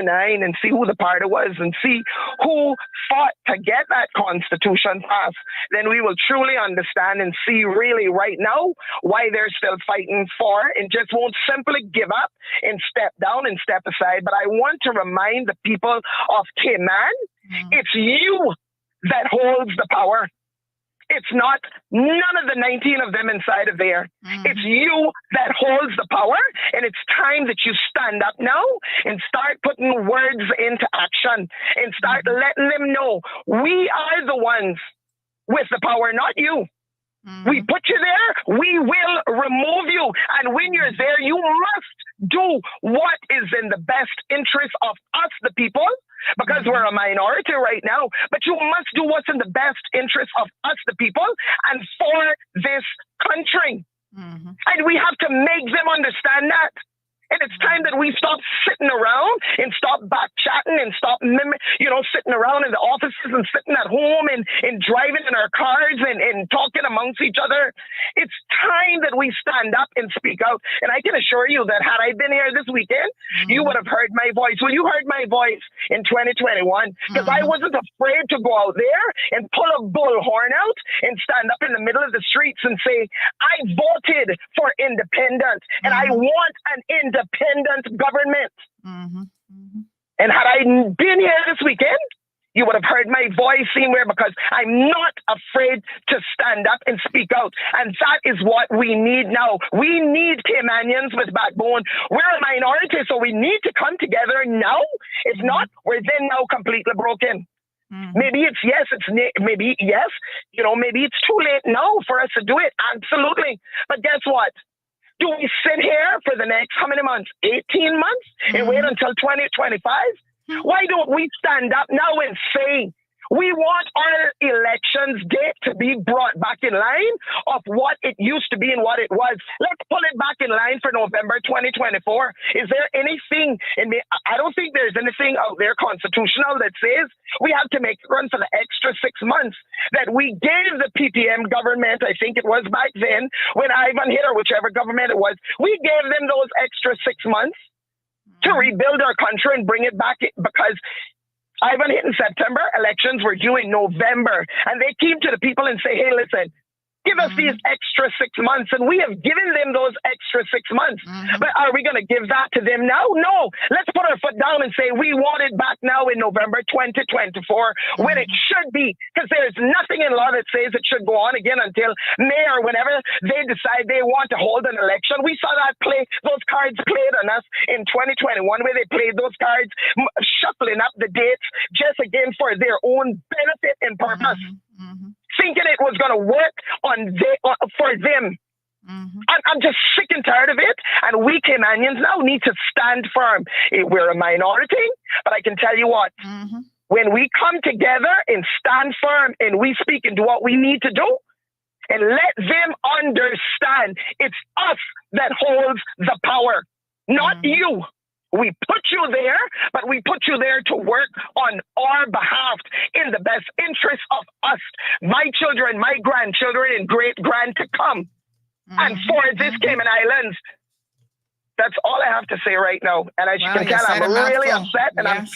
and see who the party was and see who fought to get that Constitution passed, then we will truly understand and see really right now why they're still fighting for and just won't simply give up and step down and step aside. But I want to remind the people of Cayman, it's you that holds the power. It's not none of the 19 of them inside of there. It's you that holds the power. And it's time that you stand up now and start putting words into action and start letting them know we are the ones with the power, not you. We put you there, we will remove you. And when you're there, you must do what is in the best interest of us, the people, because we're a minority right now. But you must do what's in the best interest of us, the people, and for this country. And we have to make them understand that. And it's time that we stop sitting around and stop back chatting and stop, sitting around in the offices and sitting at home and driving in our cars and talking amongst each other. It's time that we stand up and speak out. And I can assure you that had I been here this weekend, you would have heard my voice. Well, you heard my voice in 2021 because I wasn't afraid to go out there and pull a bullhorn out and stand up in the middle of the streets and say, I voted for independence and I want an independent government. And had I been here this weekend, you would have heard my voice somewhere because I'm not afraid to stand up and speak out. And that is what we need now. We need Caymanians with backbone. We're a minority, so we need to come together now. If not, we're then now completely broken. Maybe it's yes, maybe it's too late now for us to do it. Absolutely. But guess what? Do we sit here for the next, how many months? 18 months and wait until 2025? Why don't we stand up now and say, we want our elections date to be brought back in line of what it used to be and what it was. Let's pull it back in line for November 2024. Is there anything I don't think there's anything out there constitutional that says we have to make it run for the extra 6 months that we gave the PPM government. I think it was back then when Ivan hit or whichever government it was, we gave them those extra 6 months to rebuild our country and bring it back because Ivan hit in September, elections were due in November. And they came to the people and say, hey, listen, give us these extra 6 months. And we have given them those extra 6 months. But are we going to give that to them now? No. Let's put our foot down and say we want it back now in November 2024 when it should be. Because there's nothing in law that says it should go on again until May or whenever they decide they want to hold an election. We saw those cards played on us in 2021 where they played those cards, shuffling up the dates just again for their own benefit and purpose. Thinking it was going to work for them. I'm just sick and tired of it. And we Caymanians now need to stand firm. We're a minority, but I can tell you what, when we come together and stand firm and we speak and do what we need to do, and let them understand it's us that holds the power, not you. We put you there, but we put you there to work on our behalf in the best interest of us, my children, my grandchildren, and great-grand to come. And for this Cayman Islands, that's all I have to say right now. And as you can tell, I'm really upset and I'm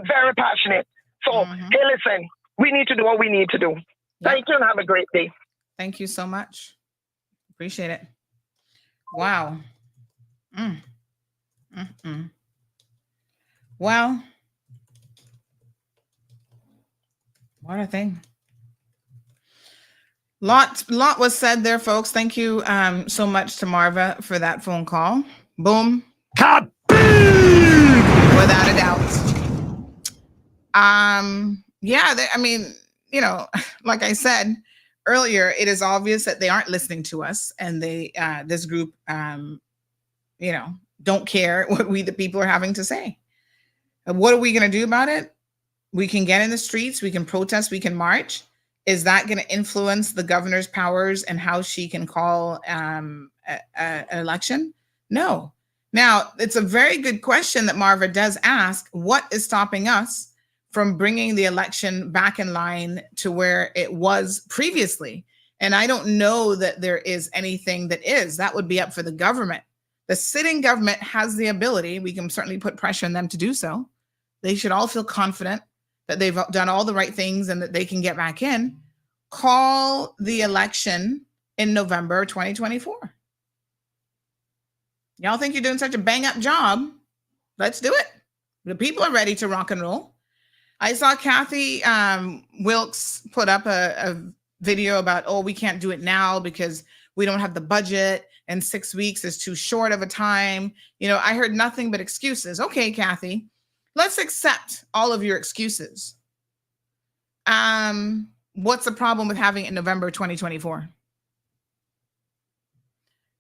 very passionate. So, hey, listen, we need to do what we need to do. Thank you and have a great day. Thank you so much. Appreciate it. Wow. Well, what a thing. Lot was said there, folks. Thank you so much to Marva for that phone call. Boom. Kaboom! Without a doubt. I mean, like I said earlier, it is obvious that they aren't listening to us, and this group, don't care what we, the people, are having to say. And what are we going to do about it? We can get in the streets, we can protest, we can march. Is that going to influence the governor's powers and how she can call an election? No. Now, it's a very good question that Marva does ask. What is stopping us from bringing the election back in line to where it was previously? And I don't know that there is anything that is. That would be up for the government. The sitting government has the ability. We can certainly put pressure on them to do so. They should all feel confident that they've done all the right things and that they can get back in. Call the election in November 2024. Y'all think you're doing such a bang up job? Let's do it. The people are ready to rock and roll. I saw Kathy Wilkes put up a video about, oh, we can't do it now because we don't have the budget and 6 weeks is too short of a time. You know, I heard nothing but excuses. Okay, Kathy, let's accept all of your excuses. What's the problem with having it in November 2024?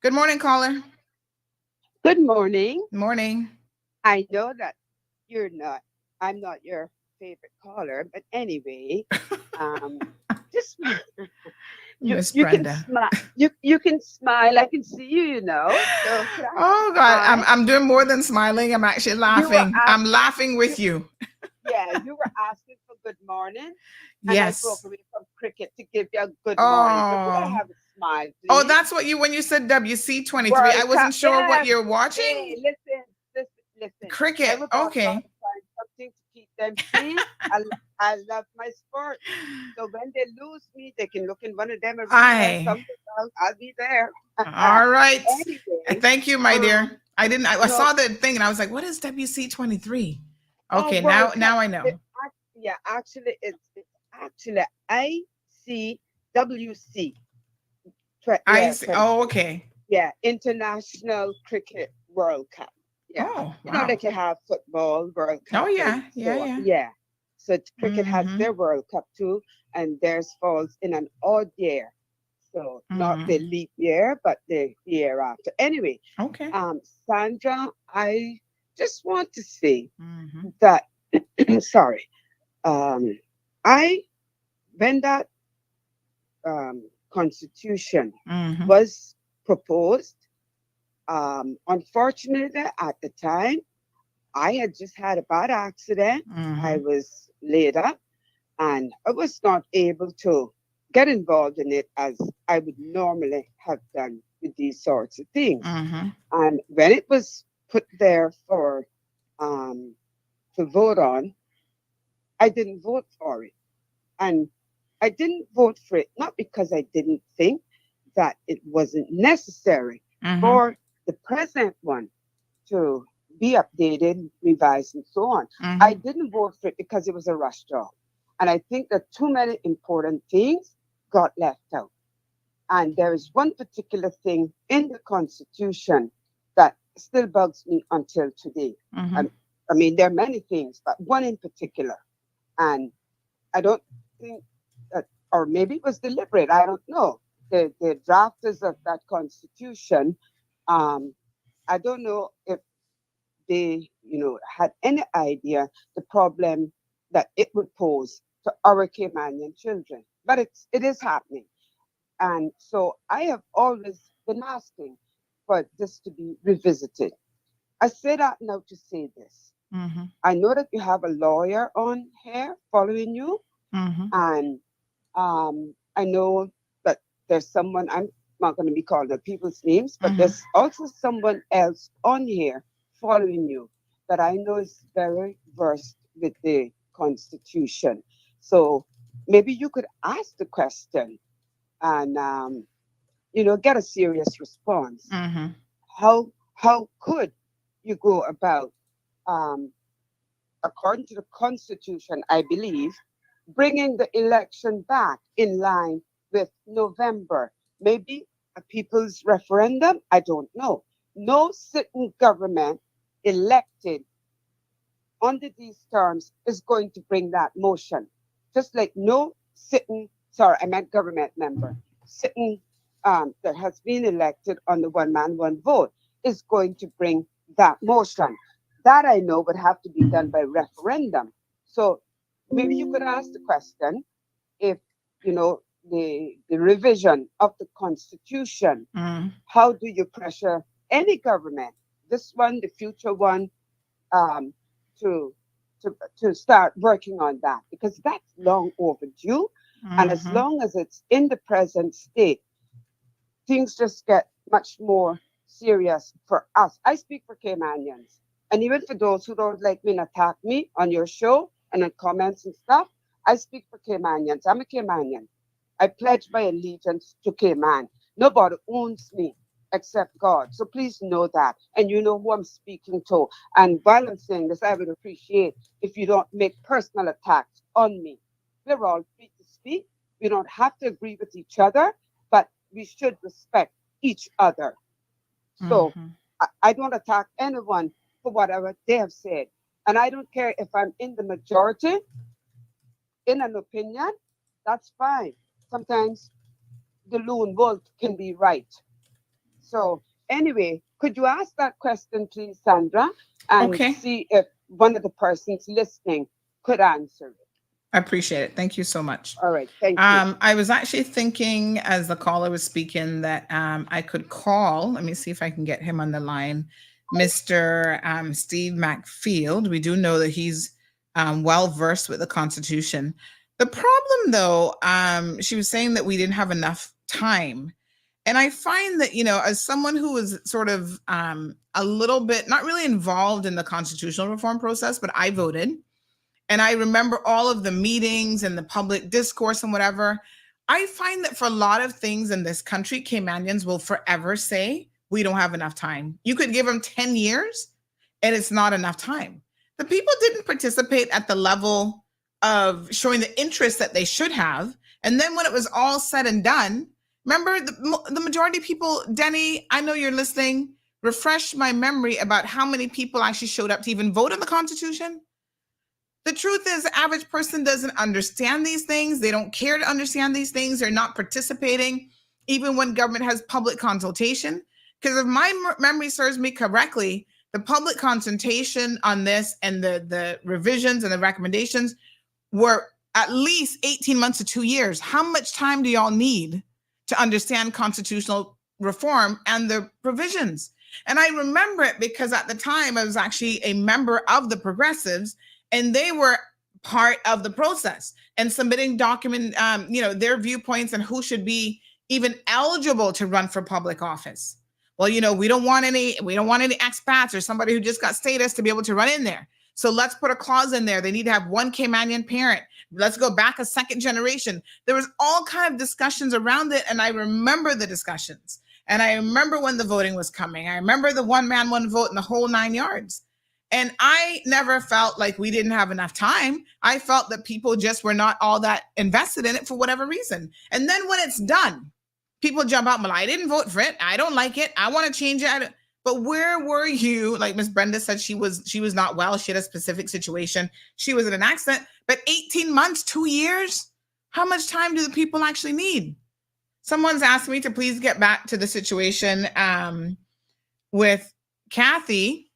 Good morning, caller. Good morning. Morning. I know that I'm not your favorite caller, but anyway, just you can smile. You can smile. I can see you. You know. So oh God, I'm doing more than smiling. I'm actually laughing. I'm laughing with you. Yeah, you were asking for good morning. Yes. And I broke away from cricket to give you a good morning. So could I have a smile, please? Oh, that's what when you said WC23. I wasn't sure what you're watching. Hey, listen. Cricket. Okay. Something to keep them sane. I love my sport. So when they lose me, they can look in one of them and I'll be there. All right. Anyway, thank you, my dear. I saw the thing and I was like, what is WC23? Okay, now I know. Actually, it's actually ICWC. Oh, okay. Yeah, International Cricket World Cup. Yeah. Oh, wow. You know, like you have football World Cup. Oh, yeah. Yeah. So cricket has their World Cup too, and theirs falls in an odd year. So not the leap year, but the year after. Anyway, okay. Sandra, I just want to say that sorry. When that constitution was proposed, unfortunately at the time, I had just had a bad accident. I was laid up and I was not able to get involved in it as I would normally have done with these sorts of things. And when it was put there for to vote on, I didn't vote for it. And I didn't vote for it, not because I didn't think that it wasn't necessary for the present one to be updated, revised, and so on. I didn't vote for it because it was a rush job. And I think that too many important things got left out. And there is one particular thing in the Constitution that still bugs me until today. I mean, there are many things, but one in particular. And I don't think that, or maybe it was deliberate, I don't know. The drafters of that Constitution, I don't know if they, had any idea the problem that it would pose to our Caymanian children. But it is happening. And so I have always been asking for this to be revisited. I say that now to say this. I know that you have a lawyer on here following you. And I know that there's someone, I'm not going to be calling the people's names, but there's also someone else on here following you that I know is very versed with the Constitution. So maybe you could ask the question and, get a serious response. How could you go about, according to the Constitution, I believe, bringing the election back in line with November? Maybe a people's referendum? I don't know. No sitting government elected under these terms is going to bring that motion. Just like no sitting, I meant government member, sitting that has been elected on the one man, one vote is going to bring that motion. That I know would have to be done by referendum. So maybe you could ask the question if, the revision of the Constitution, how do you pressure any government, this one, the future one, um, to to start working on that, because that's long overdue. And as long as it's in the present state, things just get much more serious for us. I speak for Caymanians. And even for those who don't like me and attack me on your show and in comments and stuff, I speak for Caymanians. I'm a Caymanian. I pledge my allegiance to Cayman. Nobody owns me except God. So please know that. And you know who I'm speaking to. And while I'm saying this, I would appreciate if you don't make personal attacks on me. We're all free to speak. We don't have to agree with each other, but we should respect each other. So I don't attack anyone for whatever they have said. And I don't care if I'm in the majority in an opinion, that's fine. Sometimes the lone wolf can be right. So anyway, could you ask that question, please, Sandra? And see if one of the persons listening could answer it. I appreciate it. Thank you so much. All right. Thank you. I was actually thinking as the caller was speaking that I could call, let me see if I can get him on the line, Mr. Steve McField. We do know that he's well-versed with the Constitution. The problem, though, she was saying that we didn't have enough time. And I find that, as someone who was sort of a little bit, not really involved in the constitutional reform process, but I voted. And I remember all of the meetings and the public discourse and whatever. I find that for a lot of things in this country, Caymanians will forever say, we don't have enough time. You could give them 10 years and it's not enough time. The people didn't participate at the level of showing the interest that they should have. And then when it was all said and done, remember the majority of people, Denny, I know you're listening, refresh my memory about how many people actually showed up to even vote on the Constitution. The truth is, the average person doesn't understand these things. They don't care to understand these things. They're not participating, even when government has public consultation. Because if my memory serves me correctly, the public consultation on this and the revisions and the recommendations were at least 18 months to 2 years. How much time do y'all need to understand constitutional reform and the provisions? And I remember it because at the time I was actually a member of the Progressives, and they were part of the process and submitting their viewpoints and who should be even eligible to run for public office. Well, we don't want any expats or somebody who just got status to be able to run in there. So let's put a clause in there. They need to have one Caymanian parent. Let's go back a second generation. There was all kind of discussions around it. And I remember the discussions. And I remember when the voting was coming. I remember the one man, one vote and the whole 9 yards. And I never felt like we didn't have enough time. I felt that people just were not all that invested in it for whatever reason. And then when it's done, people jump out, well, I didn't vote for it. I don't like it. I want to change it. But where were you? Like Miss Brenda said, she was not well. She had a specific situation. She was in an accident. But 18 months, 2 years? How much time do the people actually need? Someone's asked me to please get back to the situation with Kathy.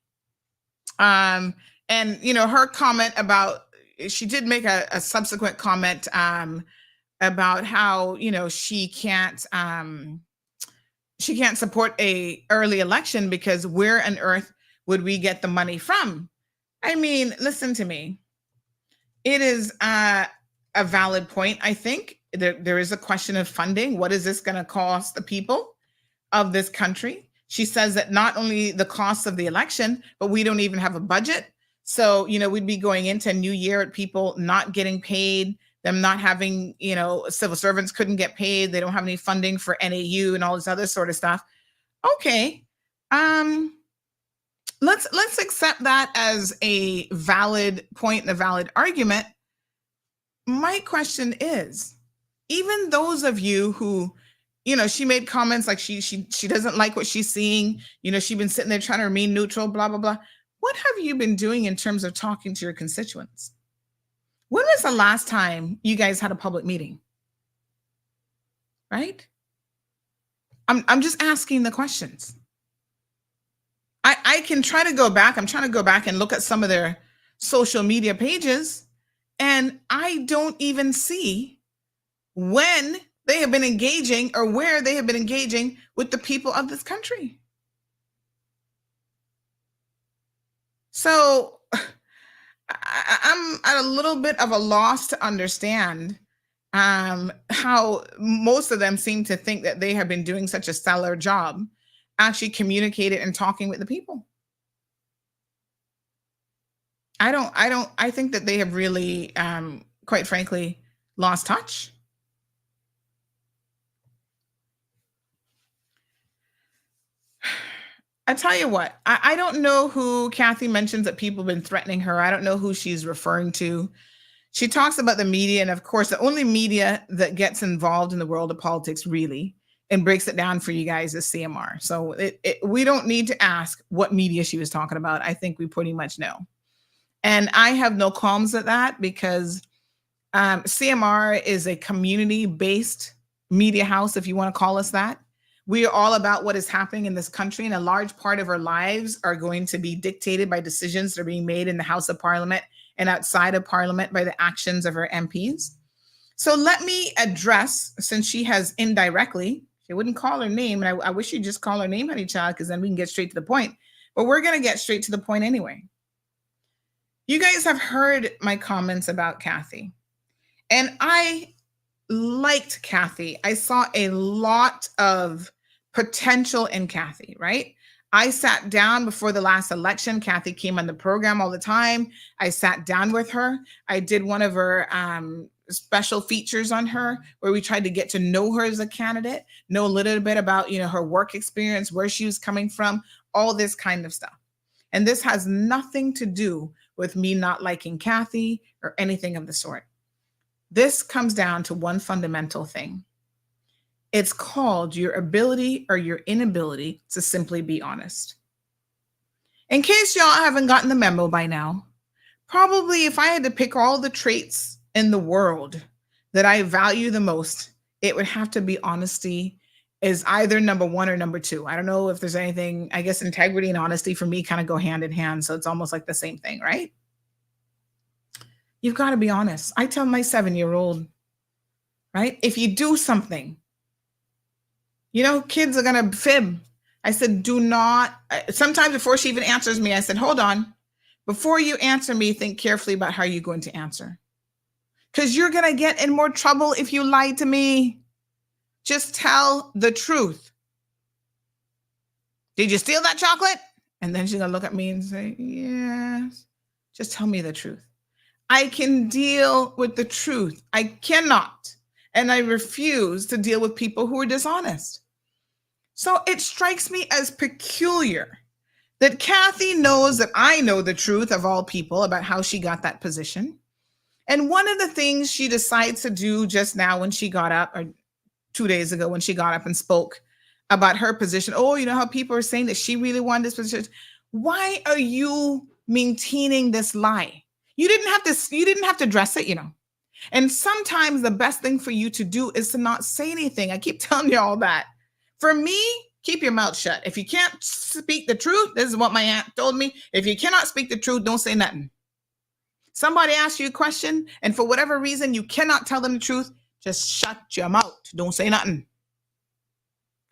And, her comment about, she did make a subsequent comment about how, she can't support a early election because where on earth would we get the money from? I mean, listen to me. It is a valid point. I think there is a question of funding. What is this going to cost the people of this country? She says that not only the cost of the election, but we don't even have a budget. So, we'd be going into a new year at people not getting paid, them not having, civil servants couldn't get paid. They don't have any funding for NAU and all this other sort of stuff. Okay. Let's accept that as a valid point and a valid argument. My question is, even those of you who, she made comments like she doesn't like what she's seeing. She's been sitting there trying to remain neutral, blah, blah, blah. What have you been doing in terms of talking to your constituents? When was the last time you guys had a public meeting? Right? I'm just asking the questions. I can try to go back. I'm trying to go back and look at some of their social media pages. And I don't even see when they have been engaging or where they have been engaging with the people of this country. So I'm at a little bit of a loss to understand how most of them seem to think that they have been doing such a stellar job actually communicating and talking with the people. I think that they have really, quite frankly, lost touch. I tell you what, I don't know who Kathy mentions that people have been threatening her. I don't know who she's referring to. She talks about the media, and of course, the only media that gets involved in the world of politics really and breaks it down for you guys is CMR. So we don't need to ask what media she was talking about. I think we pretty much know. And I have no qualms at that because CMR is a community-based media house, if you want to call us that. We are all about what is happening in this country, and a large part of our lives are going to be dictated by decisions that are being made in the House of Parliament and outside of Parliament by the actions of our MPs. So let me address, since she has indirectly, she wouldn't call her name, and I wish you'd just call her name, honey child, because then we can get straight to the point. But we're going to get straight to the point anyway. You guys have heard my comments about Kathy, and I liked Kathy. I saw a lot of potential in Kathy, right? I sat down before the last election. Kathy came on the program all the time. I sat down with her. I did one of her special features on her where we tried to get to know her as a candidate, know a little bit about, her work experience, where she was coming from, all this kind of stuff. And this has nothing to do with me not liking Kathy or anything of the sort. This comes down to one fundamental thing. It's called your ability or your inability to simply be honest. In case y'all haven't gotten the memo by now, probably if I had to pick all the traits in the world that I value the most, it would have to be honesty is either number one or number two. I don't know if there's anything, I guess integrity and honesty for me kind of go hand in hand. So it's almost like the same thing, right? You've got to be honest. I tell my 7-year-old, right? If you do something, kids are going to fib. I said, do not, sometimes before she even answers me, I said, hold on. Before you answer me, think carefully about how you're going to answer. Because you're going to get in more trouble if you lie to me. Just tell the truth. Did you steal that chocolate? And then she's going to look at me and say, yes. Just tell me the truth. I can deal with the truth. I cannot. And I refuse to deal with people who are dishonest. So it strikes me as peculiar that Kathy knows that I know the truth of all people about how she got that position. And one of the things she decides to do just now when she got up, or 2 days ago when she got up and spoke about her position, how people are saying that she really wanted this position. Why are you maintaining this lie? You didn't have to dress it, And sometimes the best thing for you to do is to not say anything. I keep telling you all that. For me, keep your mouth shut. If you can't speak the truth, this is what my aunt told me. If you cannot speak the truth, don't say nothing. Somebody asks you a question, and for whatever reason, you cannot tell them the truth, just shut your mouth. Don't say nothing.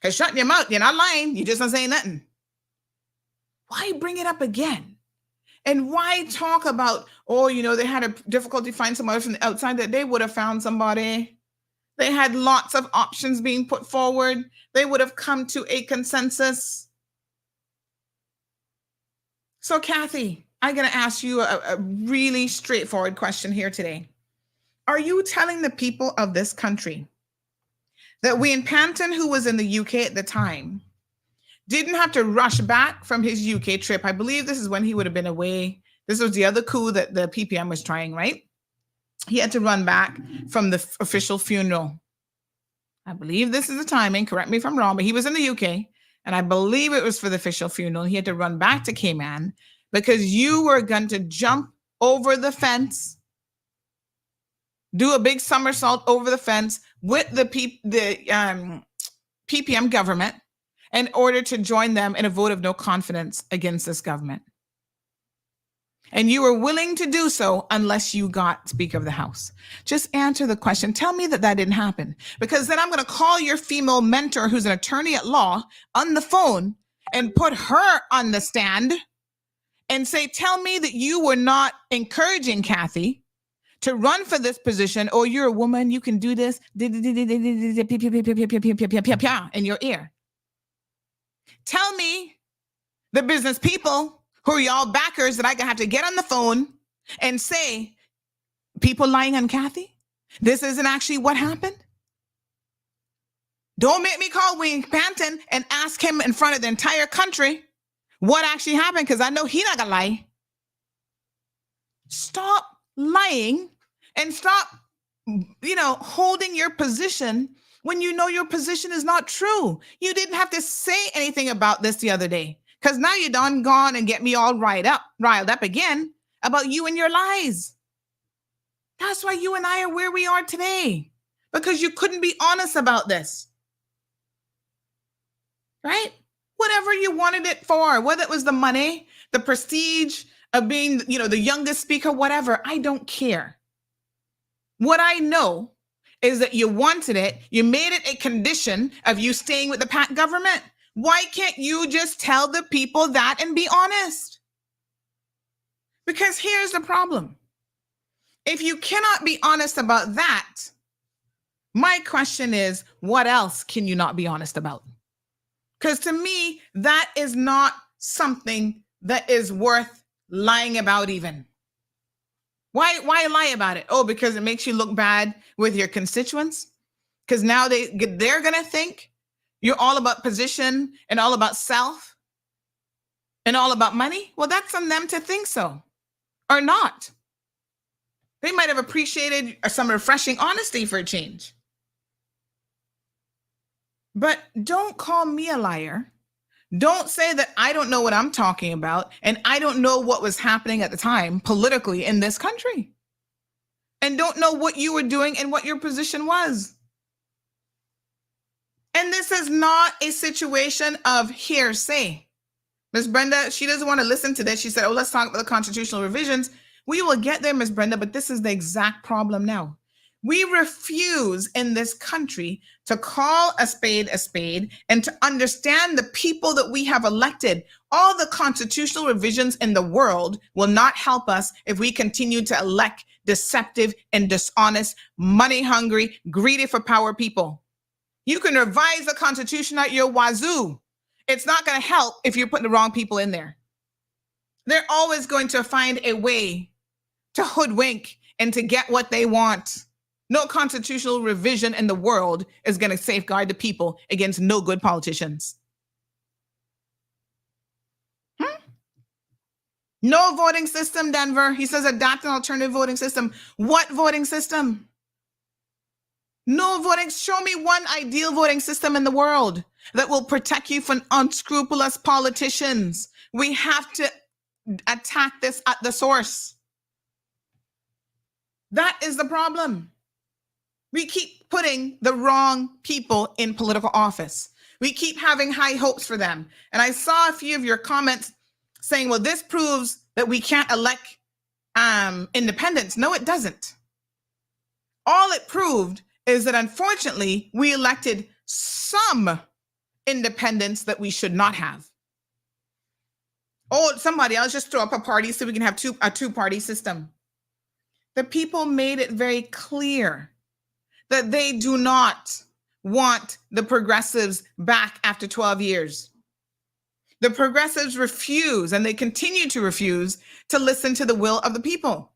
Because shutting your mouth, you're not lying. You just not saying nothing. Why bring it up again? And why talk about, they had a difficulty finding somebody from the outside, that they would have found somebody. They had lots of options being put forward. They would have come to a consensus. So, Kathy, I'm going to ask you a really straightforward question here today. Are you telling the people of this country that Wayne Panton, who was in the UK at the time, didn't have to rush back from his UK trip? I believe this is when he would have been away. This was the other coup that the PPM was trying, right? He had to run back from the official funeral. I believe this is the timing. Correct me if I'm wrong, but he was in the UK, and I believe it was for the official funeral. He had to run back to Cayman because you were going to jump over the fence, do a big somersault over the fence with the PPM government in order to join them in a vote of no confidence against this government. And you were willing to do so unless you got Speaker of the House. Just answer the question. Tell me that that didn't happen. Because then I'm going to call your female mentor, who's an attorney at law, on the phone and put her on the stand and say, tell me that you were not encouraging Kathy to run for this position, or you're a woman, you can do this, in your ear. Tell me the business people who are y'all backers that I have to get on the phone and say, people lying on Kathy? This isn't actually what happened? Don't make me call Wayne Panton and ask him in front of the entire country what actually happened, because I know he's not gonna lie. Stop lying and stop, holding your position when you know your position is not true. You didn't have to say anything about this the other day, because now you done gone and get me all riled up again about you and your lies. That's why you and I are where we are today, because you couldn't be honest about this, right? Whatever you wanted it for, whether it was the money, the prestige of being, the youngest speaker, whatever, I don't care. What I know is that you wanted it. You made it a condition of you staying with the PAC government. Why can't you just tell the people that and be honest? Because here's the problem. If you cannot be honest about that, my question is, what else can you not be honest about? Because to me, that is not something that is worth lying about even. Why lie about it? Oh, because it makes you look bad with your constituents? Because now they're going to think you're all about position and all about self and all about money? Well, that's on them to think so or not. They might have appreciated some refreshing honesty for a change. But don't call me a liar. Don't say that I don't know what I'm talking about and I don't know what was happening at the time politically in this country. And don't know what you were doing and what your position was. And this is not a situation of hearsay. Ms. Brenda, she doesn't want to listen to this. She said, let's talk about the constitutional revisions. We will get there, Ms. Brenda, but this is the exact problem now. We refuse in this country to call a spade and to understand the people that we have elected. All the constitutional revisions in the world will not help us if we continue to elect deceptive and dishonest, money-hungry, greedy for power people. You can revise the Constitution at your wazoo. It's not going to help if you're putting the wrong people in there. They're always going to find a way to hoodwink and to get what they want. No constitutional revision in the world is going to safeguard the people against no good politicians. No voting system, Denver. He says adopt an alternative voting system. What voting system? No voting. Show me one ideal voting system in the world that will protect you from unscrupulous politicians. We have to attack this at the source. That is the problem. We keep putting the wrong people in political office. We keep having high hopes for them. And I saw a few of your comments saying, well, this proves that we can't elect independents. No, it doesn't. All it proved is that, unfortunately, we elected some independents that we should not have. Oh, somebody else just throw up a party so we can have a two-party system. The people made it very clear that they do not want the progressives back after 12 years. The progressives refuse, and they continue to refuse, to listen to the will of the people.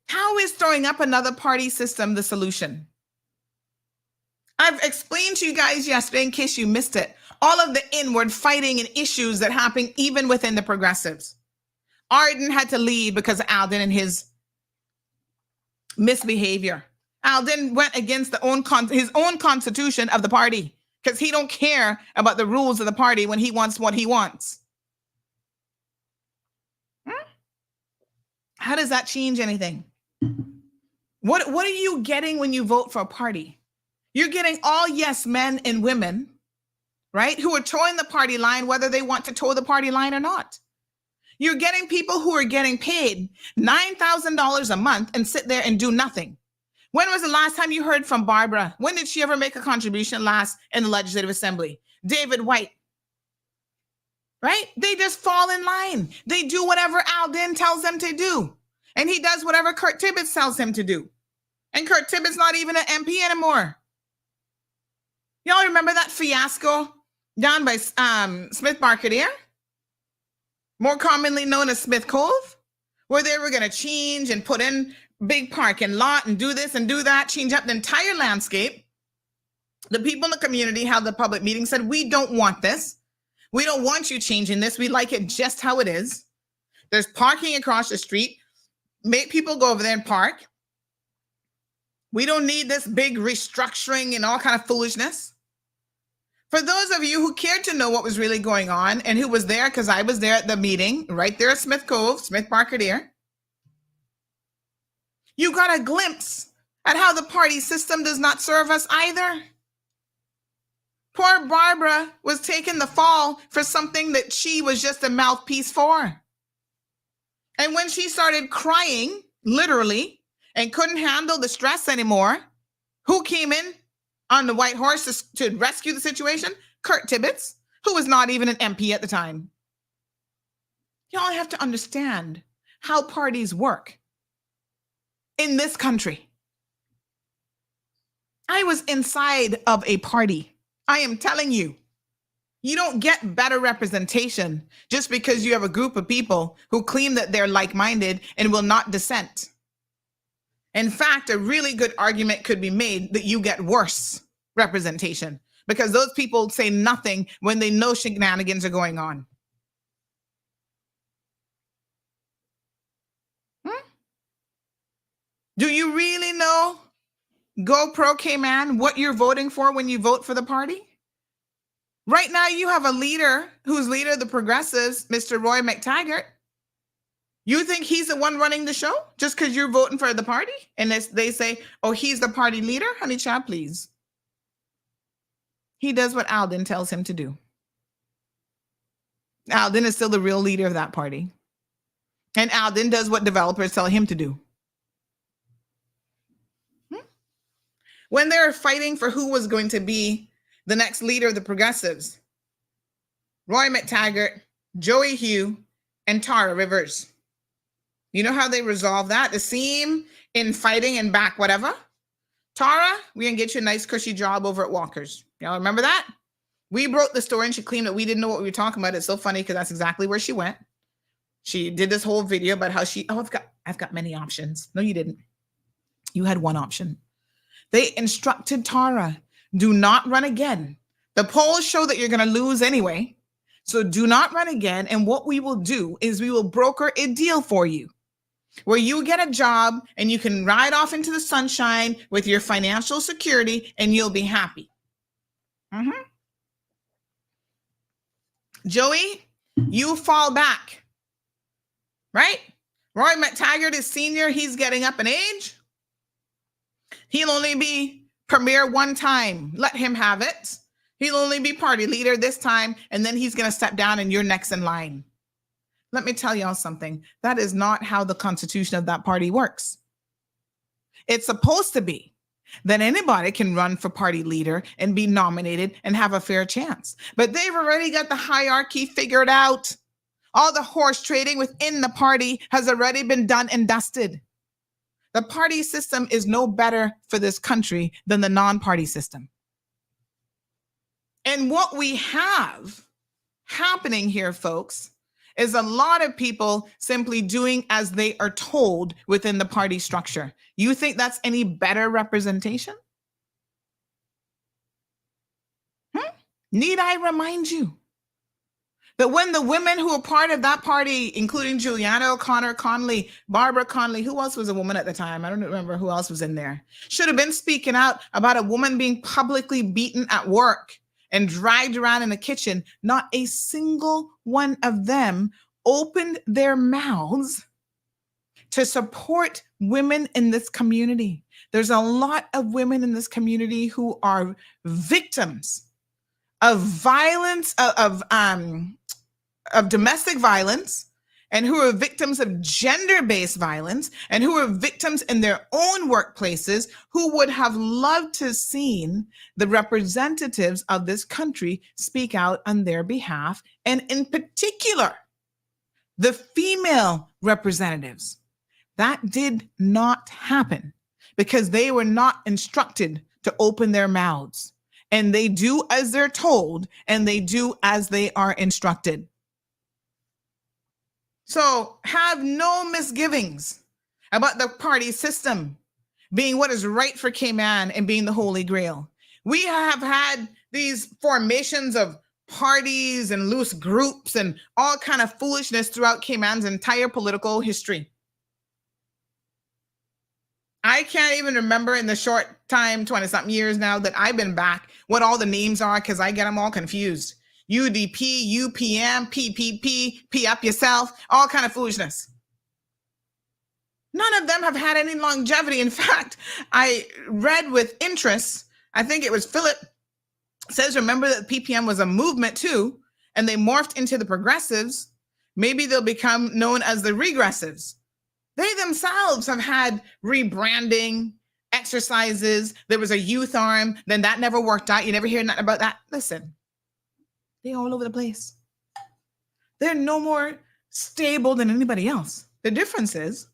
How is throwing up another party system the solution? I've explained to you guys yesterday, in case you missed it, all of the inward fighting and issues that happen even within the progressives. Arden had to leave because of Alden and his misbehavior. Alden went against his own constitution of the party because he don't care about the rules of the party when he wants what he wants. How does that change anything? What are you getting when you vote for a party? You're getting all yes men and women right? Who are towing the party line, whether they want to tow the party line or not. You're getting people who are getting paid $9,000 a month and sit there and do nothing. When was the last time you heard from Barbara? When did she ever make a contribution last in the Legislative Assembly? David White, right? They just fall in line. They do whatever Alden tells them to do. And he does whatever Kurt Tibbetts tells him to do. And Kurt Tibbetts not even an MP anymore. Y'all remember that fiasco down by Smith Marketeer? More commonly known as Smith Cove, where they were going to change and put in big parking lot and do this and do that, change up the entire landscape. The people in the community held the public meeting, said, we don't want this. We don't want you changing this. We like it just how it is. There's parking across the street. Make people go over there and park. We don't need this big restructuring and all kind of foolishness. For those of you who cared to know what was really going on and who was there, because I was there at the meeting, right there at Smith Cove, Smith Marketeer, you got a glimpse at how the party system does not serve us either. Poor Barbara was taking the fall for something that she was just a mouthpiece for. And when she started crying, literally, and couldn't handle the stress anymore, who came in on the white horse to rescue the situation? Kurt Tibbetts, who was not even an MP at the time. Y'all have to understand how parties work in this country. I was inside of a party. I am telling you, you don't get better representation just because you have a group of people who claim that they're like-minded and will not dissent. In fact, a really good argument could be made that you get worse representation because those people say nothing when they know shenanigans are going on. Do you really know, go pro Cayman, what you're voting for when you vote for the party? Right now, you have a leader who's leader of the progressives, Mr. Roy McTaggart. You think he's the one running the show just because you're voting for the party? And they say, oh, he's the party leader? Honey child, please. He does what Alden tells him to do. Alden is still the real leader of that party. And Alden does what developers tell him to do. When they were fighting for who was going to be the next leader of the progressives, Roy McTaggart, Joey Hugh, and Tara Rivers. You know how they resolved that? The same in fighting and back whatever. Tara, we're going to get you a nice cushy job over at Walker's. Y'all remember that? We broke the story and she claimed that we didn't know what we were talking about. It's so funny because that's exactly where she went. She did this whole video about how I've got many options. No, you didn't. You had one option. They instructed Tara, do not run again. The polls show that you're going to lose anyway. So do not run again. And what we will do is we will broker a deal for you where you get a job and you can ride off into the sunshine with your financial security and you'll be happy. Joey, you fall back, right? Roy McTaggart is senior. He's getting up in age. He'll only be premier one time. Let him have it. He'll only be party leader this time, and then he's going to step down and you're next in line. Let me tell y'all something. That is not how the constitution of that party works. It's supposed to be that anybody can run for party leader and be nominated and have a fair chance. But they've already got the hierarchy figured out. All the horse trading within the party has already been done and dusted. The party system is no better for this country than the non-party system. And what we have happening here, folks, is a lot of people simply doing as they are told within the party structure. You think that's any better representation? Need I remind you that when the women who were part of that party, including Juliana O'Connor Conley, Barbara Conley, who else was a woman at the time? I don't remember who else was in there, should have been speaking out about a woman being publicly beaten at work and dragged around in the kitchen, not a single one of them opened their mouths to support women in this community. There's a lot of women in this community who are victims of violence, of domestic violence, and who are victims of gender-based violence, and who are victims in their own workplaces, who would have loved to have seen the representatives of this country speak out on their behalf, and in particular, the female representatives. That did not happen because they were not instructed to open their mouths, and they do as they're told, and they do as they are instructed. So have no misgivings about the party system being what is right for Cayman and being the Holy Grail. We have had these formations of parties and loose groups and all kind of foolishness throughout Cayman's entire political history. I can't even remember in the short time, 20-something years now that I've been back, what all the names are, because I get them all confused. UDP, UPM, PPP, P up yourself, all kind of foolishness. None of them have had any longevity. In fact, I read with interest, I think it was Philip says, remember that PPM was a movement too, and they morphed into the progressives. Maybe they'll become known as the regressives. They themselves have had rebranding exercises. There was a youth arm, then that never worked out. You never hear nothing about that. Listen. They're all over the place. They're no more stable than anybody else. The difference is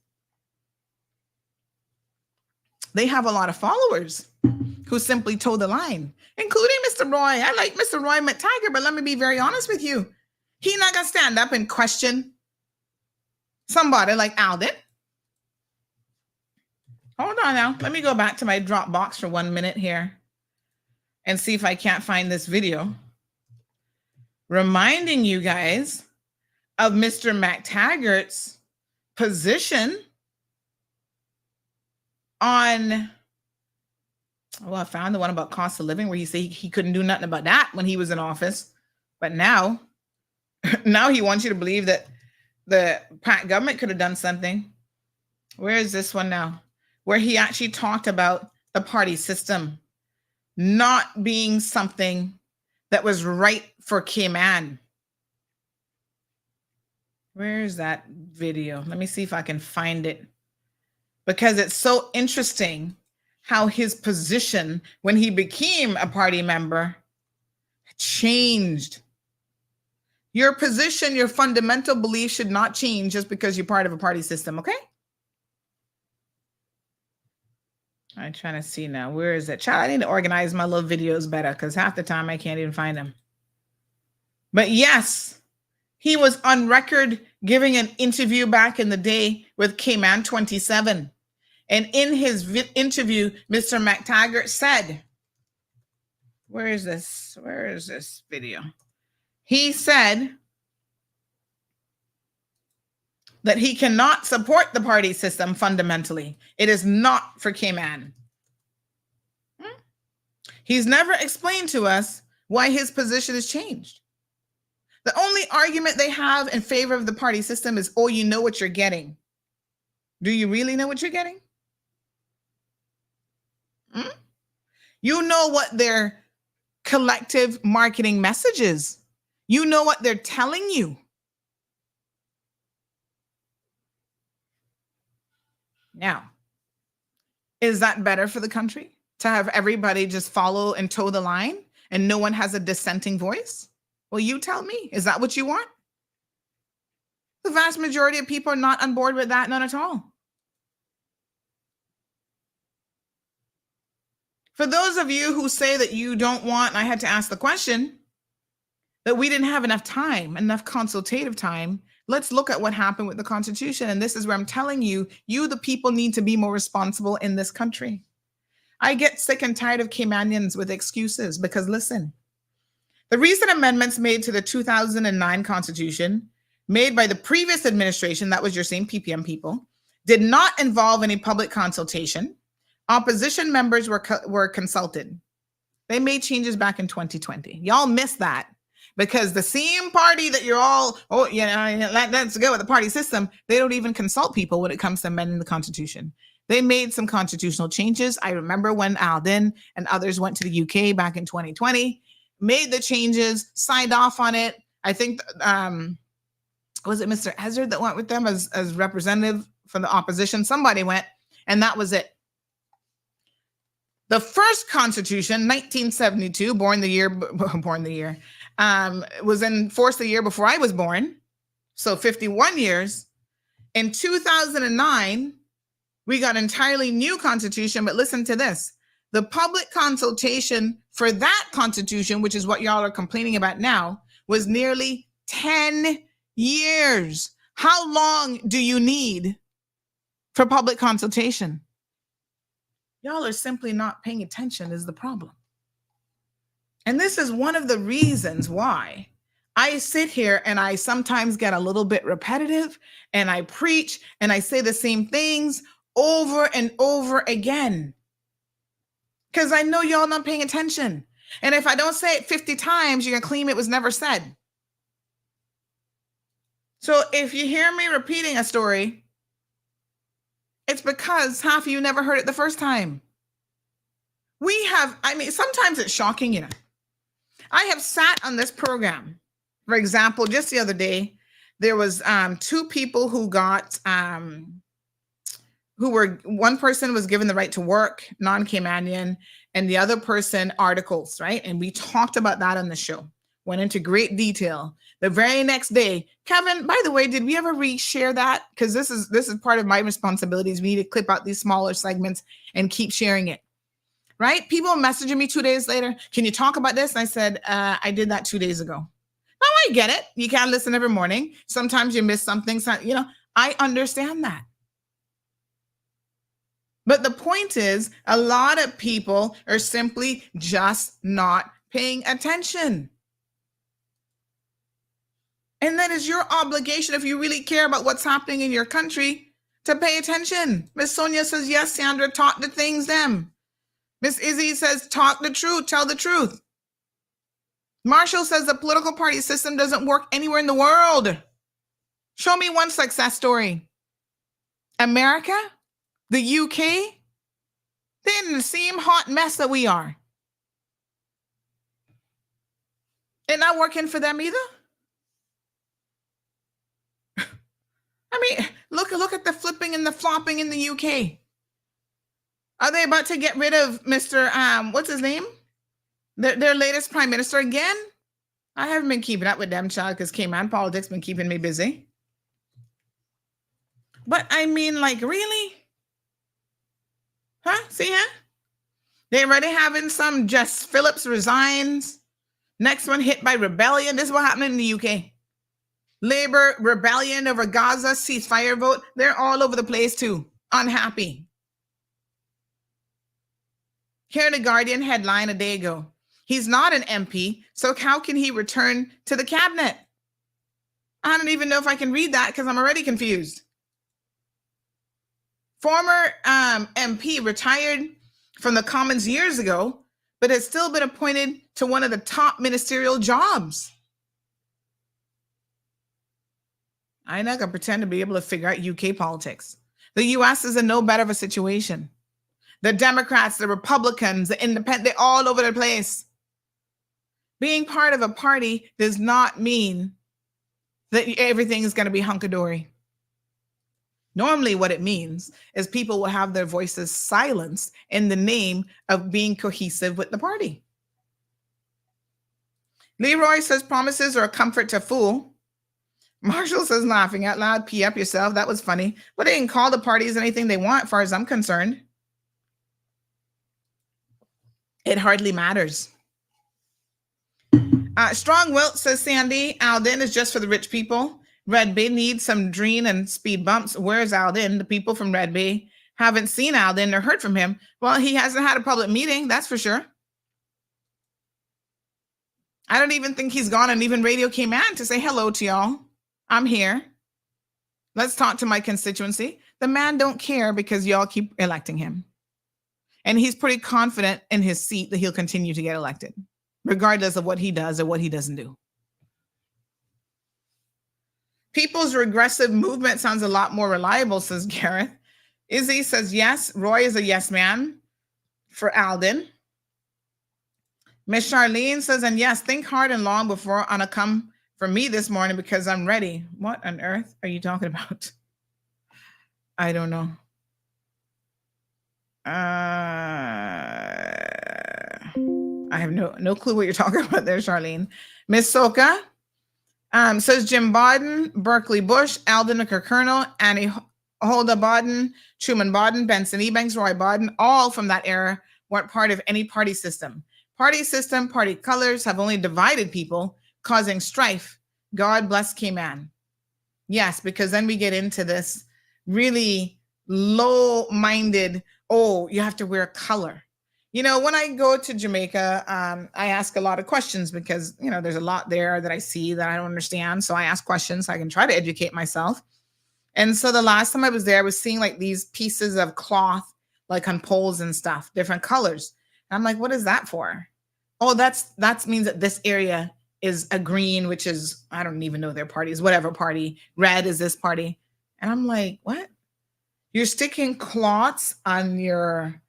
they have a lot of followers who simply toe the line, including Mr. Roy. I like Mr. Roy McTaggart, but let me be very honest with you. He's not going to stand up and question somebody like Alden. Hold on now. Let me go back to my Dropbox for 1 minute here and see if I can't find this video reminding you guys of Mr. McTaggart's position on, well, I found the one about cost of living where he said he couldn't do nothing about that when he was in office. But now he wants you to believe that the government could have done something. Where is this one now? Where he actually talked about the party system not being something that was right for Cayman. Where is that video? Let me see if I can find it. Because it's so interesting how his position when he became a party member changed. Your position, your fundamental belief should not change just because you're part of a party system, okay? I'm trying to see now. Where is it? Child, I need to organize my little videos better because half the time I can't even find them. But yes, he was on record giving an interview back in the day with Cayman 27. And in his interview, Mr. McTaggart said, where is this? Where is this video? He said that he cannot support the party system fundamentally. It is not for Cayman. He's never explained to us why his position has changed. The only argument they have in favor of the party system is, oh, you know what you're getting. Do you really know what you're getting? You know what their collective marketing message is. You know what they're telling you. Now, is that better for the country to have everybody just follow and toe the line and no one has a dissenting voice? Well, you tell me, is that what you want? The vast majority of people are not on board with that, none at all. For those of you who say that you don't want, and I had to ask the question, that we didn't have enough time, enough consultative time, let's look at what happened with the Constitution. And this is where I'm telling you, you, the people, need to be more responsible in this country. I get sick and tired of Caymanians with excuses because, listen, the recent amendments made to the 2009 Constitution, made by the previous administration, that was your same PPM people, did not involve any public consultation. Opposition members were consulted. They made changes back in 2020. Y'all missed that because the same party that you're all, oh, yeah, let's go with the party system, they don't even consult people when it comes to amending the Constitution. They made some constitutional changes. I remember when Alden and others went to the UK back in 2020. made the changes, signed off on it. I think, was it Mr. Ezra that went with them as representative for the opposition? Somebody went, and that was it. The first Constitution, 1972, was in force the year before I was born. So 51 years. In 2009, we got an entirely new Constitution, but listen to this. The public consultation for that Constitution, which is what y'all are complaining about now, was nearly 10 years. How long do you need for public consultation? Y'all are simply not paying attention is the problem. And this is one of the reasons why I sit here and I sometimes get a little bit repetitive and I preach and I say the same things over and over again. Because I know y'all not paying attention. And if I don't say it 50 times, you're going to claim it was never said. So if you hear me repeating a story, it's because half of you never heard it the first time. Sometimes it's shocking, you know. I have sat on this program. For example, just the other day, there was 2 people who got, one person was given the right to work, non-Caymanian, and the other person articles, right? And we talked about that on the show, went into great detail. The very next day, Kevin, by the way, did we ever reshare that? Because this is part of my responsibilities. We need to clip out these smaller segments and keep sharing it, right? People messaging me 2 days later, can you talk about this? And I said, I did that 2 days ago. Now I get it. You can't listen every morning. Sometimes you miss something. So, I understand that. But the point is, a lot of people are simply just not paying attention. And that is your obligation, if you really care about what's happening in your country, to pay attention. Miss Sonia says, yes, Sandra, talk the things them. Miss Izzy says, talk the truth, tell the truth. Marshall says the political party system doesn't work anywhere in the world. Show me one success story. America, the UK, they're in the same hot mess that we are. It's not working for them either. Look at the flipping and the flopping in the UK. Are they about to get rid of Mr. What's his name? Their latest prime minister again? I haven't been keeping up with them, child, because Cayman politics been keeping me busy. But really? Huh? See, huh? They're already having some Jess Phillips resigns. Next one hit by rebellion. This is what happened in the UK. Labor rebellion over Gaza, ceasefire vote. They're all over the place too. Unhappy. Here, the Guardian headline a day ago. He's not an MP, so how can he return to the cabinet? I don't even know if I can read that because I'm already confused. Former MP retired from the Commons years ago, but has still been appointed to one of the top ministerial jobs. I'm not going to pretend to be able to figure out UK politics. The US is in no better of a situation. The Democrats, the Republicans, the Independent, they're all over the place. Being part of a party does not mean that everything is going to be hunky-dory. Normally what it means is people will have their voices silenced in the name of being cohesive with the party. Leroy says promises are a comfort to fool. Marshall says laughing out loud, pee up yourself. That was funny. But they can call the parties anything they want, as far as I'm concerned. It hardly matters. Strong Wilt says, Sandy, Alden is just for the rich people. Red Bay needs some dreen and speed bumps. Where's Alden? The people from Red Bay haven't seen Alden or heard from him. Well, he hasn't had a public meeting, that's for sure. I don't even think he's gone on even Radio Cayman to say hello to y'all. I'm here. Let's talk to my constituency. The man don't care because y'all keep electing him. And he's pretty confident in his seat that he'll continue to get elected, regardless of what he does or what he doesn't do. People's regressive movement sounds a lot more reliable, says Gareth. Izzy says yes. Roy is a yes man for Alden. Miss Charlene says, and yes, think hard and long before Anna come for me this morning because I'm ready. What on earth are you talking about? I don't know. I have no clue what you're talking about there, Charlene. Miss Soka says Jim Bodden, Berkeley Bush, Alden McCurnell, Annie Holda Bodden, Truman Bodden, Benson Ebanks, Roy Bodden, all from that era weren't part of any party system. Party system, party colors have only divided people, causing strife. God bless Cayman. Yes, because then we get into this really low-minded, oh, you have to wear color. You know, when I go to Jamaica, I ask a lot of questions because, you know, there's a lot there that I see that I don't understand. So I ask questions so I can try to educate myself. And so the last time I was there, I was seeing like these pieces of cloth, like on poles and stuff, different colors. And I'm like, what is that for? Oh, that means that this area is a green, which is, I don't even know their parties, whatever party. Red is this party. And I'm like, what? You're sticking cloths on your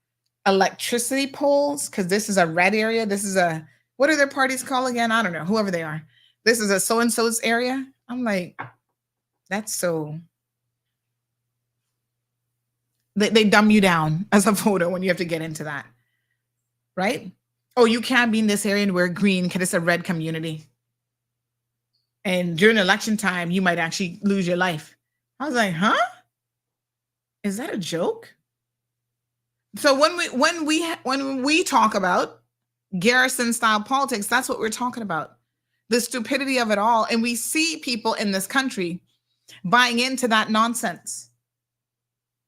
electricity poles because this is a red area. This is a, what are their parties called again? I don't know, whoever they are. This is a so-and-so's area. I'm like, that's so, they dumb you down as a voter when you have to get into that, right? Oh, you can't be in this area and wear green because it's a red community. And during election time, you might actually lose your life. I was like, huh? Is that a joke? So when we talk about Garrison style politics, that's what we're talking about. The stupidity of it all. And we see people in this country buying into that nonsense.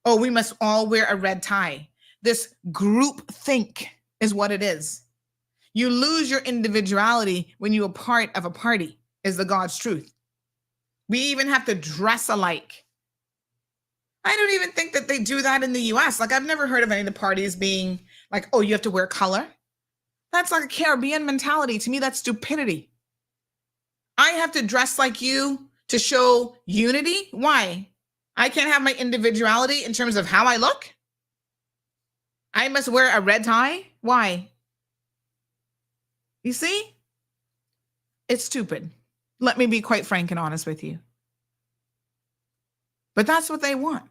Oh, we must all wear a red tie. This group think is what it is. You lose your individuality when you're a part of a party, is the God's truth. We even have to dress alike. I don't even think that they do that in the US. Like, I've never heard of any of the parties being like, oh, you have to wear color. That's like a Caribbean mentality. To me, that's stupidity. I have to dress like you to show unity. Why? I can't have my individuality in terms of how I look. I must wear a red tie. Why? You see? It's stupid. Let me be quite frank and honest with you. But that's what they want.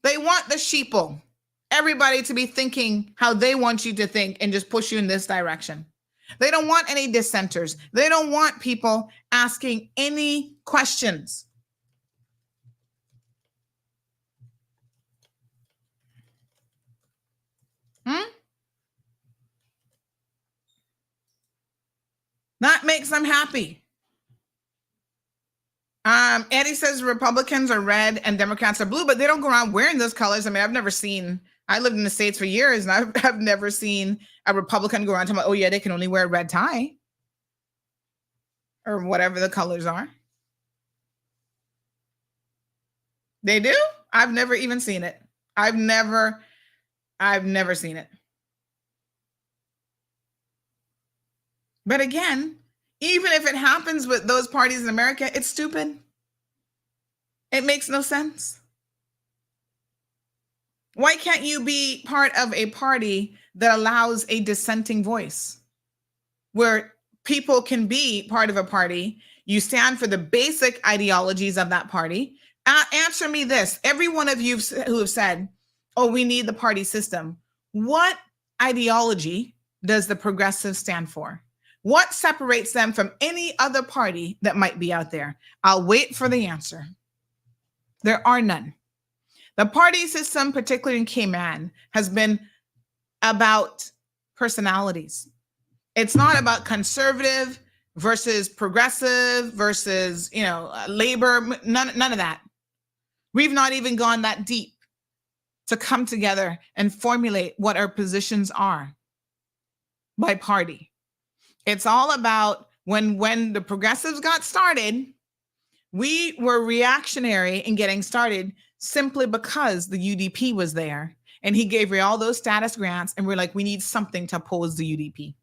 They want the sheeple, everybody to be thinking how they want you to think and just push you in this direction. They don't want any dissenters. They don't want people asking any questions. That makes them happy. Eddie says Republicans are red and Democrats are blue, but they don't go around wearing those colors. I mean, I lived in the States for years and I've never seen a Republican go around talking about, oh yeah, they can only wear a red tie or whatever the colors are. They do? I've never even seen it. I've never seen it. But again, even if it happens with those parties in America, it's stupid. It makes no sense. Why can't you be part of a party that allows a dissenting voice? Where people can be part of a party, you stand for the basic ideologies of that party. Answer me this. Every one of you who have said, oh, we need the party system. What ideology does the progressives stand for? What separates them from any other party that might be out there? I'll wait for the answer. There are none. The party system, particularly in Cayman, has been about personalities. It's not about conservative versus progressive versus, labor, none of that. We've not even gone that deep to come together and formulate what our positions are by party. It's all about when the progressives got started, we were reactionary in getting started simply because the UDP was there and he gave me all those status grants. And we're like, we need something to oppose the UDP,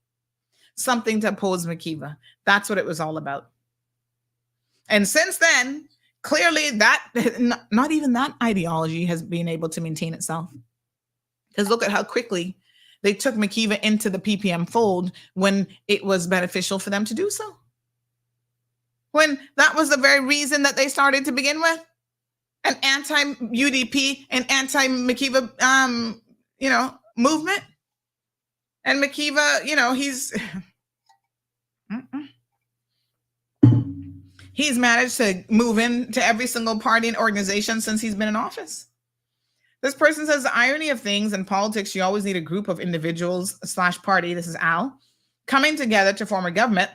something to oppose McKeeva. That's what it was all about. And since then, clearly that not even that ideology has been able to maintain itself. Because look at how quickly they took McKeever into the PPM fold when it was beneficial for them to do so. When that was the very reason that they started to begin with, an anti-UDP and anti-McKeever, movement. And McKeever, he's managed to move into every single party and organization since he's been in office. This person says the irony of things in politics, you always need a group of individuals / party. This is Al coming together to form a government.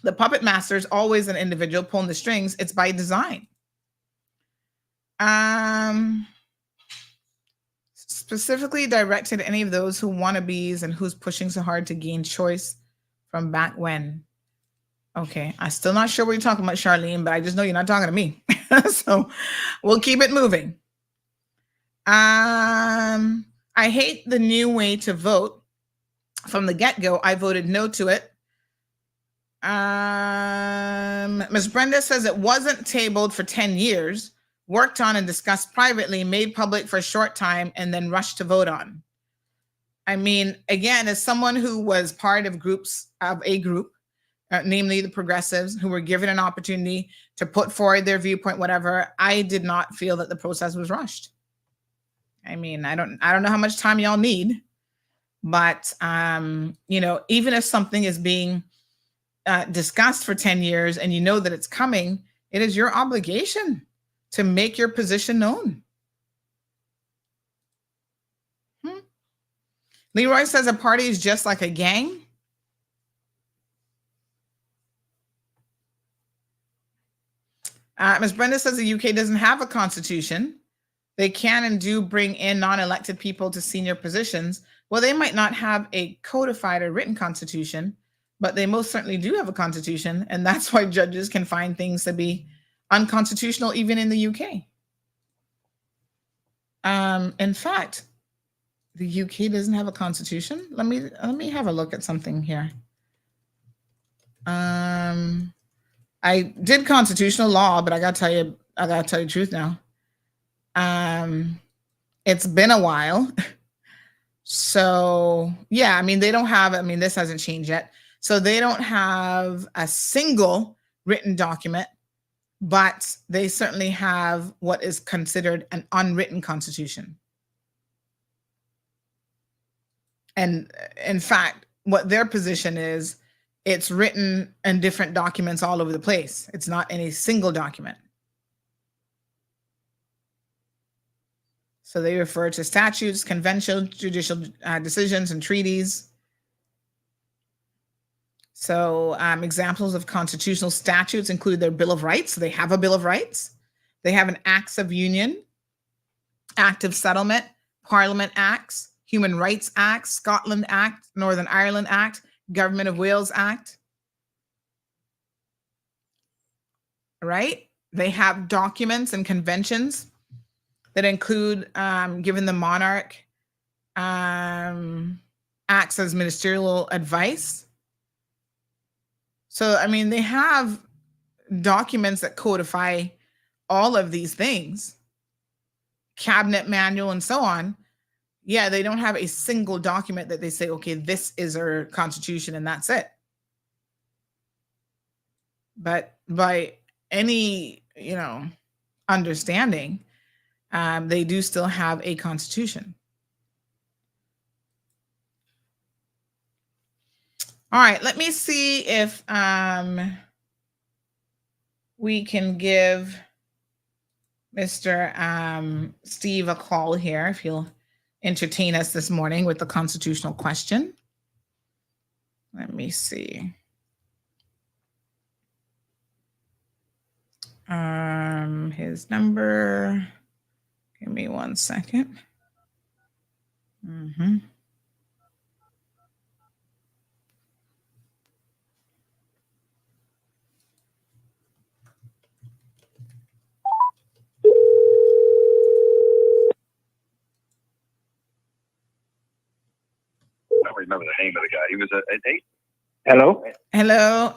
The puppet master is always an individual pulling the strings. It's by design. Specifically directed at any of those who wannabes and who's pushing so hard to gain choice from back when. Okay, I'm still not sure what you're talking about, Charlene, but I just know you're not talking to me. So we'll keep it moving. I hate the new way to vote. From the get-go, I voted no to it. Ms. Brenda says it wasn't tabled for 10 years, worked on and discussed privately, made public for a short time, and then rushed to vote on. I mean, again, as someone who was part of a group, namely the progressives, who were given an opportunity to put forward their viewpoint, whatever, I did not feel that the process was rushed. I mean, I don't know how much time y'all need, but even if something is being discussed for 10 years and you know that it's coming, it is your obligation to make your position known. Leroy says a party is just like a gang. Ms. Brenda says the UK doesn't have a constitution. They can and do bring in non-elected people to senior positions. Well, they might not have a codified or written constitution, but they most certainly do have a constitution. And that's why judges can find things to be unconstitutional, even in the UK. In fact, the UK doesn't have a constitution. Let me have a look at something here. I did constitutional law, but I gotta tell you the truth now. It's been a while. So yeah, they don't have, this hasn't changed yet. So they don't have a single written document, but they certainly have what is considered an unwritten constitution. And in fact, what their position is, it's written in different documents all over the place. It's not in a single document. So they refer to statutes, conventional judicial decisions, and treaties. So examples of constitutional statutes include their Bill of Rights. So they have a Bill of Rights. They have an Acts of Union, Act of Settlement, Parliament Acts, Human Rights Act, Scotland Act, Northern Ireland Act, Government of Wales Act. Right? They have documents and conventions that include giving the monarch acts as ministerial advice. So, they have documents that codify all of these things, cabinet manual and so on. Yeah, they don't have a single document that they say, okay, this is our constitution and that's it. But by any, understanding, they do still have a constitution. All right, let me see if we can give Mr. Steve a call here, if he'll entertain us this morning with the constitutional question. Let me see. His number, give me 1 second. I don't remember the name of the guy. He was an 8. Hello? Hello,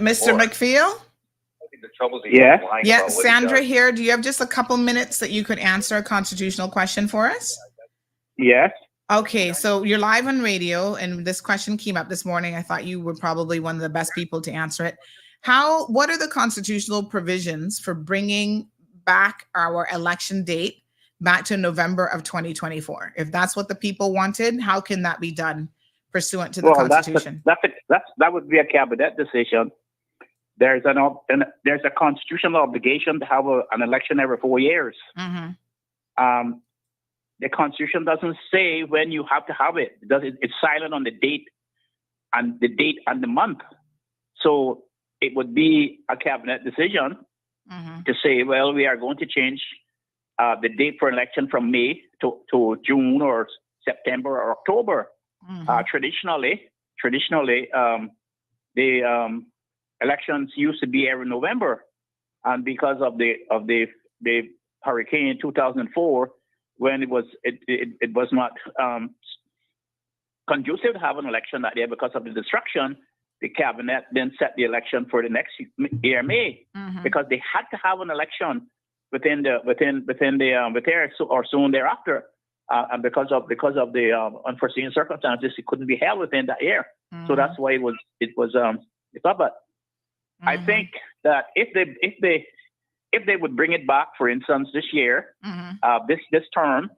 Mr. McPhail? Yeah. Yeah, Sandra here. Do you have just a couple minutes that you could answer a constitutional question for us? Yes. Okay, so you're live on radio, and this question came up this morning. I thought you were probably one of the best people to answer it. What are the constitutional provisions for bringing back our election date back to November of 2024? If that's what the people wanted, how can that be done pursuant to the Constitution? That would be a cabinet decision. There's a constitutional obligation to have an election every 4 years. Mm-hmm. The Constitution doesn't say when you have to have it. It's silent on the date and the month. So it would be a cabinet decision to say, well, we are going to change the date for election from May to June or September or October. Traditionally, the elections used to be every November, and because of the hurricane in 2004. When it was not conducive to have an election that year because of the destruction, the cabinet then set the election for the next year, May, because they had to have an election within or soon thereafter, and because of the unforeseen circumstances, it couldn't be held within that year. So that's why it was but I think that if they would bring it back, for instance, this year, this term,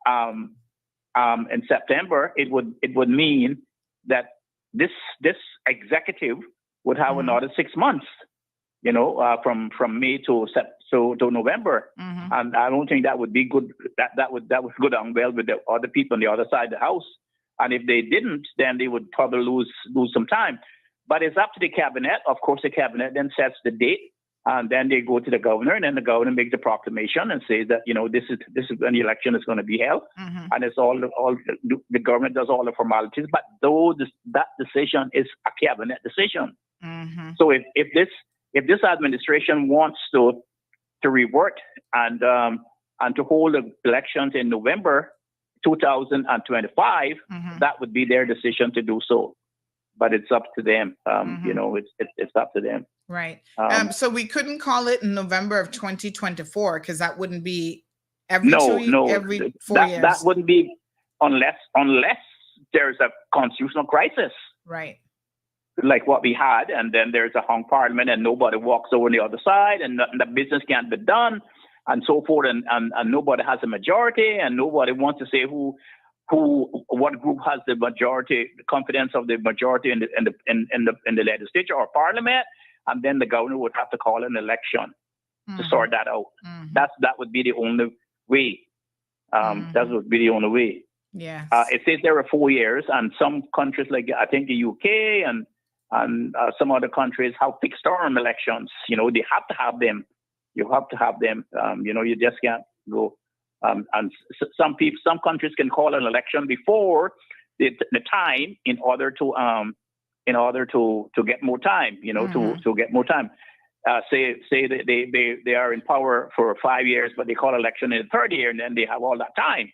in September, it would mean that this executive would have another 6 months, from May to November, and I don't think that would be good. That would go down well with the other people on the other side of the house, and if they didn't, then they would probably lose some time. But it's up to the cabinet. Of course, the cabinet then sets the date. And then they go to the governor, and then the governor makes the proclamation and says that this is when the election is going to be held, and it's all the government does all the formalities. But that decision is a cabinet decision. So if this administration wants to revert and to hold the elections in November 2025, that would be their decision to do so. But it's up to them. It's up to them. Right. So we couldn't call it in November of 2024 because that wouldn't be every 4 years. That wouldn't be unless there's a constitutional crisis. Right. Like what we had, and then there's a hung parliament and nobody walks over on the other side, and the business can't be done, and so forth, and nobody has a majority, and nobody wants to say what group has the majority, the confidence of the majority in the legislature or parliament, and then the governor would have to call an election to sort that out. That would be the only way. That would be the only way. Yeah. It says there are 4 years, and some countries like I think the UK and some other countries have fixed term elections. They have to have them. You have to have them. You just can't go. And some countries can call an election before the time in order to get more time. To get more time. Say that they are in power for 5 years, but they call election in the third year, and then they have all that time.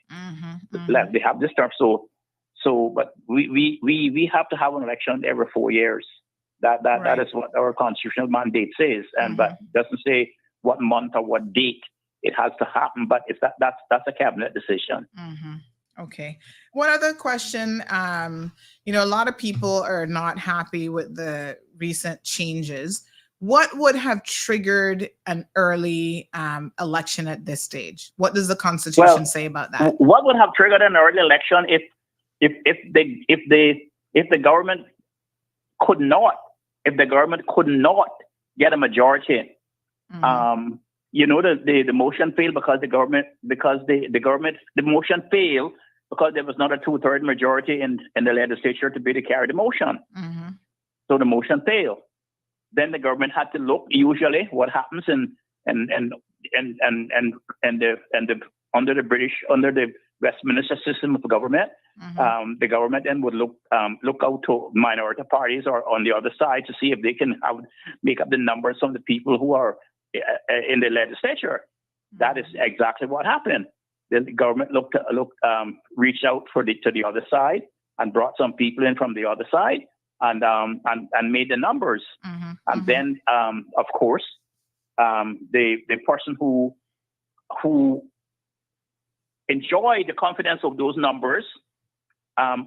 They have this stuff. But we have to have an election every 4 years. That is what our constitutional mandate says, but doesn't say what month or what date it has to happen. But that's a cabinet decision. Okay. One other question. A lot of people are not happy with the recent changes. What would have triggered an early election at this stage? What does the Constitution say about that? What would have triggered an early election if the government could not get a majority? The motion failed because the motion failed because there was not a 2/3 majority in the legislature to be to carry the motion. So the motion failed. Then the government had to look. Usually, what happens under the Westminster system of government, the government then would look out to minority parties or on the other side to see if they can make up the numbers of the people who are in the legislature. That is exactly what happened. The government reached out to the other side and brought some people in from the other side and made the numbers. And then, of course, the person who enjoyed the confidence of those numbers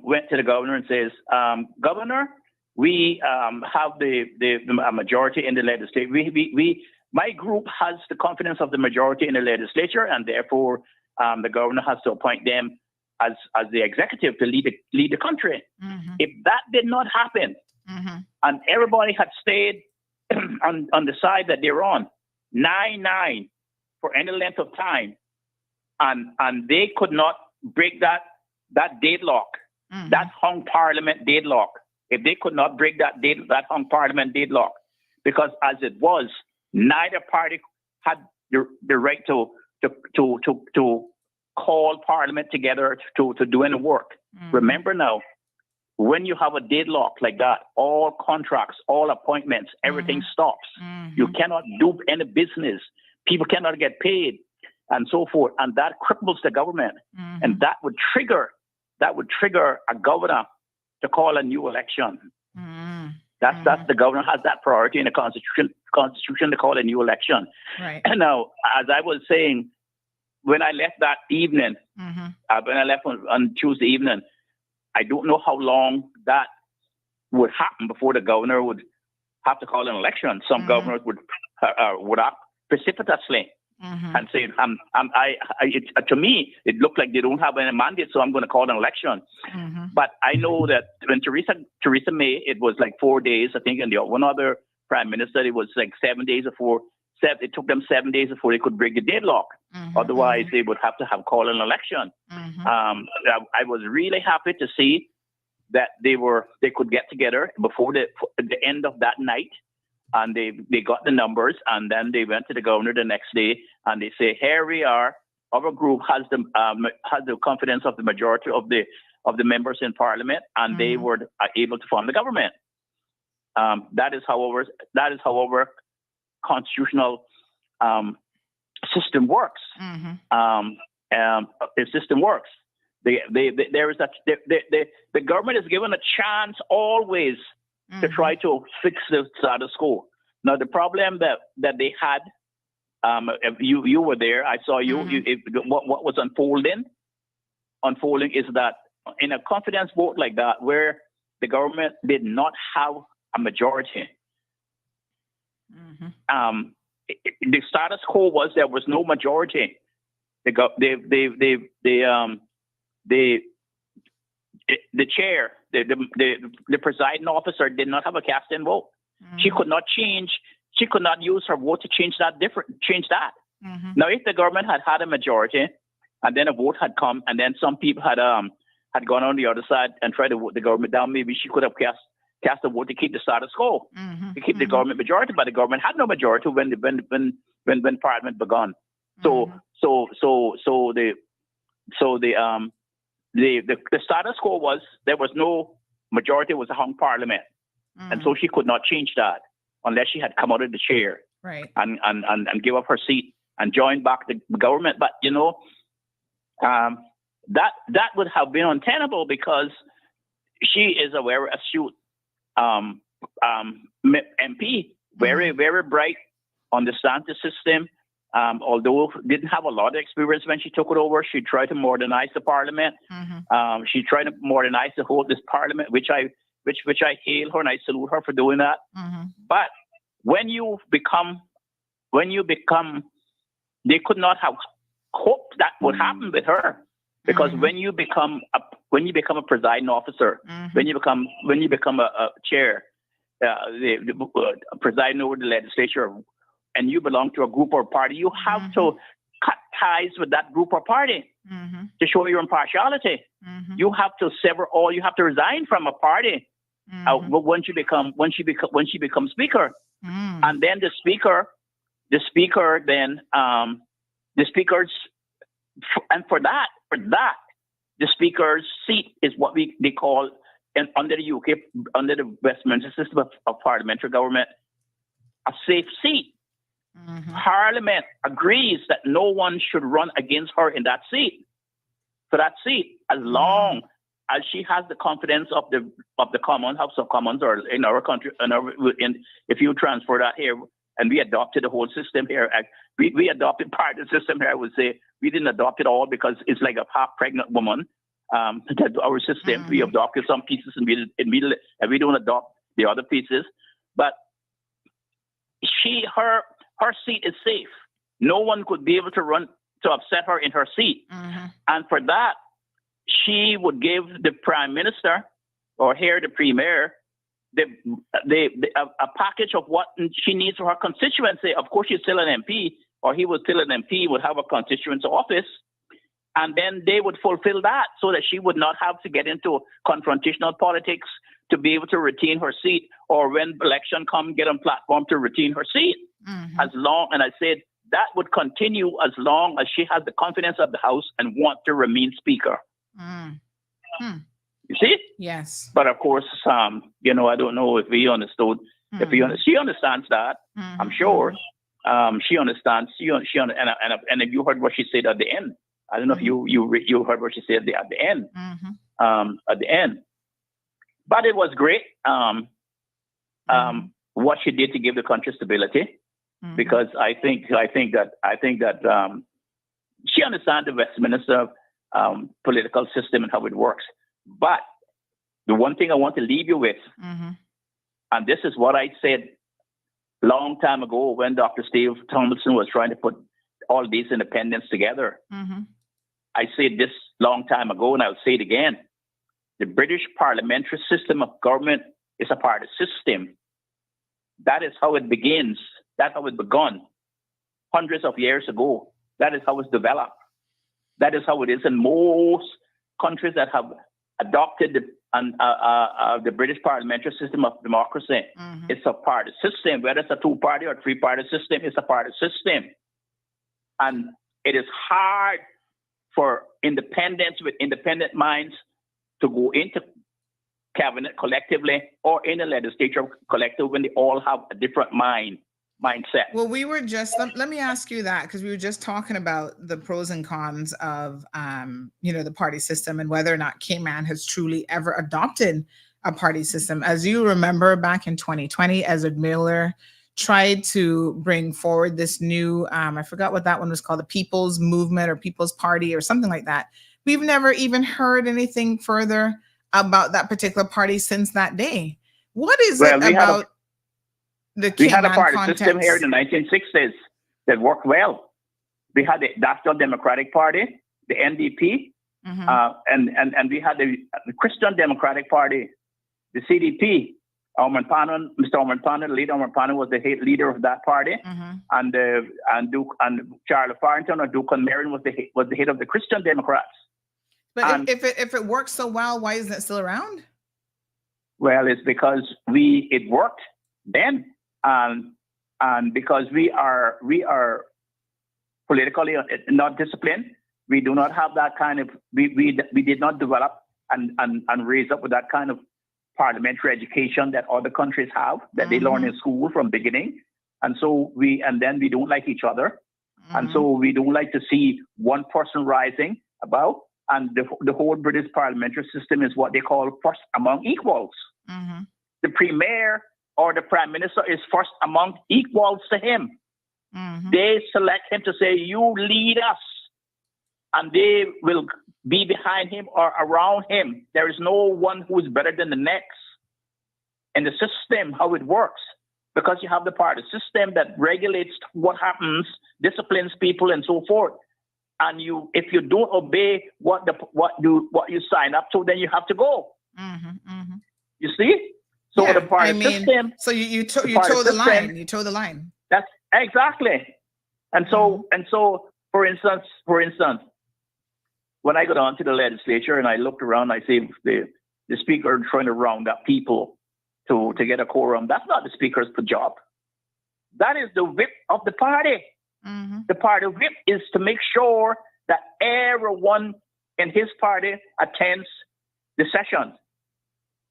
went to the governor and says, Governor, we have the majority in the legislature. My group has the confidence of the majority in the legislature, and therefore the governor has to appoint them as the executive to lead the country. Mm-hmm. If that did not happen, Mm-hmm. and everybody had stayed on the side that they're on, 9-9 for any length of time, and they could not break that deadlock, Mm-hmm. that hung parliament deadlock. If they could not break that hung parliament deadlock, because as it was, neither party had the right to call parliament together to do any work. Mm-hmm. Remember now, when you have a deadlock like that, all contracts, all appointments, everything stops. Mm-hmm. You cannot do any business. People cannot get paid, and so forth. And that cripples the government. Mm-hmm. And that would trigger a governor to call a new election. Mm-hmm. That's the governor has that priority in the constitution to call a new election. Right. And now, as I was saying, when I left that evening, Mm-hmm. when I left on Tuesday evening, I don't know how long that would happen before the governor would have to call an election. Some Mm-hmm. governors would act precipitously Mm-hmm. and say, to me, it looked like they don't have any mandate, so I'm going to call an election. Mm-hmm. But I know that when Theresa May, it was like 4 days, I think, and the one other prime minister, it was like 7 days before. It took them 7 days before they could break the deadlock. Mm-hmm. Otherwise, they would have to call an election. Mm-hmm. I was really happy to see that they could get together before the end of that night, and they got the numbers, and then they went to the governor the next day, and they say, here we are. Our group has the confidence of the majority of the members in parliament, and they were able to form the government. That is how our constitutional system works. Mm-hmm. The system works. The government is given a chance always to try to fix the status quo. Now the problem that they had, you were there. I saw you. Mm-hmm. What was unfolding is that in a confidence vote like that, where the government did not have a majority, Mm-hmm. The status quo was there was no majority. The chair, the presiding officer did not have a cast-in vote. Mm-hmm. She could not change. She could not use her vote to change that. Mm-hmm. Now, if the government had a majority, and then a vote had come, and then some people had gone on the other side and tried to vote the government down, maybe she could have cast a vote to keep the status quo, Mm-hmm. to keep the government majority. But the government had no majority when Parliament began. So the status quo was there was no majority, it was a hung parliament. Mm-hmm. And so she could not change that unless she had come out of the chair, right, and give up her seat and join back the government. But that would have been untenable, because she is a very astute MP, very, very bright, understands the system. Although didn't have a lot of experience when she took it over, she tried to modernize the parliament. Mm-hmm. She tried to modernize this parliament, which I hail her and I salute her for doing that. Mm-hmm. But when you become, they could not have hoped that would happen with her, because Mm-hmm. when you become a presiding officer, Mm-hmm. when you become a chair, presiding over the legislature, and you belong to a group or party, you have Mm-hmm. to cut ties with that group or party Mm-hmm. to show your impartiality. Mm-hmm. You have to sever all. You have to resign from a party Mm-hmm. when she becomes speaker, Mm-hmm. and then the speaker's, and for that, the speaker's seat is what they call, and under the UK, under the Westminster system of parliamentary government, a safe seat. Mm-hmm. Parliament agrees that no one should run against her in that seat, as long as she has the confidence of the Commons, House of Commons, or in our country, if you transfer that here, and we adopted the whole system here. We adopted part of the system here. I would say we didn't adopt it all because it's like a half-pregnant woman, that our system, we adopted some pieces and we don't adopt the other pieces. But her seat is safe. No one could be able to upset her in her seat. And for that, she would give the prime minister or the premier a package of what she needs for her constituency. Of course, she's still an MP, or he was still an MP, would have a constituency office. And then they would fulfill that so that she would not have to get into confrontational politics to be able to retain her seat, or when election come, get on platform to retain her seat. As long, and I said, that would continue as long as she has the confidence of the House and want to remain Speaker. You see? Yes. But of course, I don't know if we understood. She understands that. I'm sure. She understands. And if you heard what she said at the end, I don't know if you heard what she said at the end. At the end, but it was great. What she did to give the country stability, because I think that she understands the Westminster political system and how it works. But the one thing I want to leave you with, and this is what I said long time ago when Dr. Steve Tomlinson was trying to put all these independents together. I said this long time ago, and I'll say it again. The British parliamentary system of government is a party system. That is how it begins. That's how it begun hundreds of years ago. That is how it's developed. That is how it is in most countries that have adopted the British parliamentary system of democracy. It's a party system. Whether it's a two-party or three-party system, it's a party system. And it is hard for independents with independent minds to go into cabinet collectively or in the legislature collective when they all have a different mindset. Well, we were just, let me ask you that, because we were just talking about the pros and cons of, the party system and whether or not Cayman has truly ever adopted a party system. As you remember, back in 2020, Ezra Miller tried to bring forward this new, I forgot what that one was called, the People's Movement or People's Party or something like that. We've never even heard anything further about that particular party since that day. What is it about the Cayman we had a party context system here in the 1960s that worked well. We had the National Democratic Party, the NDP, and we had the Christian Democratic Party, the CDP. Mr. Orman-Pano, the leader Orman-Pano was the leader of that party, and Charles Farrington or Duke Marion was the head of the Christian Democrats. But if it works so well, why isn't it still around? Well, it's because it worked then, and because we are politically not disciplined. We do not have that kind of we did not develop and raise up with that kind of parliamentary education that other countries have, that they learn in school from beginning. And so then we don't like each other. And so we don't like to see one person rising above. And the whole British parliamentary system is what they call first among equals. The premier or the prime minister is first among equals to him. They select him to say, you lead us. And they will be behind him or around him. There is no one who is better than the next. In the system, how it works, because you have the party system that regulates what happens, disciplines people, and so forth. And if you don't obey what you sign up to, then you have to go. You see? So the party system. So you toe the line. You toe the line. That's exactly. And so for instance, when I got on to the legislature and I looked around, I see the speaker trying to round up people to get a quorum. That's not the speaker's job. That is the whip of the party. The party whip is to make sure that everyone in his party attends the sessions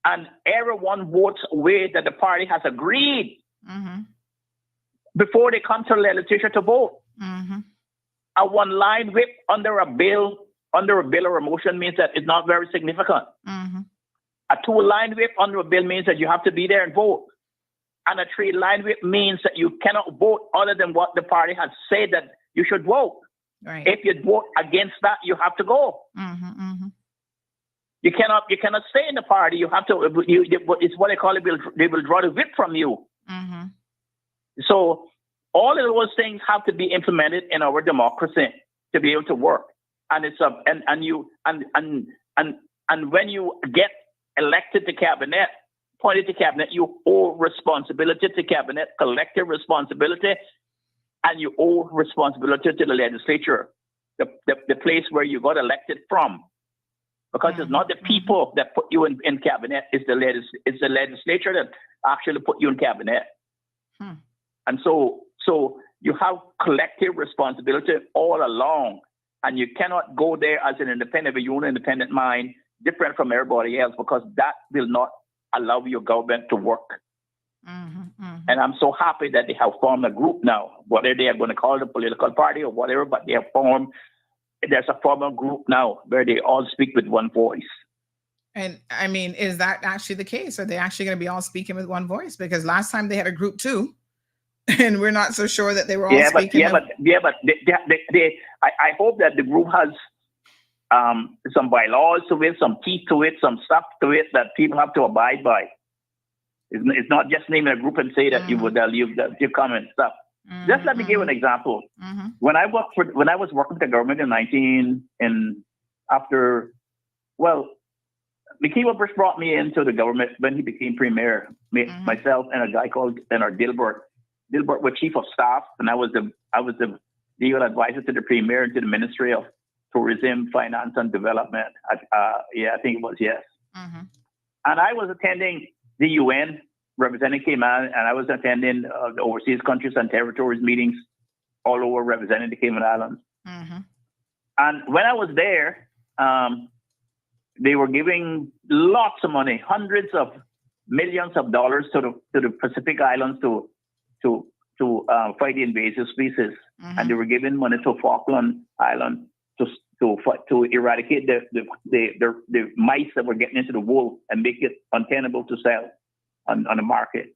and everyone votes a way that the party has agreed before they come to the legislature to vote. A one-line whip under a bill or a motion means that it's not very significant. A two-line whip under a bill means that you have to be there and vote. And a three-line whip means that you cannot vote other than what the party has said that you should vote. Right. If you vote against that, you have to go. You cannot stay in the party. You have to. It's what they call it. They will draw the whip from you. Mm-hmm. So all of those things have to be implemented in our democracy to be able to work. And it's and when you get elected to cabinet, appointed to cabinet, you owe responsibility to cabinet, collective responsibility, and you owe responsibility to the legislature, the place where you got elected from. Because it's not the people that put you in cabinet, it's the legislature that actually put you in cabinet. And so you have collective responsibility all along, and you cannot go there as an independent, independent mind, different from everybody else, because that will not allow your government to work. And I'm so happy that they have formed a group now, whether they are going to call it a political party or whatever, but they have formed. There's a formal group now where they all speak with one voice. And I mean, is that actually the case? Are they actually going to be all speaking with one voice? Because last time they had a group too, and we're not so sure that they were all speaking. I hope that the group has some bylaws to it, some teeth to it, some stuff to it that people have to abide by. It's not just naming a group and say that you come and stuff. Just let me give an example. When I was working with the government McKeever first brought me into the government when he became premier. Myself and a guy called Dilbert. Dilbert was chief of staff, and I was the legal advisor to the premier and to the Ministry of Tourism, Finance and Development. I think it was, yes. And I was attending the UN, representing Cayman, and I was attending the overseas countries and territories meetings all over representing the Cayman Islands. And when I was there, they were giving lots of money, hundreds of millions of dollars to the Pacific Islands to fight the invasive species, and they were giving money to Falkland Island to eradicate the mice that were getting into the wool and make it untenable to sell on the market.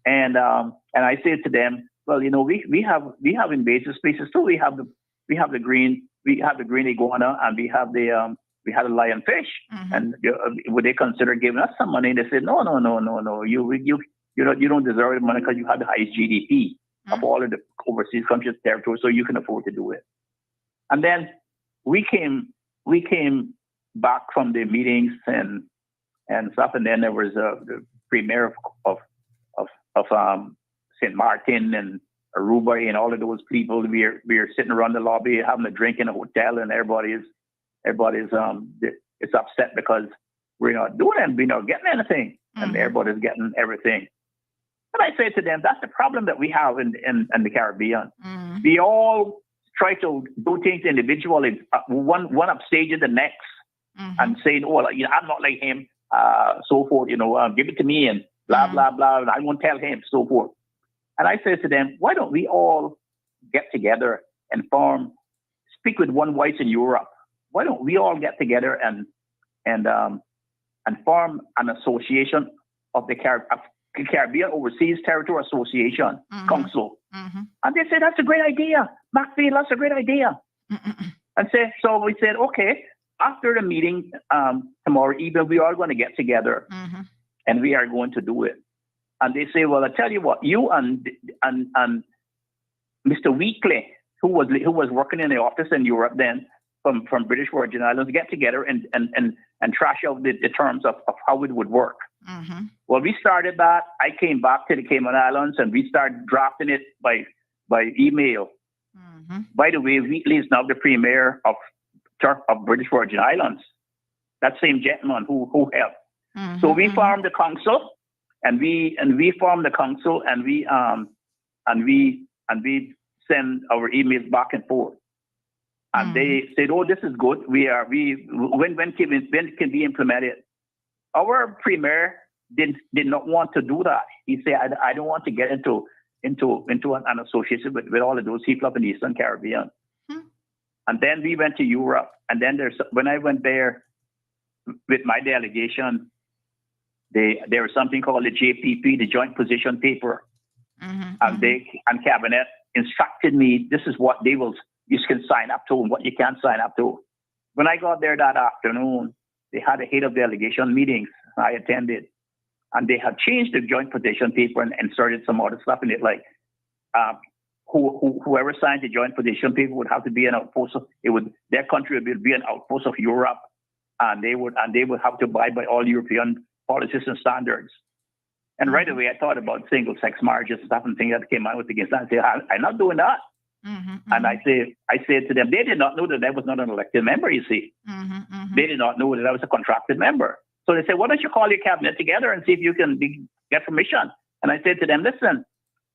And I said to them, well, we have invasive species too. We have the green iguana, and we had a lionfish. And would they consider giving us some money? And they said, no, you don't deserve the money because you have the highest GDP of all of the overseas countries, territories, so you can afford to do it. And then we came back from the meetings and stuff, and then there was the premier of St. Martin and Aruba and all of those people. We are sitting around the lobby having a drink in a hotel, and everybody's it's upset because we're not doing it, we're not getting anything, and everybody's getting everything. And I say to them, that's the problem that we have in the Caribbean. We all try to do things individually, one upstaging the next, and saying, "Oh, I'm not like him," so forth. Give it to me, and blah blah blah. And I won't tell him, so forth. And I say to them, why don't we all get together and speak with one voice in Europe? Why don't we all get together and form an association of the Caribbean Overseas Territory Association Council? And they said, that's a great idea. Macfield, that's a great idea. So we said, okay, after the meeting tomorrow evening, we are going to get together and we are going to do it. And they say, well, I tell you what, you and Mr. Weekly, who was working in the office in Europe then, from British Virgin Islands, get together and trash out the terms of how it would work. Well, we started that. I came back to the Cayman Islands and we started drafting it by email. By the way, Wheatley is now the premier of British Virgin Islands. That same gentleman who helped. So we formed the council, and we formed the council, and we send our emails back and forth. And they said, "Oh, this is good. When can it be implemented?" Our premier did not want to do that. He said, "I don't want to get into an association with all of those people up in the Eastern Caribbean." And then we went to Europe, and then when I went there with my delegation, there was something called the JPP, the Joint Position Paper, and Cabinet instructed me, this is what you can sign up to and what you can't sign up to. When I got there that afternoon, they had a head of delegation meetings. I attended, and they had changed the joint position paper and inserted some other stuff in it, like whoever signed the joint position paper would have to be an outpost of, their country would be an outpost of Europe, and they would have to abide by all European policies and standards. And right away, I thought about single-sex marriages and stuff and things that came out with against that. I said, I'm not doing that. And I said to them, they did not know that I was not an elected member, you see. They did not know that I was a contracted member. So they said, why don't you call your cabinet together and see if you can get permission? And I said to them, listen,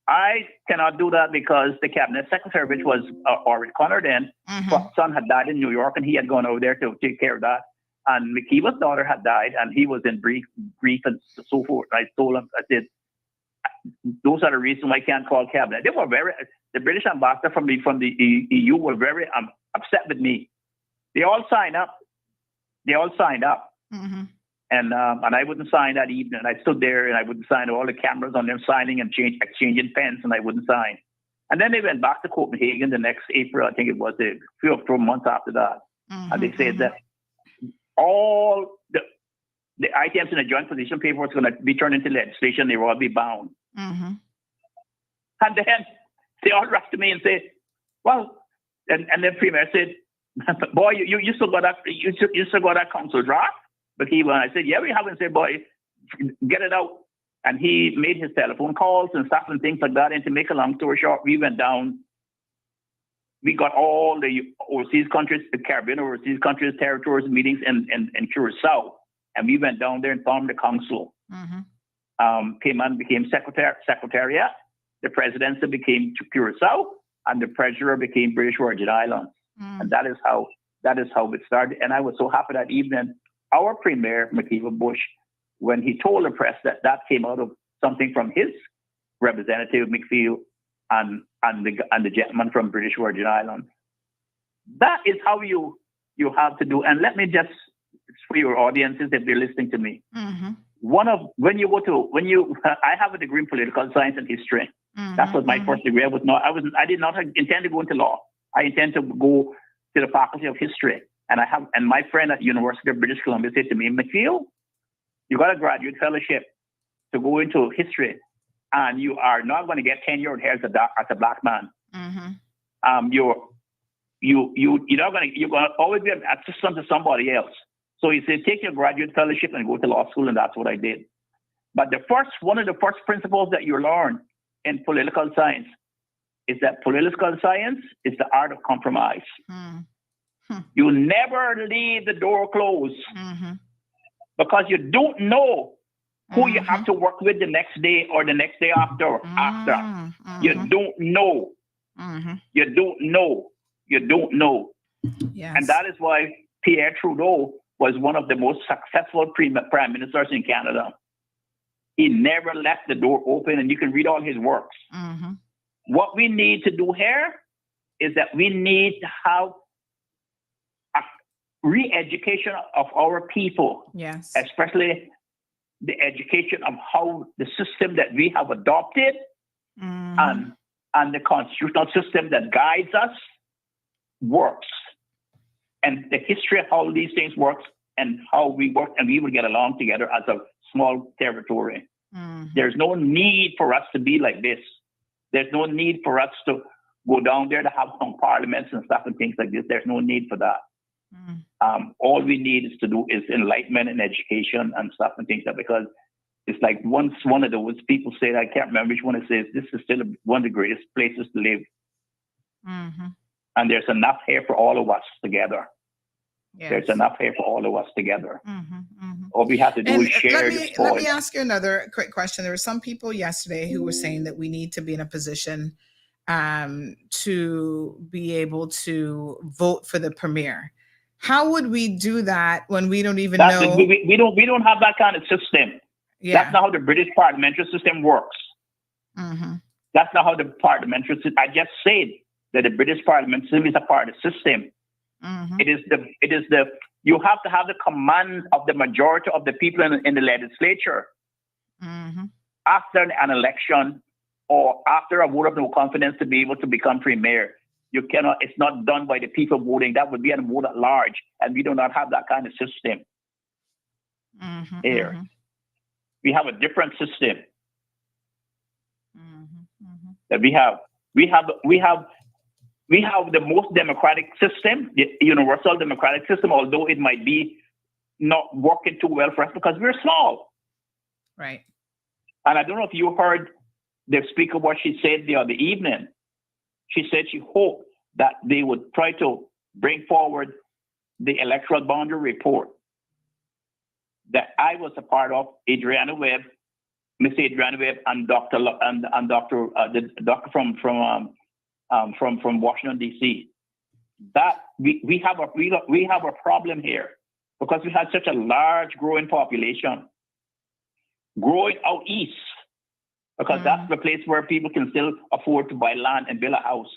I cannot do that because the cabinet secretary, which was Orit Connor then, his son had died in New York, and he had gone over there to take care of that. And McKeever's daughter had died, and he was in grief and so forth. I told him, I said, those are the reasons why I can't call cabinet. They were the British ambassador from the EU were very upset with me. They all signed up. And I wouldn't sign that evening. I stood there and I wouldn't sign. All the cameras on them signing and exchanging pens, and I wouldn't sign. And then they went back to Copenhagen the next April. I think it was a few or 4 months after that. And they said that all the items in the joint position paper was going to be turned into legislation. They will all be bound. And then they all rushed to me and said, well, and then Premier said, boy, you still got that council draft? But I said, yeah, we haven't. Said, boy, get it out. And he made his telephone calls and stuff and things like that. And to make a long story short, we went down. We got all the overseas countries, the Caribbean overseas countries, territories meetings in Curacao. And we went down there and formed the council. Cayman became secretariat. The presidency became Curacao, and the treasurer became British Virgin Islands. And that is how it started. And I was so happy that evening. Our premier, McKeever Bush, when he told the press that came out of something from his representative McPhail and the gentleman from British Virgin Islands. That is how you have to do. And let me just, for your audiences, if they're listening to me, I have a degree in political science and history. That was my first degree. I did not intend to go into law. I intend to go to the faculty of history. And my friend at the University of British Columbia said to me, McPhail, you got a graduate fellowship to go into history, and you are not going to get tenure here as a black man. You're going to always be an assistant to somebody else. So he said, take your graduate fellowship and go to law school, and that's what I did. But one of the first principles that you learn in political science is that political science is the art of compromise. You never leave the door closed because you don't know who you have to work with the next day or the next day after. You don't know. You don't know. You don't know. Yes. And that is why Pierre Trudeau was one of the most successful prime ministers in Canada. He never left the door open, and you can read all his works. What we need to do here is that we need to have re-education of our people, especially the education of how the system that we have adopted and the constitutional system that guides us works, and the history of how these things work and how we work, and we will get along together as a small territory. There's no need for us to be like this. There's no need for us to go down there to have some parliaments and stuff and things like this. There's no need for that. All we need is to do is enlightenment and education and stuff and things like that, because it's like once one of those people said, I can't remember which one it says, this is still one of the greatest places to live. And there's enough here for all of us together. There's enough here for all of us together. All we have to do is share the spoil. Let me ask you another quick question. There were some people yesterday who were saying that we need to be in a position to be able to vote for the premier. How would we do that when we don't even know? We don't have that kind of system. That's not how the British parliamentary system works. That's not how the parliamentary system. I just said that the British parliamentary system is a part of the system. It is the you have to have the command of the majority of the people in the legislature after an election or after a vote of no confidence to be able to become premier. You cannot. It's not done by the people voting. That would be a vote at large, and we do not have that kind of system. here. We have a different system that we have. We have the most democratic system, the universal democratic system, although it might be not working too well for us because we're small. Right. And I don't know if you heard the speaker, what she said the other evening. She said she hoped that they would try to bring forward the electoral boundary report that I was a part of, Adriana Webb, Miss Adriana Webb, and Dr. The doctor from Washington D.C. That we have a problem here because we have such a large growing population growing out east, because that's the place where people can still afford to buy land and build a house.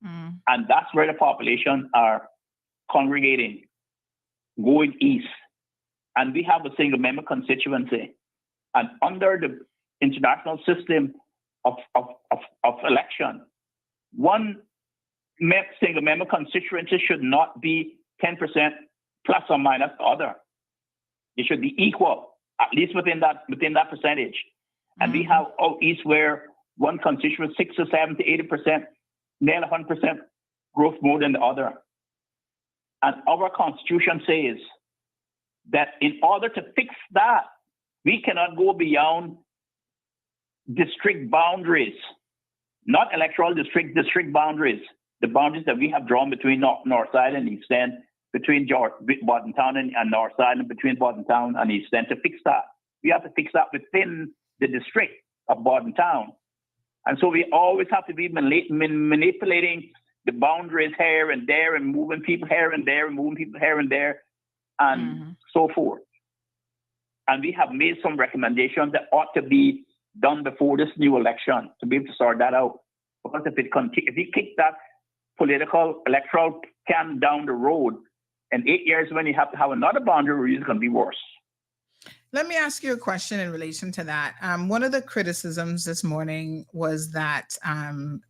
And that's where the population are congregating, going east. And we have a single member constituency. And under the international system of election, one single member constituency should not be 10% plus or minus the other. It should be equal, at least within that percentage. And we have out east where one constituency 6 to 7 to 80%, nearly 100% growth more than the other. And our constitution says that in order to fix that, we cannot go beyond district boundaries, not electoral district boundaries, the boundaries that we have drawn between North Side and East End, between Bordentown and North Side, and between Bordentown and East End. To fix that, we have to fix that within the district of Bordentown. And so we always have to be manipulating the boundaries here and there and moving people here and there and moving people here and there and so forth. And we have made some recommendations that ought to be done before this new election to be able to sort that out. Because if we kick that political electoral can down the road, in 8 years when you have to have another boundary, it's going to be worse. Let me ask you a question in relation to that. One of the criticisms this morning was that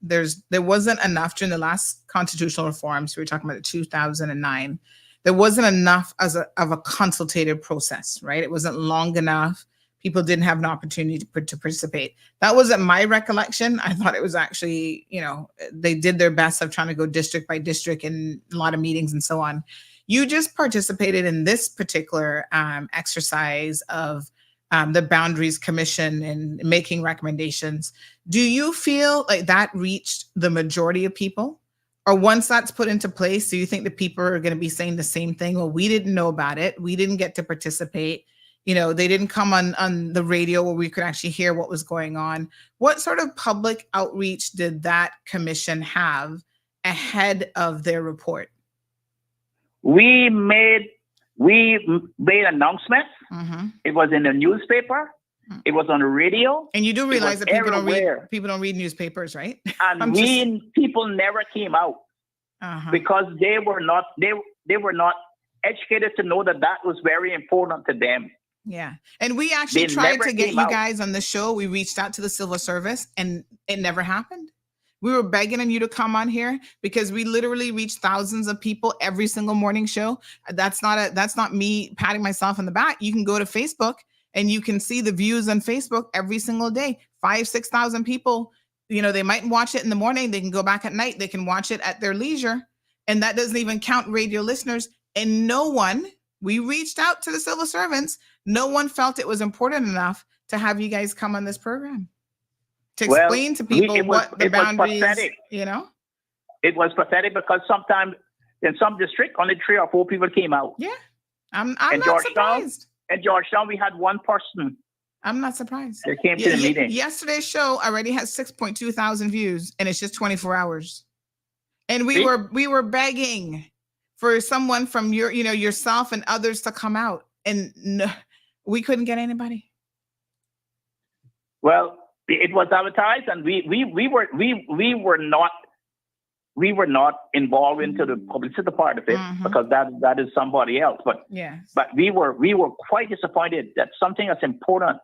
there wasn't enough during the last constitutional reforms. We were talking about the 2009. There wasn't enough of a consultative process, right? It wasn't long enough. People didn't have an opportunity to participate. That wasn't my recollection. I thought it was actually, they did their best of trying to go district by district in a lot of meetings and so on. You just participated in this particular exercise of the Boundaries Commission and making recommendations. Do you feel like that reached the majority of people? Or once that's put into place, do you think the people are going to be saying the same thing? Well, we didn't know about it. We didn't get to participate. They didn't come on the radio where we could actually hear what was going on. What sort of public outreach did that commission have ahead of their report? We made announcements. It was in the newspaper. It was on the radio. And you do realize that people don't read newspapers, right? And people never came out because they were not educated to know that was very important to them. Yeah. And we actually tried to get you guys on the show. We reached out to the civil service and it never happened. We were begging on you to come on here because we literally reach thousands of people every single morning show. That's not me patting myself on the back. You can go to Facebook and you can see the views on Facebook every single day. 5,000-6,000 people, they might watch it in the morning. They can go back at night. They can watch it at their leisure. And that doesn't even count radio listeners. And we reached out to the civil servants. No one felt it was important enough to have you guys come on this program to explain to people what the boundaries, It was pathetic because sometimes in some district, only 3 or 4 people came out. Yeah. I'm not surprised. In Georgetown, we had one person. I'm not surprised. That came to the meeting. Yesterday's show already has 6.2 thousand views, and it's just 24 hours. And we were begging for someone from yourself and others to come out, and no, we couldn't get anybody. Well, it was advertised, and we were not involved into the publicity part of it because that is somebody else. But but we were quite disappointed that something as important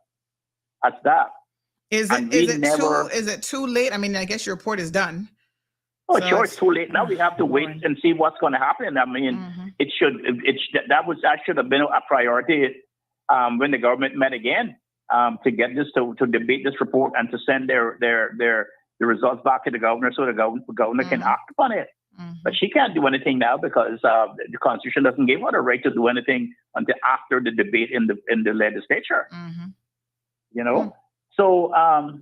as that. Is it too late? I mean, I guess your report is done. Oh, so sure, it's too late. Now we have to wait and see what's going to happen. I mean, that should have been a priority when the government met again to get this to debate this report and to send the results back to the governor so the governor can act upon it. But she can't do anything now because the Constitution doesn't give her the right to do anything until after the debate in the legislature. You know, so I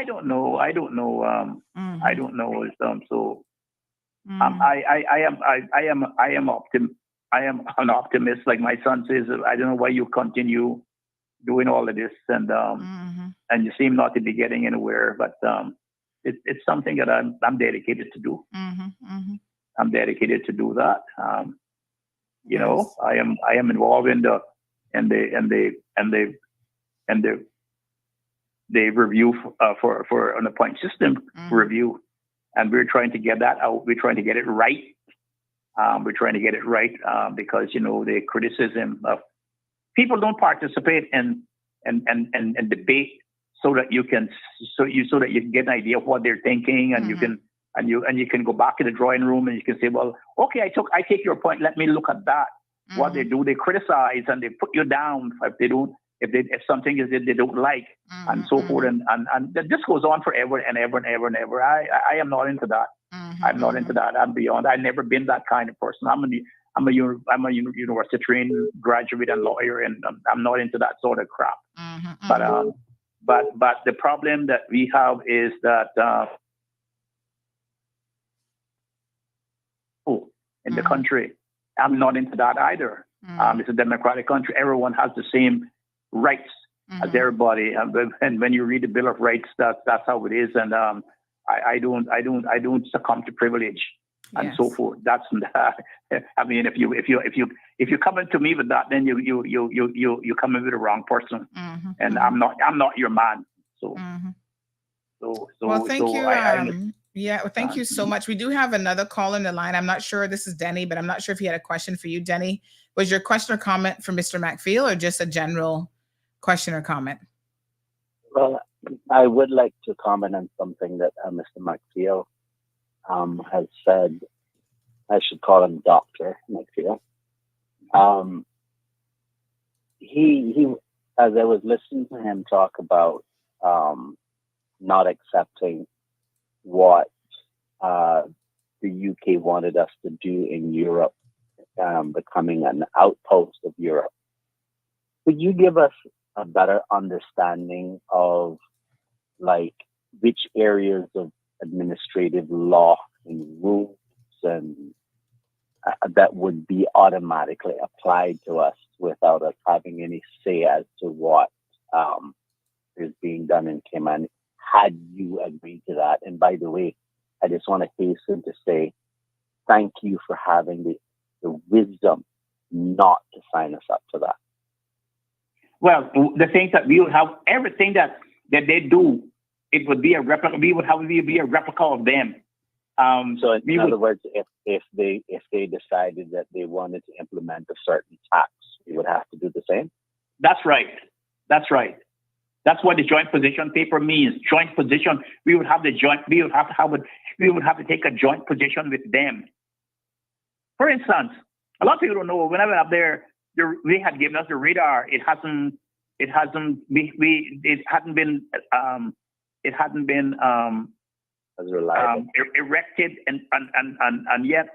don't know. I don't know. I don't know. I am an optimist. Like my son says, I don't know why you continue doing all of this, and you seem not to be getting anywhere. But it's something that I'm dedicated to do. I'm dedicated to do that. You know, I am involved in the review for an point system review, and we're trying to get that out. We're trying to get it right. We're trying to get it right because you know the criticism of people don't participate in debate so that you can get an idea of what they're thinking, and you can go back to the drawing room and you can say, well, okay, I take your point. Let me look at that. What they do, they criticize and they put you down if something is that they don't like, and so forth, and this goes on forever and ever and ever and ever. I am not into that. I'm not into that. I'm beyond. I've never been that kind of person. I'm a university trained graduate and lawyer, and I'm not into that sort of crap. But the problem that we have is that in the country, I'm not into that either. It's a democratic country. Everyone has the same rights as everybody, and when you read the Bill of Rights, that's how it is. And I don't succumb to privilege and so forth. That's I mean, if you come into me with that, then you come in with the wrong person, and I'm not your man. So well, thank you. Thank you so much. We do have another call in the line. I'm not sure. This is Denny, but I'm not sure if he had a question for you, Denny. Was your question or comment for Mr. McPhail, or just a general question or comment? Well, I would like to comment on something that Mr. McPhail has said. I should call him Dr. McPhail. He, as I was listening to him talk about not accepting what the UK wanted us to do in Europe, becoming an outpost of Europe. Could you give us a better understanding of like which areas of administrative law and rules and that would be automatically applied to us without us having any say as to what is being done in Cayman, had you agreed to that? And by the way, I just want to hasten to say thank you for having the wisdom not to sign us up to that. Well, the thing that we would have everything that they do, it would be a replica. We would be a replica of them. So in other words, if they decided that they wanted to implement a certain tax, we would have to do the same. That's right. That's right. That's what the joint position paper means. Joint position. We would have to take a joint position with them. For instance, a lot of people don't know. When I went up there, they had given us the radar. It hadn't been erected and yet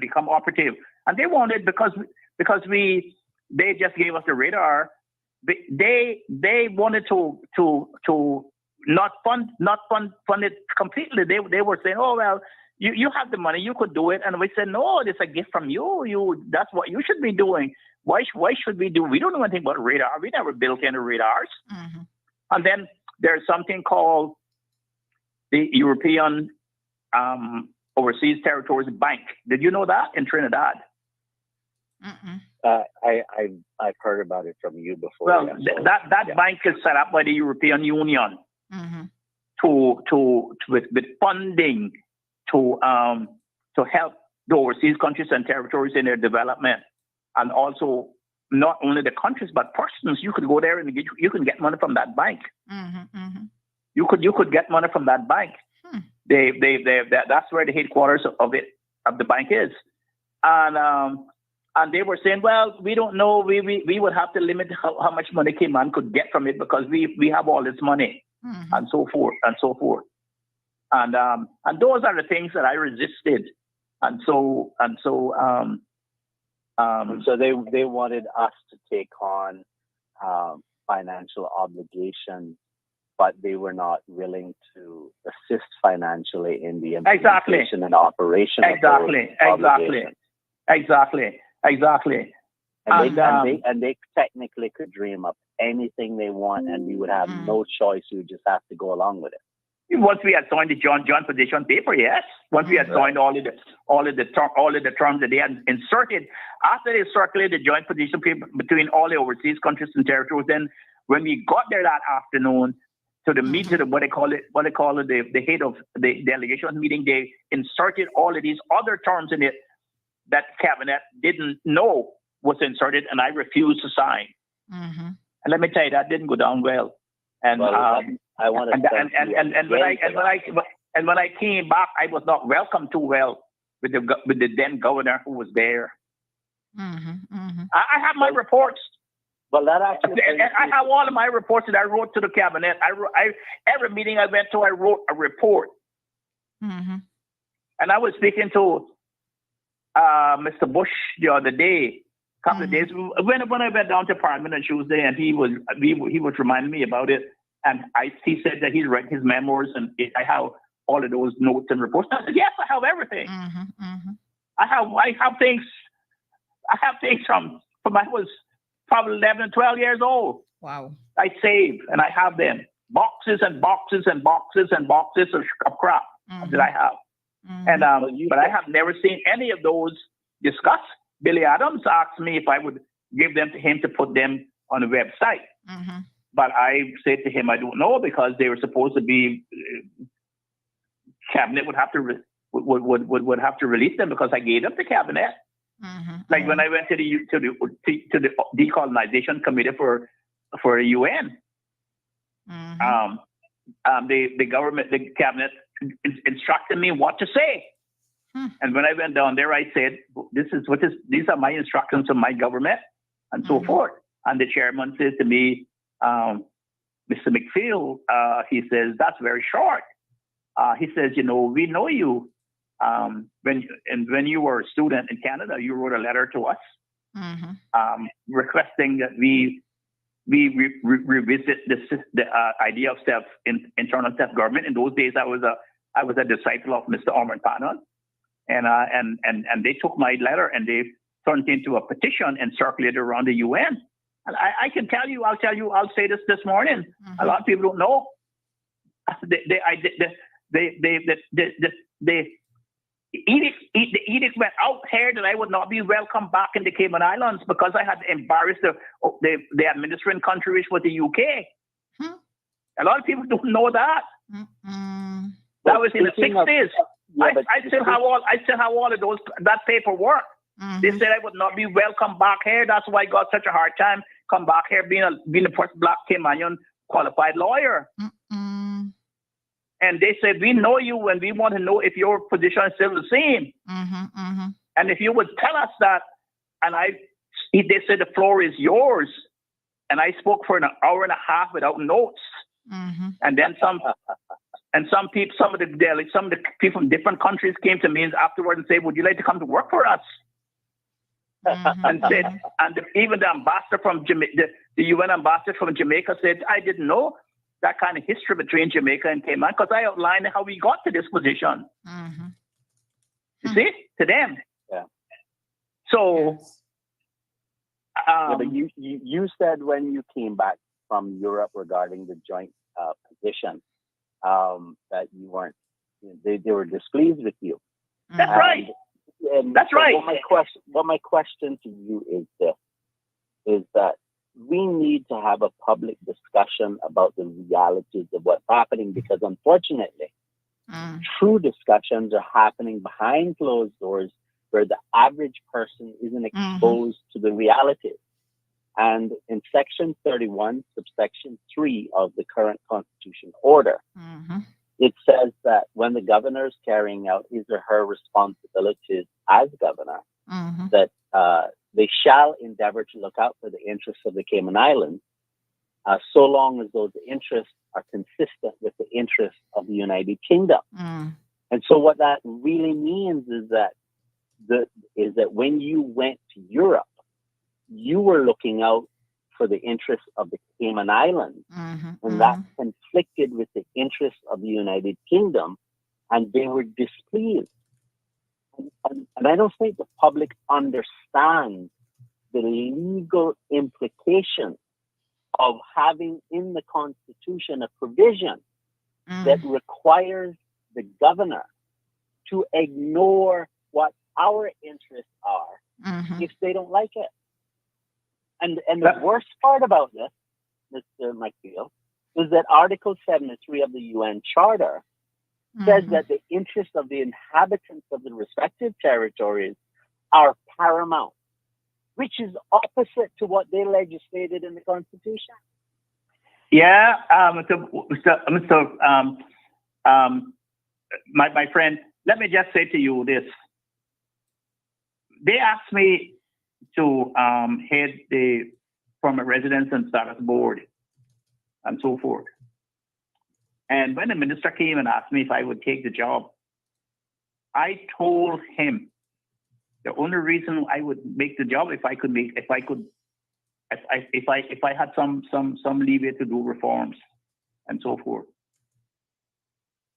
become operative. And they wanted because they just gave us the radar. They wanted to not fund it completely. They were saying, oh well, you have the money, you could do it. And we said, no, it's a gift from you. That's what you should be doing. Why should we do? We don't know anything about radar. We never built any radars. And then there's something called the European Overseas Territories Bank. Did you know that in Trinidad? I've heard about it from you before. Well, that bank is set up by the European Union with funding to help the overseas countries and territories in their development, and also not only the countries but persons. You could go there and you can get money from that bank. You could get money from that bank. That's where the headquarters of the bank is, and And they were saying, well, we don't know. We would have to limit how much money Cayman could get from it because we have all this money, and so forth and so forth. And those are the things that I resisted. So they wanted us to take on financial obligations, but they were not willing to assist financially in the implementation and operation of those obligations. Exactly. And they technically could dream up anything they want, and we would have no choice. We would just have to go along with it. Once we had signed the joint position paper, yes. Once we had signed all of the terms that they had inserted, after they circulated the joint position paper between all the overseas countries and territories, then when we got there that afternoon to the meeting, what they call it, the head of the delegation meeting, they inserted all of these other terms in it that cabinet didn't know was inserted, and I refused to sign. And let me tell you, that didn't go down well. And I want to and when I came back, I was not welcomed too well with the then governor who was there. I have my reports. Well, that actually, I have all of my reports that I wrote to the cabinet. Every meeting I went to, I wrote a report. And I was speaking to Mr. Bush the other day, a couple of days when I went down to Parliament on Tuesday, and he was reminding me about it. And he said that he's read his memoirs, and I have all of those notes and reports. I said, yes, I have everything. I have things. I have things from I was probably 11 and 12 years old. Wow. I saved, and I have them. Boxes and boxes and boxes and boxes of crap that I have. And but I have never seen any of those discussed. Billy Adams asked me if I would give them to him to put them on the website. But I said to him, I don't know, because they were supposed to be cabinet would have to would have to release them because I gave them to cabinet. Like when I went to the decolonization committee for the UN, the government, the cabinet instructed me what to say. And when I went down there, I said, these are my instructions from my government, and so forth. And the chairman says to me, Mr. McPhail, he says, that's very short. He says, we know you. When you were a student in Canada, you wrote a letter to us requesting that we revisit the idea of internal self-government. In those days, I was a disciple of Mr. Orman Panon. And they took my letter and they turned it into a petition and circulated around the UN. And I can tell you, I'll say this morning. A lot of people don't know. The edict went out here that I would not be welcome back in the Cayman Islands because I had embarrassed the administering country, which was the UK. A lot of people don't know that. That was in the 60s. I still have all of that paperwork. They said I would not be welcome back here. That's why I got such a hard time come back here being the first black Caymanian qualified lawyer. And they said, we know you and we want to know if your position is still the same. And if you would tell us that, and they said the floor is yours. And I spoke for an hour and a half without notes. And then some of the people from different countries came to me afterwards and said, would you like to come to work for us? And said, even the ambassador from Jamaica, the UN ambassador from Jamaica said, I didn't know that kind of history between Jamaica and Cayman because I outlined how we got to this position. You see, to them. Yeah. So, but you said when you came back from Europe regarding the joint position that you weren't, they were displeased with you. That's right. That's right. What my question to you is this: is that we need to have a public discussion about the realities of what's happening, because unfortunately, true discussions are happening behind closed doors where the average person isn't exposed to the realities. And in Section 31, subsection 3 of the current Constitution order, it says that when the governor is carrying out his or her responsibilities as governor, that they shall endeavor to look out for the interests of the Cayman Islands, so long as those interests are consistent with the interests of the United Kingdom. And so what that really means is that when you went to Europe, you were looking out for the interests of the Cayman Islands, and that conflicted with the interests of the United Kingdom, and they were displeased. And I don't think the public understands the legal implications of having in the Constitution a provision that requires the governor to ignore what our interests are if they don't like it. And the worst part about this, Mr. McFeel, is that Article 73 of the UN Charter says that the interests of the inhabitants of the respective territories are paramount, which is opposite to what they legislated in the Constitution. Yeah, my friend, let me just say to you this. They asked me to head the permanent residence and status board and so forth. And when the minister came and asked me if I would take the job, I told him the only reason I would make the job if I had some leeway to do reforms and so forth.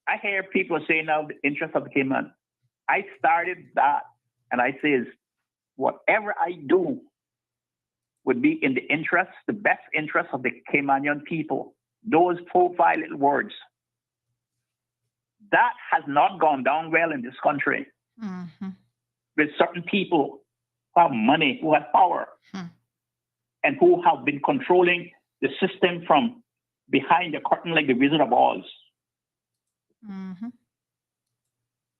I hear people say now the interest of the Cayman. I started that, and I says, whatever I do would be in the best interest of the Caymanian people. Those 4-5 little words. That has not gone down well in this country. With certain people who have money, who have power, and who have been controlling the system from behind the curtain like the Wizard of Oz.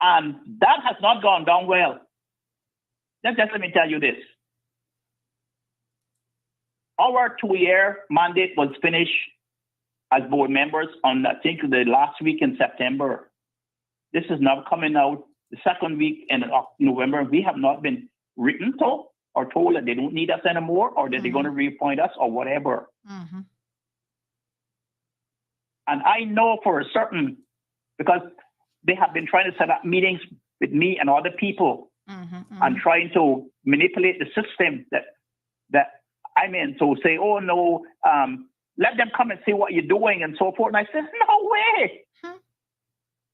And that has not gone down well. Just let me tell you this. Our 2-year mandate was finished as board members on, I think, the last week in September. This is now coming out the second week in November. We have not been written to or told that they don't need us anymore, or that they're going to reappoint us or whatever. And I know for a certain, because they have been trying to set up meetings with me and other people and trying to manipulate the system that I'm in. So say, oh no, let them come and see what you're doing and so forth. And I said, no way.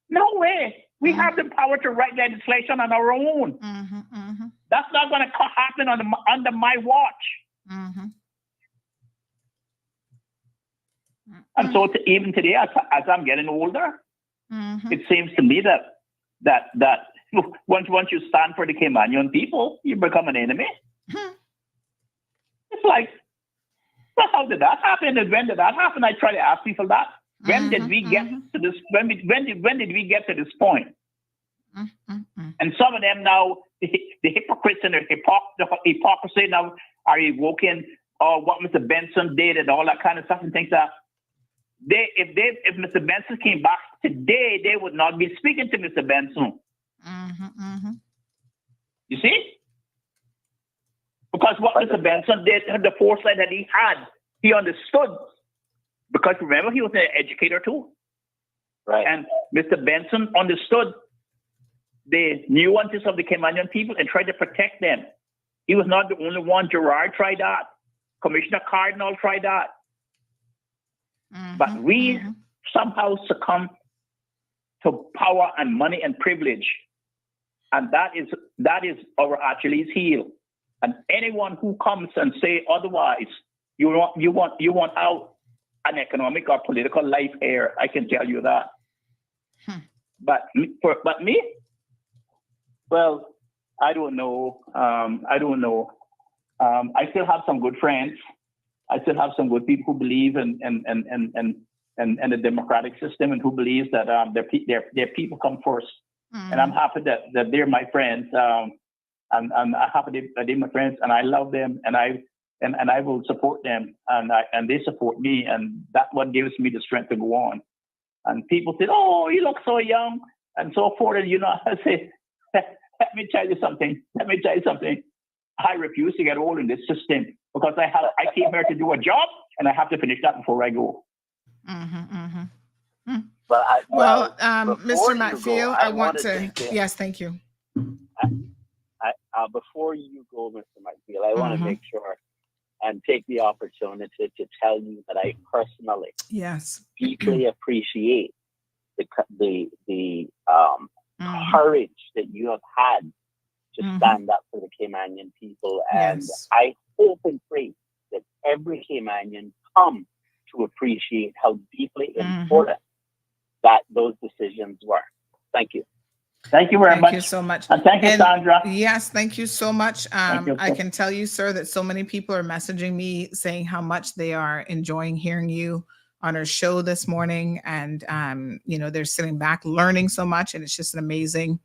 No way. We have the power to write legislation on our own. That's not going to happen under my watch. And so even today, as I'm getting older, it seems to me that once you stand for the Caymanian people, you become an enemy. It's like, well, how did that happen? And when did that happen? I try to ask people that. When did we get to this? When did we get to this point? And some of them now, the hypocrites and the hypocrisy now are evoking what Mr. Benson did and all that kind of stuff, and think that if Mr. Benson came back today, they would not be speaking to Mr. Benson. You see? Because what Mr. Benson did, the foresight that he had, he understood. Because remember, he was an educator too. Right. And Mr. Benson understood the nuances of the Caymanian people and tried to protect them. He was not the only one. Gerard tried that. Commissioner Cardinal tried that. But we somehow succumb to power and money and privilege. And that is our Achilles heel. And anyone who comes and say otherwise, you want out an economic or political life here. I can tell you that. But me, well, I don't know. I still have some good friends. I still have some good people who believe in the democratic system and who believes that their people come first. And I'm happy that they're my friends. And I'm happy that they're my friends, and I love them, and I will support them, and they support me, and that's what gives me the strength to go on. And people say, "Oh, you look so young," and so forth. And I say, "Let me tell you something. I refuse to get old in this system because I came here to do a job and I have to finish that before I go. Well, Mr. Matfield, I want to. Yes, thank you. Before you go, Mr. Matfield, I want to make sure and take the opportunity to tell you that I personally deeply appreciate the courage that you have had to stand up for the Caymanian people. And I hope and pray that every Caymanian come to appreciate how deeply important that those decisions were. Thank you. Thank you very much. Thank you so much. And thank you, Sandra. Yes, thank you so much. You, I can tell you, sir, that so many people are messaging me saying how much they are enjoying hearing you on our show this morning. And, they're sitting back learning so much. And it's just an amazing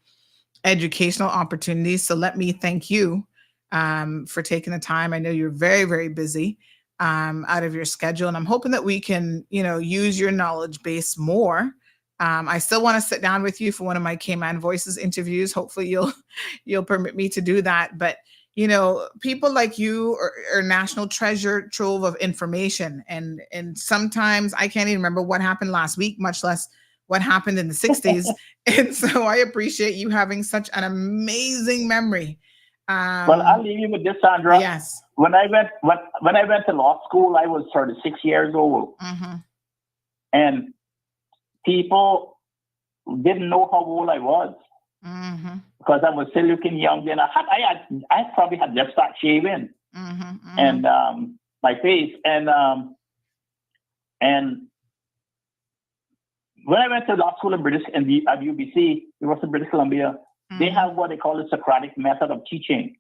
educational opportunity. So let me thank you for taking the time. I know you're very, very busy out of your schedule. And I'm hoping that we can, use your knowledge base more. I still want to sit down with you for one of my Cayman Voices interviews. Hopefully you'll permit me to do that. But, people like you are national treasure trove of information. And sometimes I can't even remember what happened last week, much less what happened in the 60s. And so I appreciate you having such an amazing memory. Well, I'll leave you with this, Sandra. Yes. When I went to law school, I was 36 years old. And people didn't know how old I was because I was still looking young. Then I probably had just started shaving and my face. And when I went to law school at UBC, University of British Columbia, they have what they call the Socratic method of teaching.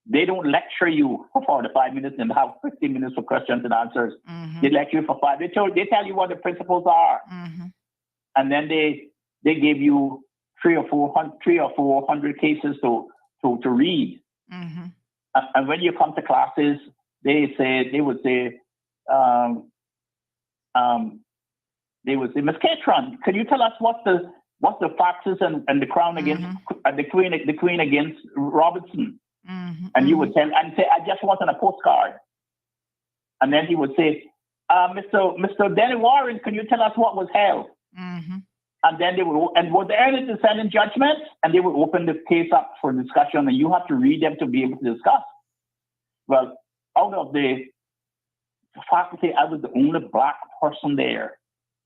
They don't lecture you for 45 minutes and have 15 minutes for questions and answers. They lecture you for 5. They tell you what the principles are. And then they give you 300 or 400 cases to read. And when you come to classes, they would say, Ms. Catron, can you tell us what's the Foxes and the Crown against the Queen against Robertson? And you would tell and say, I just want on a postcard. And then he would say, Mr. Denny Warren, can you tell us what was hell? And then they would, was there any dissenting judgment? And they would open the case up for discussion, and you have to read them to be able to discuss. Well, out of the faculty, I was the only black person there.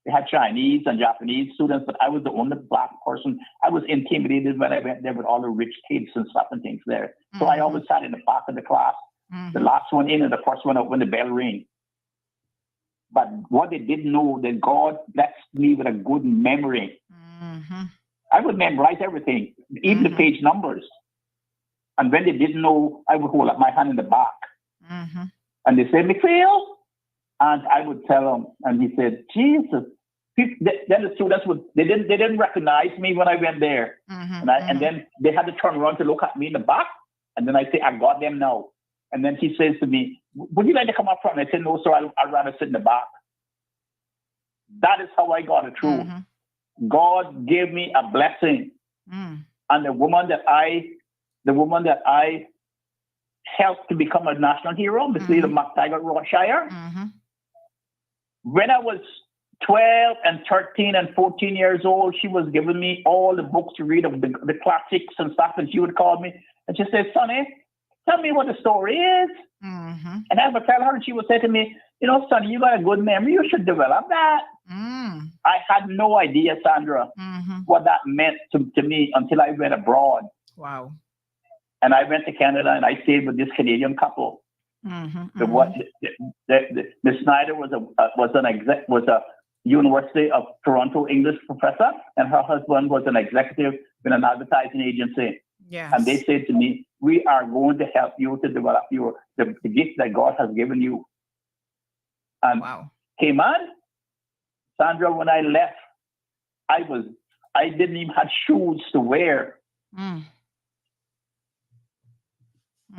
They had Chinese and Japanese students, but I was the only black person. I was intimidated when I went there with all the rich kids and stuff and things there. So I always sat in the back of the class, the last one in and the first one out when the bell rang. But what they didn't know, that God blessed me with a good memory. I would memorize everything, even the page numbers. And when they didn't know, I would hold up my hand in the back. And they said, McPhail? And I would tell them, and he said, Jesus. Then the students they didn't recognize me when I went there. And then they had to turn around to look at me in the back. And then I say, I got them now. And then he says to me, would you like to come up front? And I said, no, sir, I'd rather sit in the back. That is how I got it through. God gave me a blessing. And the woman that I helped to become a national hero, Miss Leda McTaggart Rothshire, when I was 12 and 13 and 14 years old, she was giving me all the books to read of the classics and stuff. And she would call me and she said, Sonny, tell me what the story is. And I would tell her, and she would say to me, Sonny, you got a good memory. You should develop that. I had no idea, Sandra, what that meant to me until I went abroad. Wow. And I went to Canada and I stayed with this Canadian couple. Miss Snyder was a University of Toronto English professor, and her husband was an executive in an advertising agency. Yes. And they said to me, we are going to help you to develop the gift that God has given you. And Cayman, Sandra, when I left, I didn't even have shoes to wear. And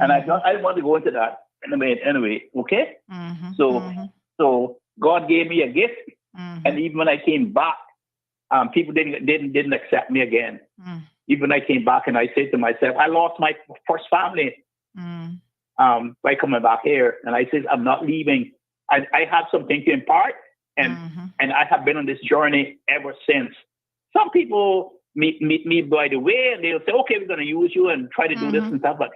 I didn't want to go into that anyway, okay? So God gave me a gift, and even when I came back, people didn't accept me again. Even when I came back, and I said to myself, I lost my first family. by coming back here. And I says, I'm not leaving. I have something to impart, and I have been on this journey ever since. Some people meet me by the way, and they'll say, okay, we're going to use you and try to do this and stuff. But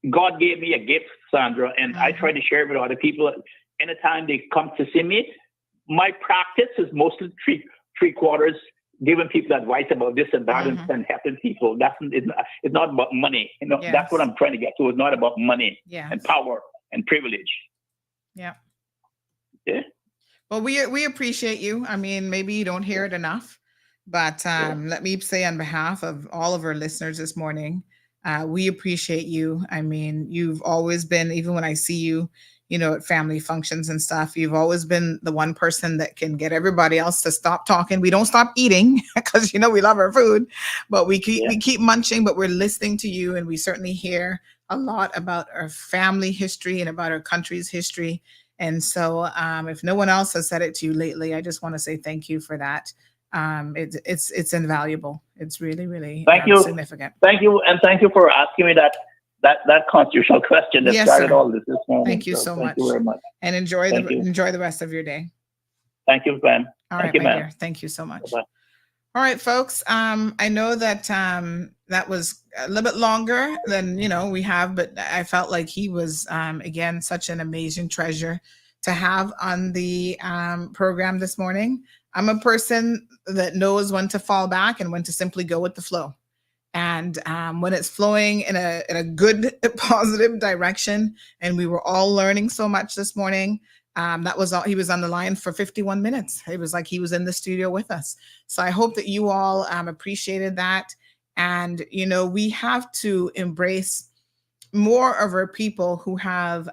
God gave me a gift, Sandra, and I try to share it with other people. Anytime they come to see me, my practice is mostly three quarters giving people advice about this and that and helping people. It's not about money. That's what I'm trying to get to. It's not about money and power and privilege. Yeah. Yeah. Well, we appreciate you. I mean, maybe you don't hear it enough, but let me say on behalf of all of our listeners this morning, we appreciate you. I mean, you've always been, even when I see you, at family functions and stuff, you've always been the one person that can get everybody else to stop talking. We don't stop eating because, we love our food, but we keep munching, but we're listening to you. And we certainly hear a lot about our family history and about our country's history. And so if no one else has said it to you lately, I just want to say thank you for that. It's invaluable. It's really, really significant. Thank you. And thank you for asking me that constitutional question that started all this morning. Thank you so much. Thank you very much. And enjoy the rest of your day. Thank you, Ben. All right, my dear. Thank you so much. Bye-bye. All right, folks. I know that that was a little bit longer than we have, but I felt like he was again such an amazing treasure to have on the program this morning. I'm a person that knows when to fall back and when to simply go with the flow. And when it's flowing in a good, positive direction, and we were all learning so much this morning, that was all. He was on the line for 51 minutes. It was like he was in the studio with us. So I hope that you all appreciated that. And, we have to embrace more of our people who have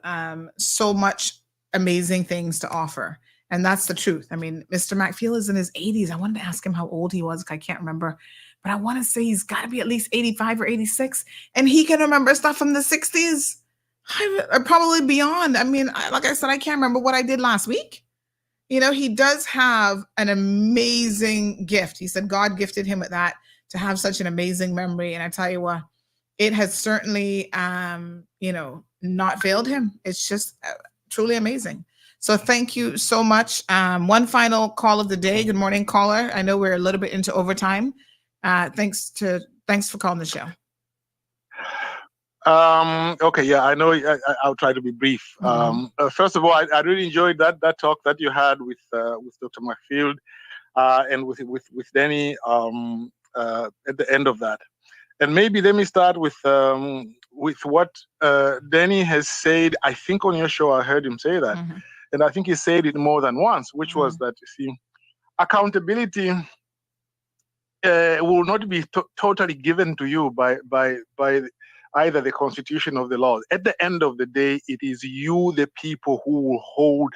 so much amazing things to offer. And that's the truth. I mean, Mr. McFeel is in his 80s. I wanted to ask him how old he was. I can't remember. But I want to say he's got to be at least 85 or 86. And he can remember stuff from the 60s. Or probably beyond. I mean, like I said, I can't remember what I did last week. He does have an amazing gift. He said God gifted him with that, to have such an amazing memory. And I tell you what, it has certainly, not failed him. It's just truly amazing. So thank you so much. One final call of the day. Good morning, caller. I know we're a little bit into overtime. Thanks for calling the show. Okay, yeah, I know. I'll try to be brief. First of all, I really enjoyed that talk that you had with Dr. McField and with Danny at the end of that. And maybe let me start with what Danny has said. I think on your show I heard him say that, and I think he said it more than once, which was that, accountability will not be totally given to you by either the Constitution or the laws. At the end of the day, it is you, the people, who will hold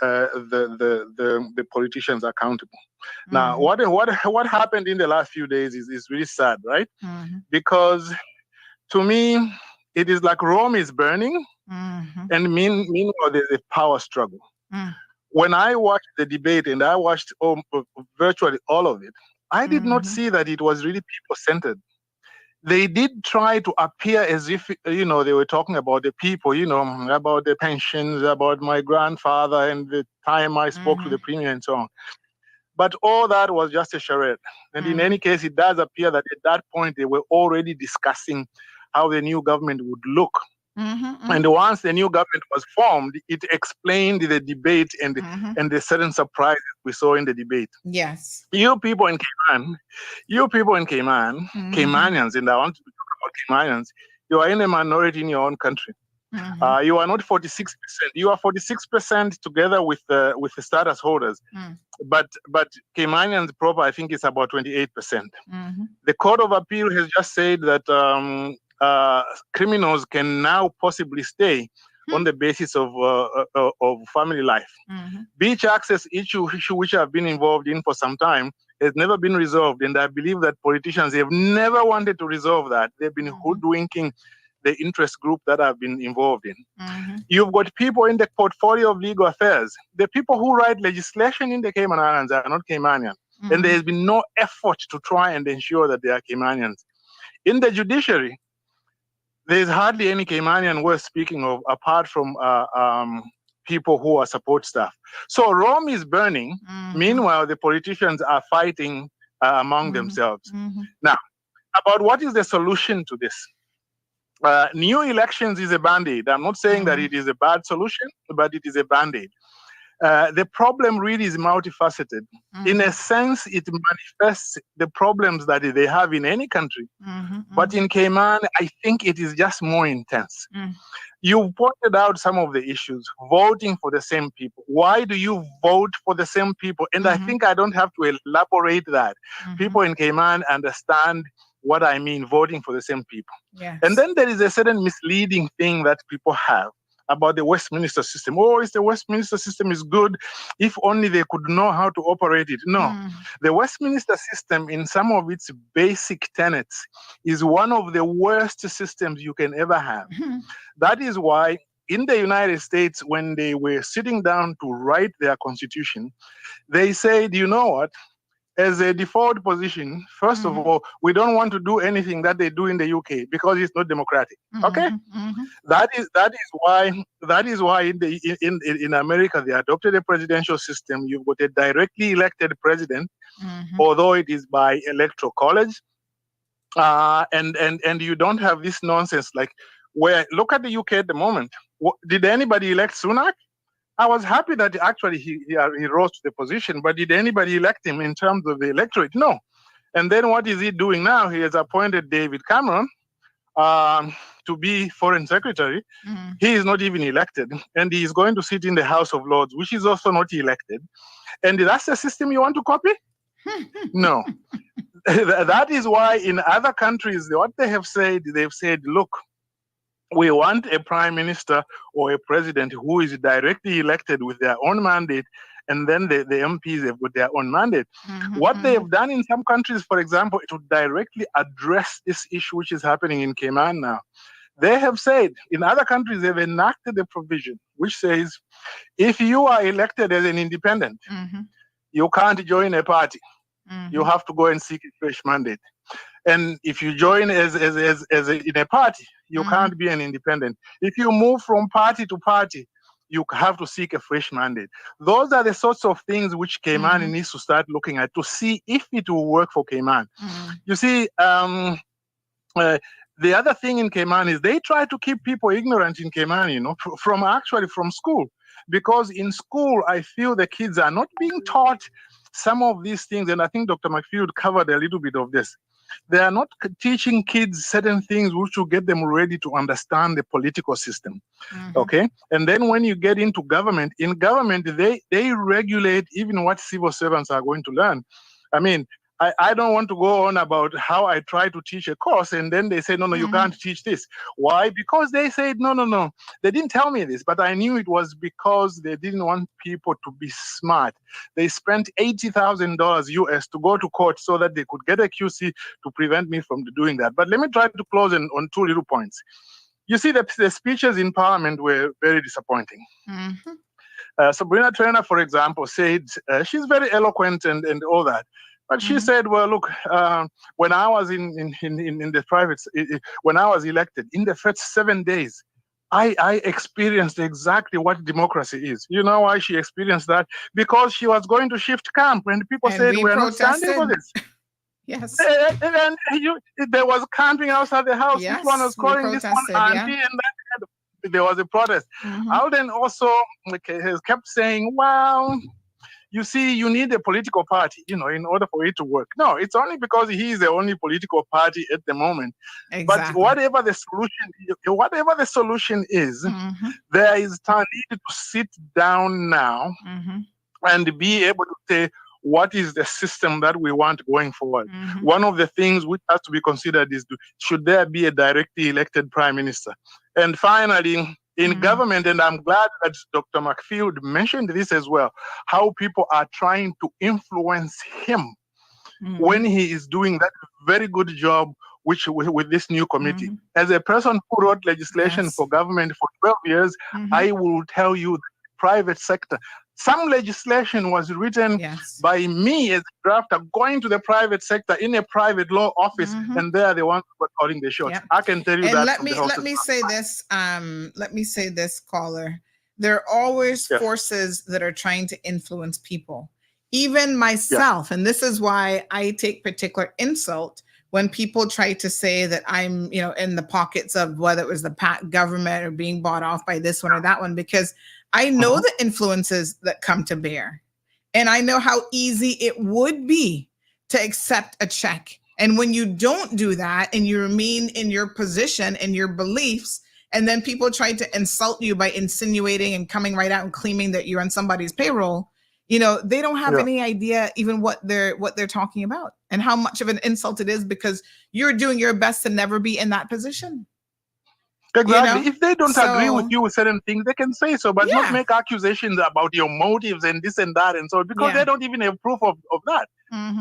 the politicians accountable. Now, what happened in the last few days is really sad, right? Because to me, it is like Rome is burning, and meanwhile there's a power struggle. When I watched the debate, and I watched virtually all of it, I did not see that it was really people-centered. They did try to appear as if, they were talking about the people, about the pensions, about my grandfather and the time I spoke to the premier and so on. But all that was just a charade. And in any case, it does appear that at that point, they were already discussing how the new government would look. And once the new government was formed, it explained the debate and the certain surprises we saw in the debate. Yes. You people in Cayman, Caymanians, and I want to talk about Caymanians, you are in a minority in your own country. You are not 46%. You are 46% together with the status holders. But Caymanians proper, I think, is about 28%. The Court of Appeal has just said that criminals can now possibly stay on the basis of family life. Beach access issue which I've been involved in for some time has never been resolved, and I believe that politicians have never wanted to resolve that. They've been hoodwinking the interest group that I've been involved in. You've got people in the portfolio of legal affairs. The people who write legislation in the Cayman Islands are not Caymanian. And there has been no effort to try and ensure that they are Caymanians. In the judiciary, there's hardly any Caymanian worth speaking of apart from people who are support staff. So Rome is burning. Meanwhile, the politicians are fighting among themselves. Now, about what is the solution to this? New elections is a band-aid. I'm not saying that it is a bad solution, but it is a band-aid. The problem really is multifaceted. In a sense, it manifests the problems that they have in any country. But in Cayman, I think it is just more intense. You pointed out some of the issues, voting for the same people. Why do you vote for the same people? And I think I don't have to elaborate that. People in Cayman understand what I mean, voting for the same people. Yes. And then there is a certain misleading thing that people have about the Westminster system. Oh, the Westminster system is good if only they could know how to operate it. No, the Westminster system in some of its basic tenets is one of the worst systems you can ever have. That is why in the United States, when they were sitting down to write their constitution, they said, you know what? As a default position, first of all, we don't want to do anything that they do in the UK because it's not democratic. Okay, that is why in America they adopted a presidential system. You've got a directly elected president, although it is by electoral college, and you don't have this nonsense like where look at the UK at the moment. Did anybody elect Sunak? I was happy that actually he rose to the position, but did anybody elect him in terms of the electorate? No. And then what is he doing now? He has appointed David Cameron to be foreign secretary. He is not even elected, and he is going to sit in the House of Lords, which is also not elected. And that's the system you want to copy? No. That is why in other countries, what they've said, look, we want a prime minister or a president who is directly elected with their own mandate, and then the MPs have got their own mandate. What they have done in some countries, for example, to directly address this issue which is happening in Cayman now, they have said, in other countries, they've enacted a provision which says, if you are elected as an independent, you can't join a party. You have to go and seek a fresh mandate. And if you join in a party, you can't be an independent. If you move from party to party, you have to seek a fresh mandate. Those are the sorts of things which Cayman needs to start looking at to see if it will work for Cayman. You see, the other thing in Cayman is they try to keep people ignorant in Cayman, you know, from school. Because in school, I feel the kids are not being taught some of these things. And I think Dr. McField covered a little bit of this. They are not teaching kids certain things which will get them ready to understand the political system. Okay? And then when you get into government, in government, they regulate even what civil servants are going to learn. I mean, I don't want to go on about how I try to teach a course and then they say, no, you can't teach this. Why? Because they said, no. They didn't tell me this, but I knew it was because they didn't want people to be smart. They spent $80,000 US to go to court so that they could get a QC to prevent me from doing that. But let me try to close on two little points. You see, the speeches in Parliament were very disappointing. Sabrina Traynor, for example, said she's very eloquent and all that. But she said, well, look, when I was in the private, when I was elected, in the first 7 days, I experienced exactly what democracy is. You know why she experienced that? Because she was going to shift camp and people said, we're not standing for this. Yes. And there was camping outside the house. Yes, this one was calling this one auntie, and that there was a protest. Alden also has kept saying, well, you see, you need a political party, you know, in order for it to work. No, it's only because he is the only political party at the moment. Exactly. But whatever the solution is, there is time needed to sit down now and be able to say, what is the system that we want going forward? One of the things which has to be considered is, should there be a directly elected prime minister? And finally, in government, and I'm glad that Dr. McField mentioned this as well, how people are trying to influence him when he is doing that very good job with this new committee. As a person who wrote legislation for government for 12 years, I will tell you the private sector some legislation was written by me as a drafter, going to the private sector in a private law office, and they're the ones who are calling the shots. I can tell you and that. let me say this. Let me say this, caller. There are always forces that are trying to influence people, even myself, and this is why I take particular insult when people try to say that I'm, in the pockets of whether it was the PAC government or being bought off by this one or that one, because I know the influences that come to bear. And I know how easy it would be to accept a check. And when you don't do that and you remain in your position and your beliefs, and then people try to insult you by insinuating and coming right out and claiming that you're on somebody's payroll, they don't have any idea even what they're talking about and how much of an insult it is, because you're doing your best to never be in that position. Exactly. If they don't agree with you with certain things, they can say so, but not make accusations about your motives and this and that and so, because they don't even have proof of that.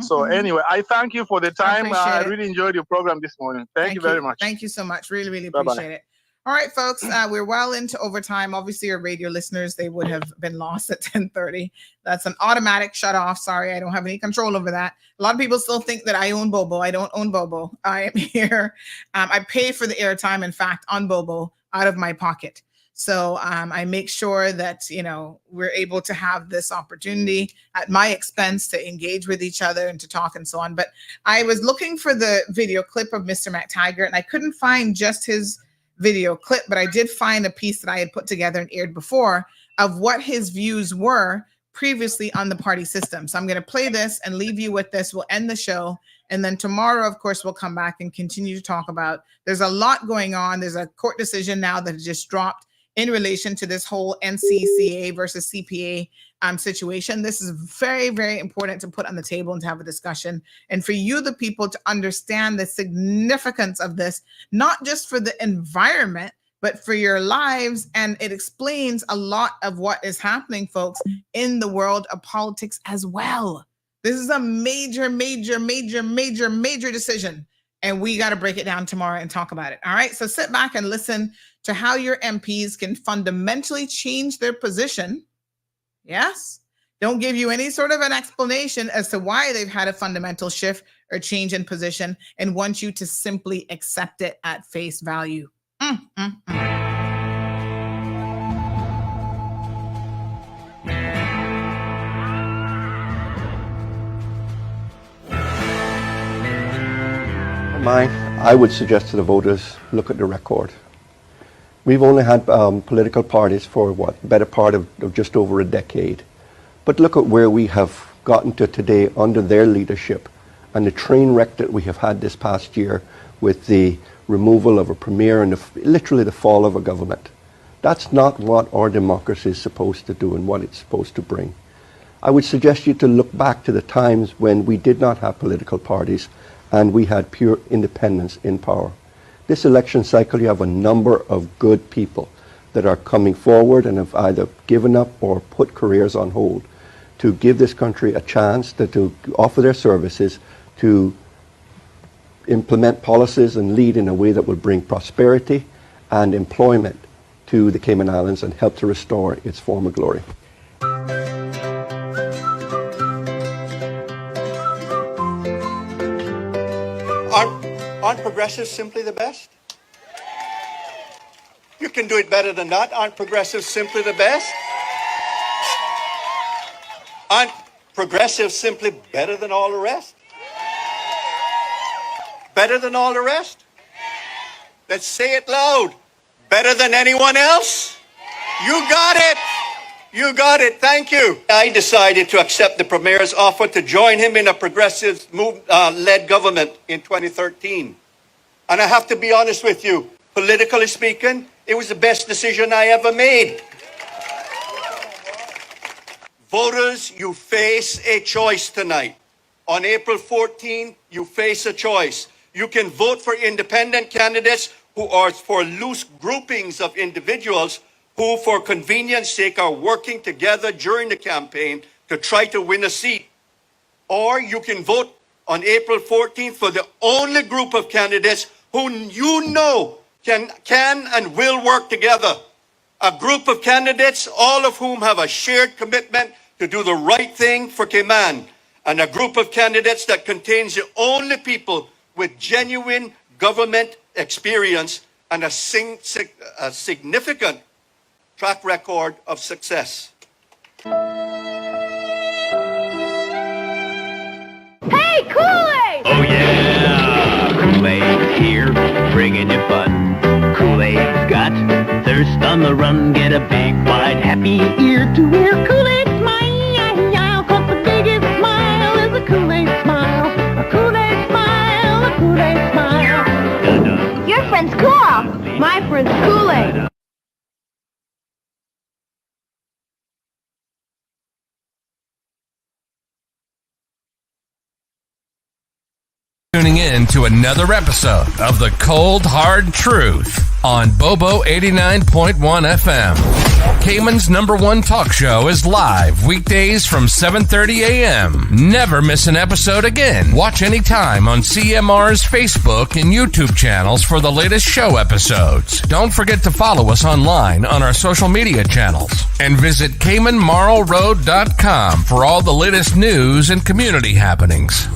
So anyway, I thank you for the time. I really enjoyed your program this morning. Thank you very much. Thank you so much. Really, really appreciate it. All right, folks, we're well into overtime. Obviously, our radio listeners, they would have been lost at 10:30. That's an automatic shut off. Sorry, I don't have any control over that. A lot of people still think that I own Bobo. I don't own Bobo. I am here. I pay for the airtime, in fact, on Bobo out of my pocket. So I make sure that, we're able to have this opportunity at my expense to engage with each other and to talk and so on. But I was looking for the video clip of Mr. McTaggart, and I couldn't find just his video clip, but I did find a piece that I had put together and aired before of what his views were previously on the party system. So I'm going to play this and leave you with this. We'll end the show. And then tomorrow, of course, we'll come back and continue to talk about, there's a lot going on. There's a court decision now that has just dropped in relation to this whole NCCA versus CPA situation. This is very, very important to put on the table and to have a discussion. And for you, the people, to understand the significance of this, not just for the environment, but for your lives. And it explains a lot of what is happening, folks, in the world of politics as well. This is a major, major, major, major, major decision. And we got to break it down tomorrow and talk about it. All right. So sit back and listen to how your MPs can fundamentally change their position. Yes. Don't give you any sort of an explanation as to why they've had a fundamental shift or change in position, and want you to simply accept it at face value. I would suggest to the voters, look at the record. We've only had political parties for better part of just over a decade. But look at where we have gotten to today under their leadership, and the train wreck that we have had this past year with the removal of a premier and literally the fall of a government. That's not what our democracy is supposed to do and what it's supposed to bring. I would suggest you to look back to the times when we did not have political parties and we had pure independence in power. This election cycle, you have a number of good people that are coming forward and have either given up or put careers on hold to give this country a chance to offer their services, to implement policies and lead in a way that will bring prosperity and employment to the Cayman Islands and help to restore its former glory. Aren't progressives simply the best? You can do it better than that. Aren't progressives simply the best? Aren't progressives simply better than all the rest? Better than all the rest? Let's say it loud. Better than anyone else? You got it. You got it. Thank you. I decided to accept the Premier's offer to join him in a progressive-led government in 2013. And I have to be honest with you, politically speaking, it was the best decision I ever made. Voters, you face a choice tonight. On April 14, you face a choice. You can vote for independent candidates who are for loose groupings of individuals who, for convenience sake, are working together during the campaign to try to win a seat. Or you can vote on April 14th for the only group of candidates who you know can and will work together. A group of candidates, all of whom have a shared commitment to do the right thing for Cayman, and a group of candidates that contains the only people with genuine government experience and a significant track record of success. Hey, Kool-Aid! Oh yeah, Kool-Aid's here, bringing you fun. Kool-Aid's got thirst on the run. Get a big, wide, happy ear to ear. Kool-Aid smile, 'cause the biggest smile is a Kool-Aid smile. A Kool-Aid smile, a Kool-Aid smile. Your friend's cool. My friend's Kool-Aid. Tuning in to another episode of The Cold Hard Truth on Bobo 89.1 FM. Cayman's #1 talk show is live weekdays from 7:30 a.m. Never miss an episode again. Watch anytime on CMR's Facebook and YouTube channels for the latest show episodes. Don't forget to follow us online on our social media channels. And visit CaymanMarlRoad.com for all the latest news and community happenings.